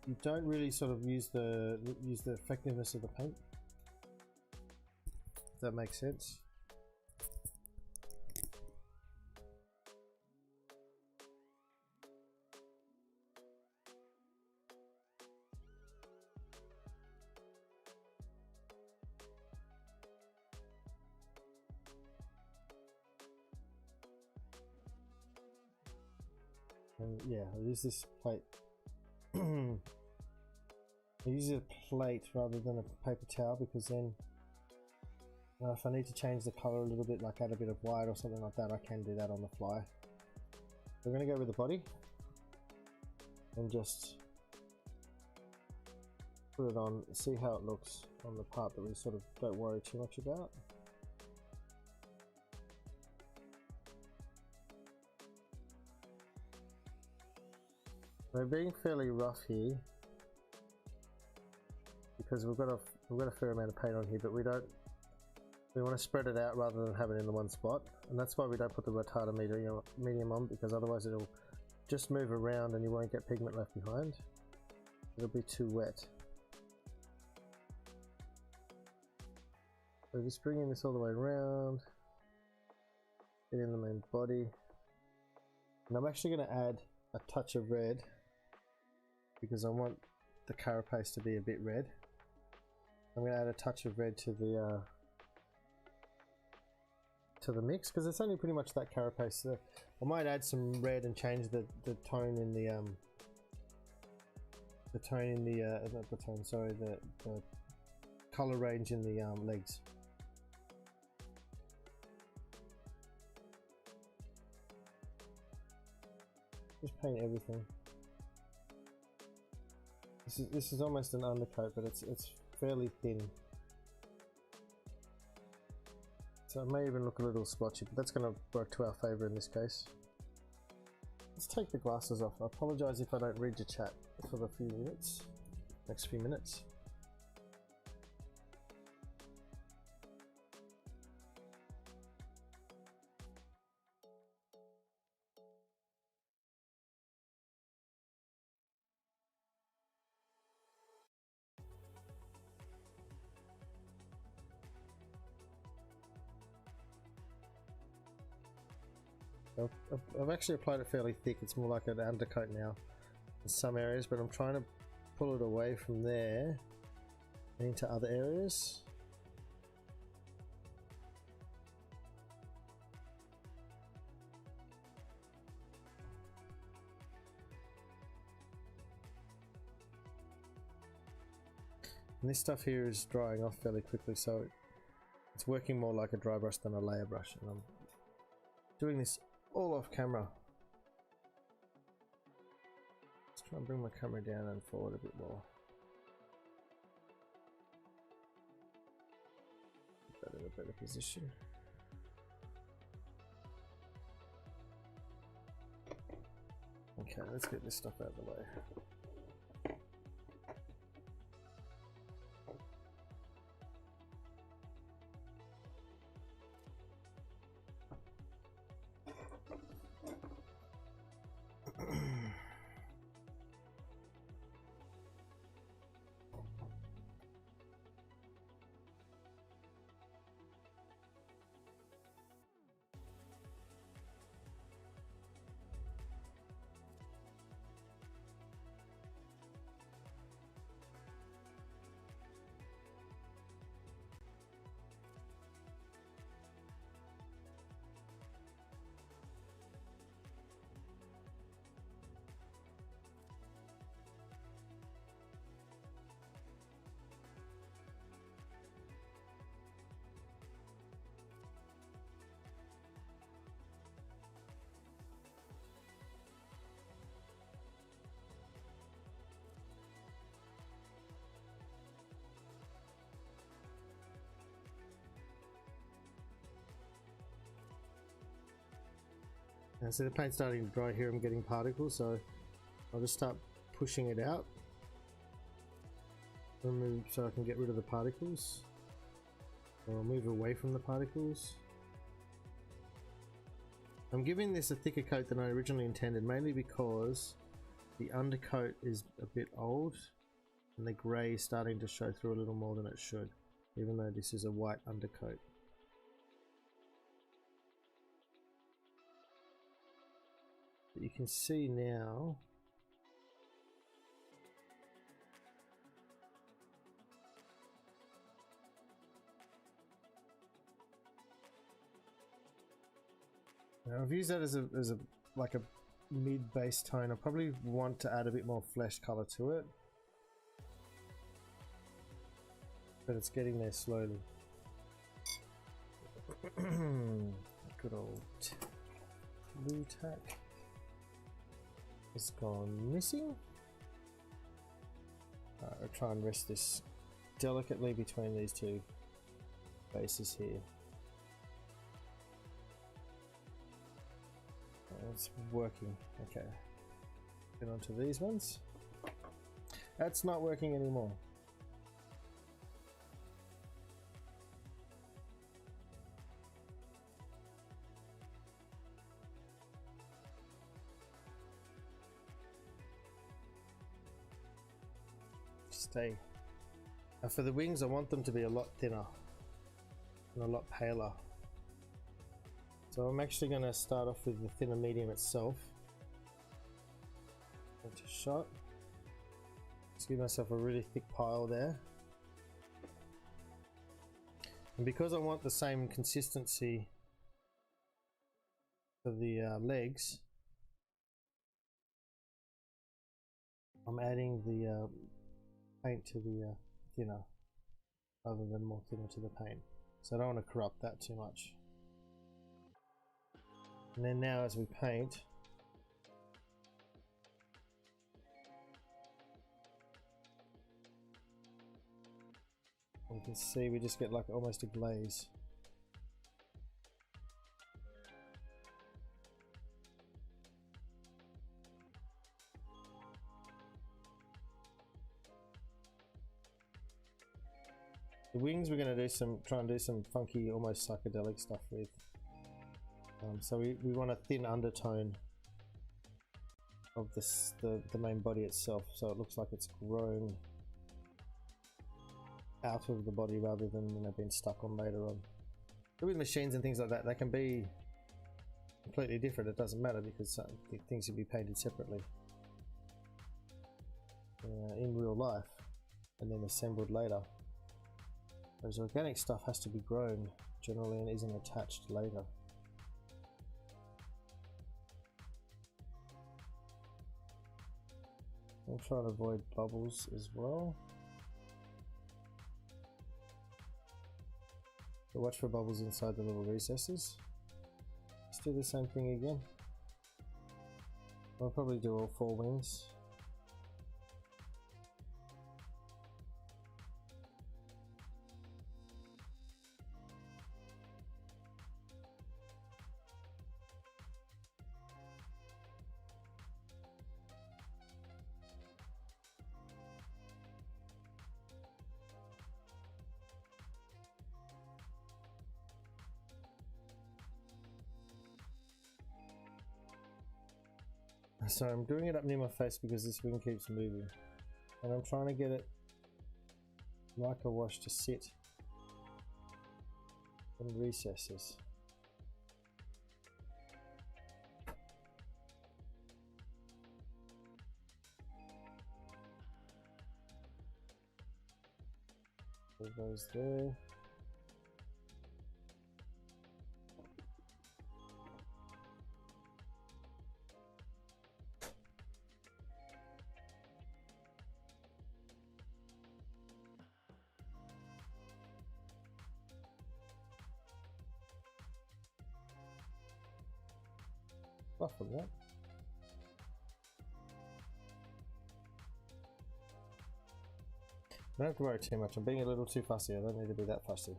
you don't really sort of use the effectiveness of the paint. If that makes sense. And yeah, I use this plate. I use a plate rather than a paper towel because then if I need to change the color a little bit, like add a bit of white or something like that, I can do that on the fly. We're going to go with the body and just put it on, see how it looks on the part that we sort of don't worry too much about. We're being fairly rough here because we've got a fair amount of paint on here, but we want to spread it out rather than have it in the one spot, and that's why we don't put the retarder medium on, because otherwise it'll just move around and you won't get pigment left behind. It'll be too wet. So just bringing this all the way around, get in the main body, and I'm actually going to add a touch of red because I want the carapace to be a bit red. I'm going to add a touch of red to the mix because it's only pretty much that carapace. I might add some red and change the tone in the color range in the legs. Just paint everything. This is almost an undercoat, but it's fairly thin. So it may even look a little splotchy, but that's going to work to our favour in this case. Let's take the glasses off. I apologise if I don't read your chat for the next few minutes. I've actually applied it fairly thick. It's more like an undercoat now in some areas, but I'm trying to pull it away from there and into other areas. And this stuff here is drying off fairly quickly, so it's working more like a dry brush than a layer brush, and I'm doing this all off camera. Let's try and bring my camera down and forward a bit more. Put that in a better position. Okay, let's get this stuff out of the way. And so the paint's starting to dry here. I'm getting particles, so I'll just start pushing it out. Remove so I can get rid of the particles. Or I'll move away from the particles. I'm giving this a thicker coat than I originally intended, mainly because the undercoat is a bit old and the grey is starting to show through a little more than it should, even though this is a white undercoat. But you can see now now I've used that as a like a mid base tone. I probably want to add a bit more flesh color to it, but it's getting there slowly. Good old blue tack has gone missing. I'll try and rest this delicately between these two bases here. It's working. Okay, get onto these ones. That's not working anymore. Stay. For the wings, I want them to be a lot thinner and a lot paler. So I'm actually going to start off with the thinner medium itself. Into shot. Just give myself a really thick pile there. And because I want the same consistency for the legs, I'm adding the paint to the thinner rather than more thinner to the paint. So I don't want to corrupt that too much. And then now as we paint, you can see we just get like almost a glaze. The wings we're going to do try and do some funky, almost psychedelic stuff with. So we want a thin undertone of the main body itself, so it looks like it's grown out of the body rather than, you know, being stuck on later on. But with machines and things like that, they can be completely different. It doesn't matter because things can be painted separately in real life and then assembled later. Whereas organic stuff has to be grown generally and isn't attached later. I'll try to avoid bubbles as well. So watch for bubbles inside the little recesses. Let's do the same thing again. I'll probably do all 4 wings. So I'm doing it up near my face because this wing keeps moving. And I'm trying to get it like a wash to sit in recesses. Put those there. Buffalo that. I don't have to worry too much. I'm being a little too fussy. I don't need to be that fussy.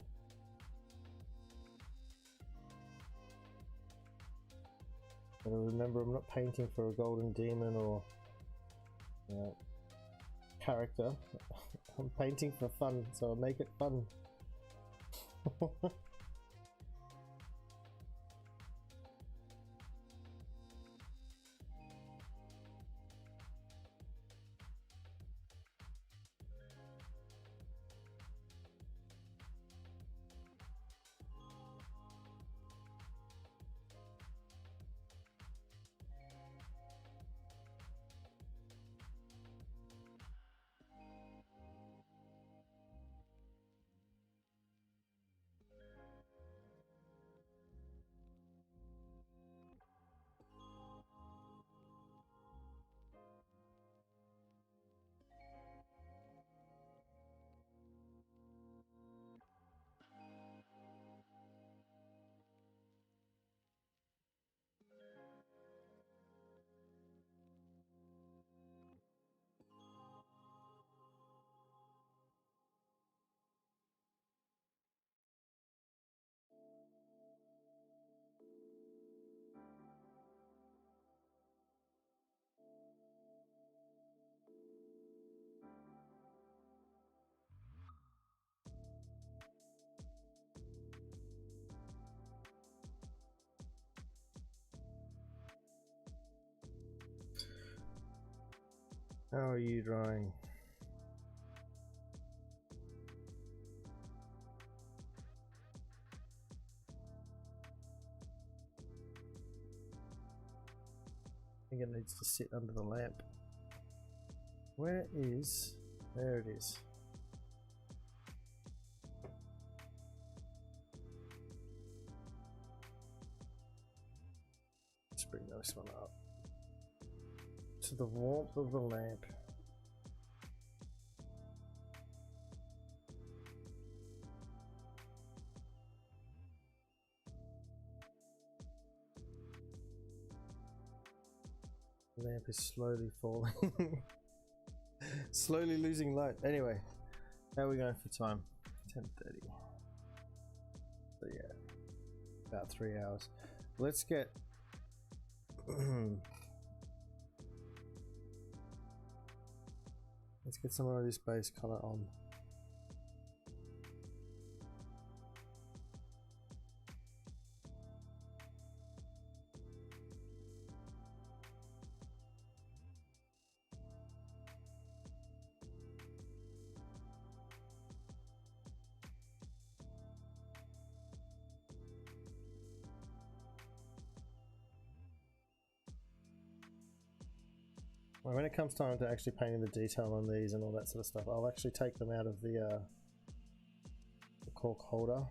But remember, I'm not painting for a golden demon or character. I'm painting for fun, so I'll make it fun. How are you drawing? I think it needs to sit under the lamp. Where is... There it is. Let's bring this one up to the warmth of the lamp. The lamp is slowly falling. Slowly losing light. Anyway, how are we going for time? 10:30. So yeah, about 3 hours. Let's get let's get some of this base color on. When it comes time to actually painting the detail on these and all that sort of stuff, I'll actually take them out of the cork holder,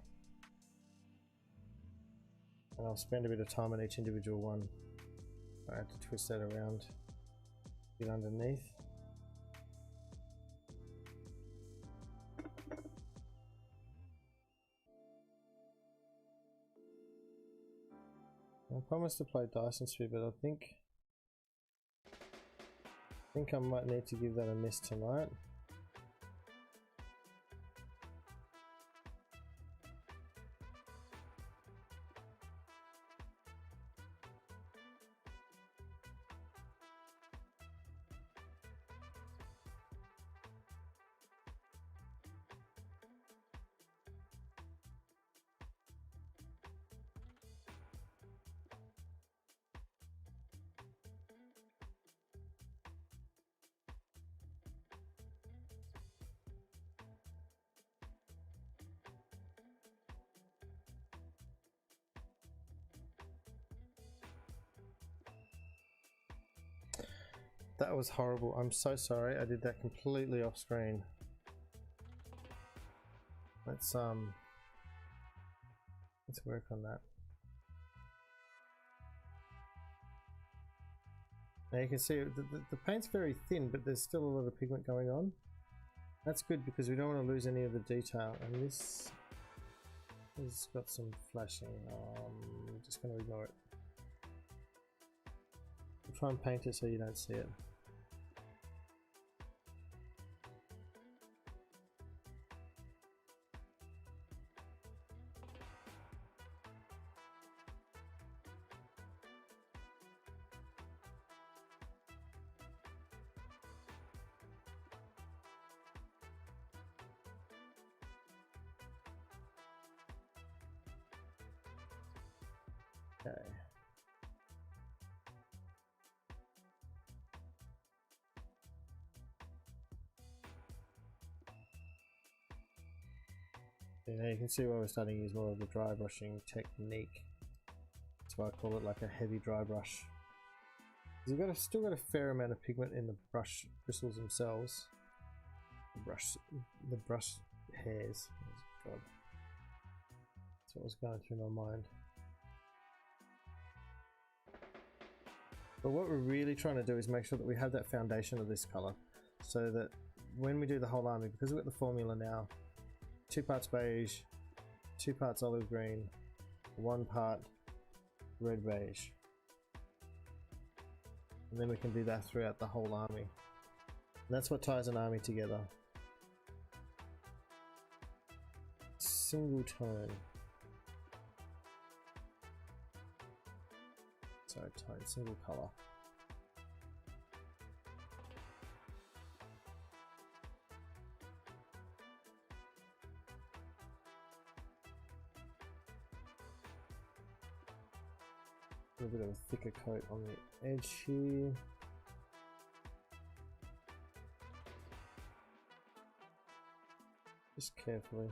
and I'll spend a bit of time on each individual one. I have to twist that around, get underneath. I promised to play Dyson Sphere, but I think I might need to give that a miss tonight. That was horrible. I'm so sorry. I did that completely off screen. Let's work on that. Now you can see the paint's very thin, but there's still a lot of pigment going on. That's good because we don't want to lose any of the detail. And this has got some flashing. I'm just going to ignore it. I'll try and paint it so you don't see it. Okay. Yeah, you can see why we're starting to use more of the dry brushing technique. That's why I call it like a heavy dry brush. You've still got a fair amount of pigment in the brush bristles themselves. The brush hairs. Oh, God. That's what was going through my mind. But what we're really trying to do is make sure that we have that foundation of this color, so that when we do the whole army, because we've got the formula now, 2 parts beige, 2 parts olive green, 1 part red beige. And then we can do that throughout the whole army. And that's what ties an army together. Single tone. Sorry, tone, single color. A little bit of a thicker coat on the edge here. Just carefully.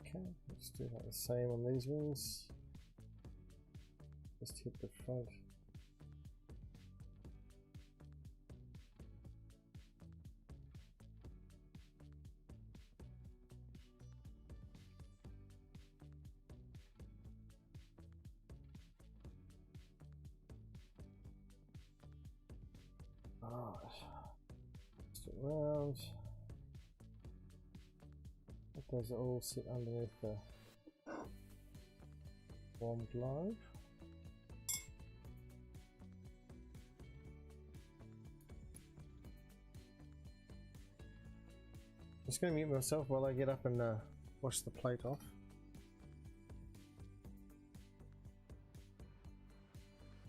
Okay, let's do that the same on these wings. Just hit the front. Alright, just around. Let those all sit underneath the warm globe. I'm just going to mute myself while I get up and wash the plate off.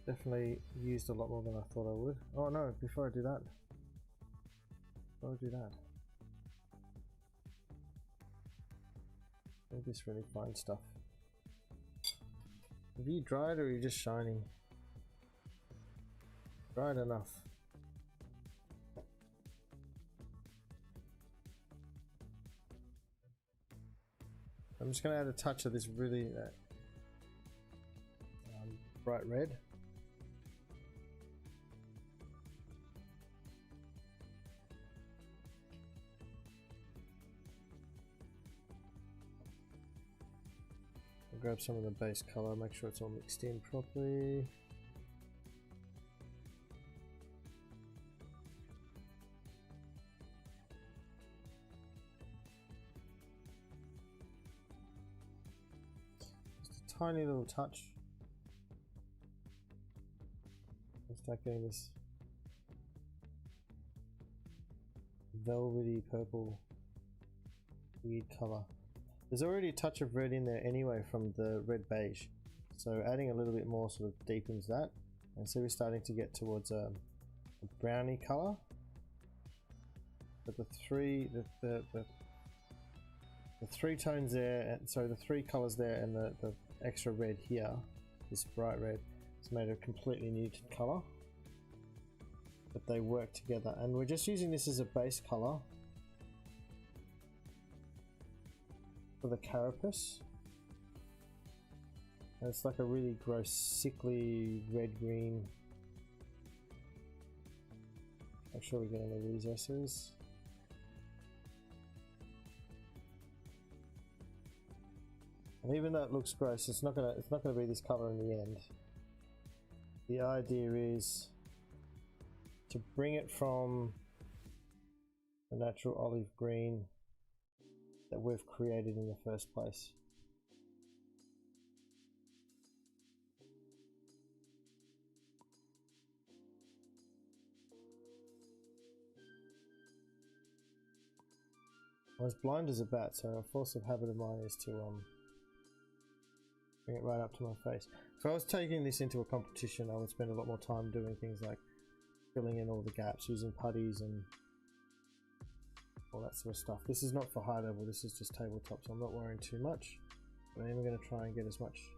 Definitely used a lot more than I thought I would. Oh no, before I do that. This really fine stuff. Have you dried or are you just shining? Dried enough. I'm just going to add a touch of this really bright red. Grab some of the base color, make sure it's all mixed in properly. Just a tiny little touch. Let's start getting this velvety purple weird color. There's already a touch of red in there anyway from the red beige, so adding a little bit more sort of deepens that, and so we're starting to get towards a browny color. But the the three tones there, and so the three colors there, and the extra red here, this bright red, it's made a completely new color. But they work together, and we're just using this as a base color for the carapace. And it's like a really gross, sickly red-green. Make sure we get any recesses. And even though it looks gross, it's not gonna be this color in the end. The idea is to bring it from the natural olive green that we've created in the first place. I was blind as a bat, so a force of habit of mine is to bring it right up to my face. If I was taking this into a competition, I would spend a lot more time doing things like filling in all the gaps, using putties and all that sort of stuff. This is not for high level, this is just tabletop, so I'm not worrying too much. But I am going to try and get as much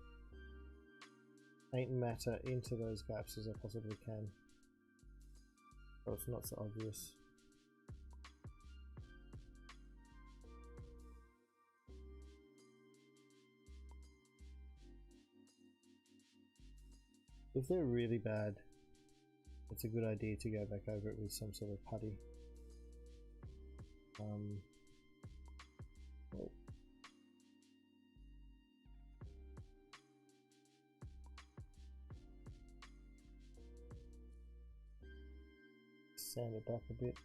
paint matter into those gaps as I possibly can, so it's not so obvious. If they're really bad, it's a good idea to go back over it with some sort of putty. Oh. Sand it back a bit.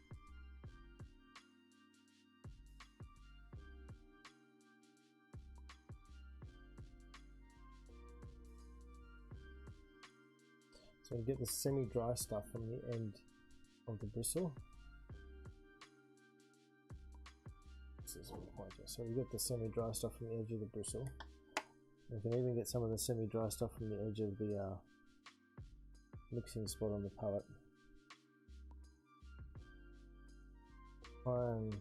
So you get the semi-dry stuff from the end of the bristle. This is a pointer. So you get the semi-dry stuff from the edge of the bristle. You can even get some of the semi-dry stuff from the edge of the mixing spot on the palette. Try and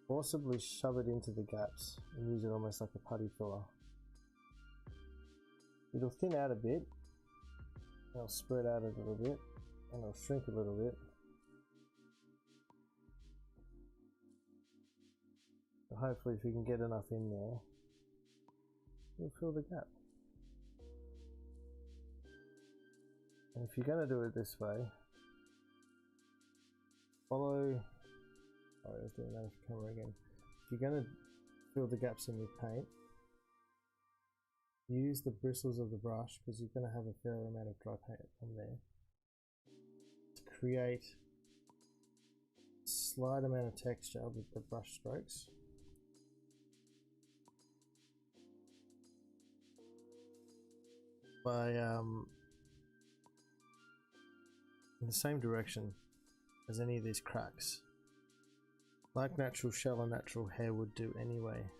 forcibly shove it into the gaps and use it almost like a putty filler. It'll thin out a bit. I'll spread out a little bit, and I'll shrink a little bit. So hopefully if you can get enough in there, you'll fill the gap. And if you're going to do it this way, follow... Sorry, I was doing that off camera again. If you're going to fill the gaps in with paint, use the bristles of the brush, because you're going to have a fair amount of dry paint on there, to create a slight amount of texture with the brush strokes. By in the same direction as any of these cracks, like natural shell and natural hair would do anyway.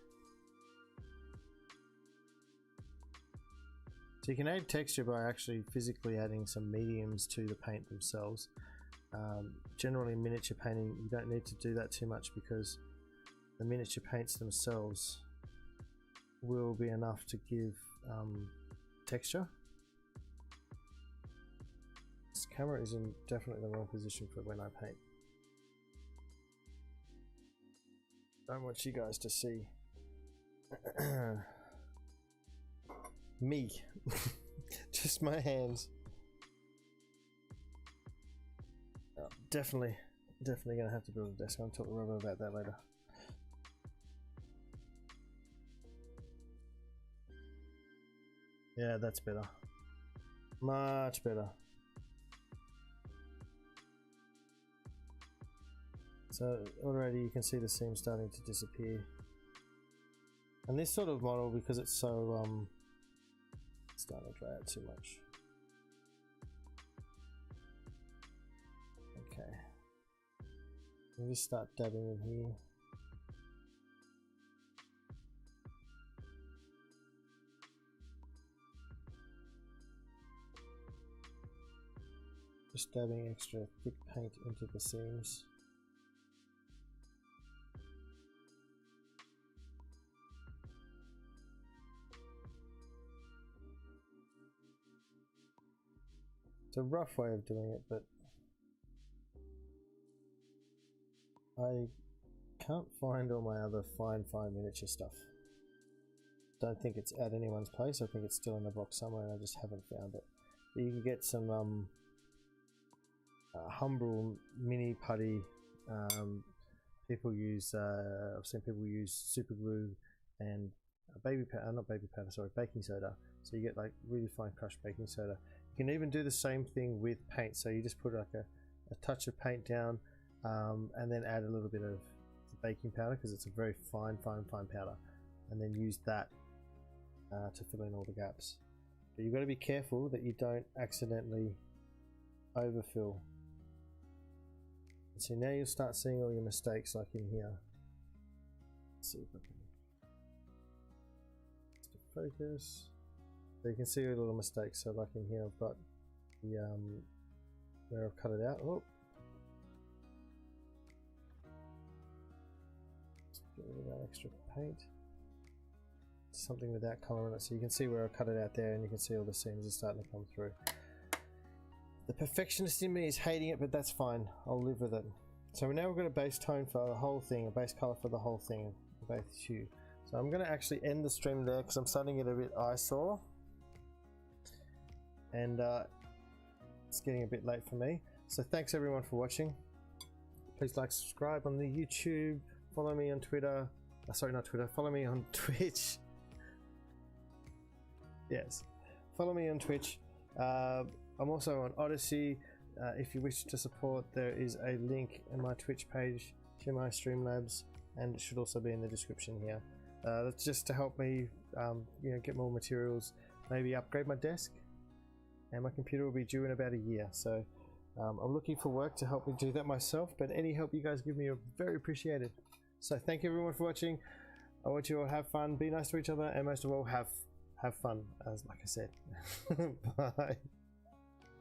So you can add texture by actually physically adding some mediums to the paint themselves. Generally miniature painting, you don't need to do that too much, because the miniature paints themselves will be enough to give texture. This camera is in definitely the wrong position for when I paint. Don't want you guys to see me. Just my hands. Oh, definitely gonna have to build a desk. I'll talk to Robert about that later. Yeah, that's better. Much better. So already you can see the seam starting to disappear. And this sort of model, because it's so it's starting to dry out too much. Okay. Let me just start dabbing in here. Just dabbing extra thick paint into the seams. It's a rough way of doing it, but I can't find all my other fine miniature stuff. Don't think it's at anyone's place. I think it's still in the box somewhere and I just haven't found it. But you can get some Humbrol mini putty. People use, I've seen people use super glue and baking soda. So you get like really fine crushed baking soda. You can even do the same thing with paint. So you just put like a touch of paint down and then add a little bit of baking powder because it's a very fine powder, and then use that to fill in all the gaps. But you've got to be careful that you don't accidentally overfill. So now you'll start seeing all your mistakes like in here. Let's see if I can just focus. So you can see all the mistakes. So like in here I've got the where I've cut it out. Oh. Just get rid of that extra paint. Something with that colour on it, so you can see where I cut it out there, and you can see all the seams are starting to come through. The perfectionist in me is hating it, but that's fine. I'll live with it. So now we've got a base tone for the whole thing, a base colour for the whole thing, a base hue. So I'm going to actually end the stream there because I'm starting to get a bit eyesore, and it's getting a bit late for me. So thanks everyone for watching. Please like, subscribe on the YouTube. Follow me on Twitter. Sorry, not Twitter. Follow me on Twitch. Yes, follow me on Twitch. I'm also on Odyssey. If you wish to support, there is a link in my Twitch page to my Streamlabs, and it should also be in the description here. That's just to help me, you know, get more materials, maybe upgrade my desk, and my computer will be due in about a year. So I'm looking for work to help me do that myself. But any help you guys give me are very appreciated. So thank you everyone for watching. I want you all to have fun, be nice to each other, and most of all have fun, as like I said. Bye.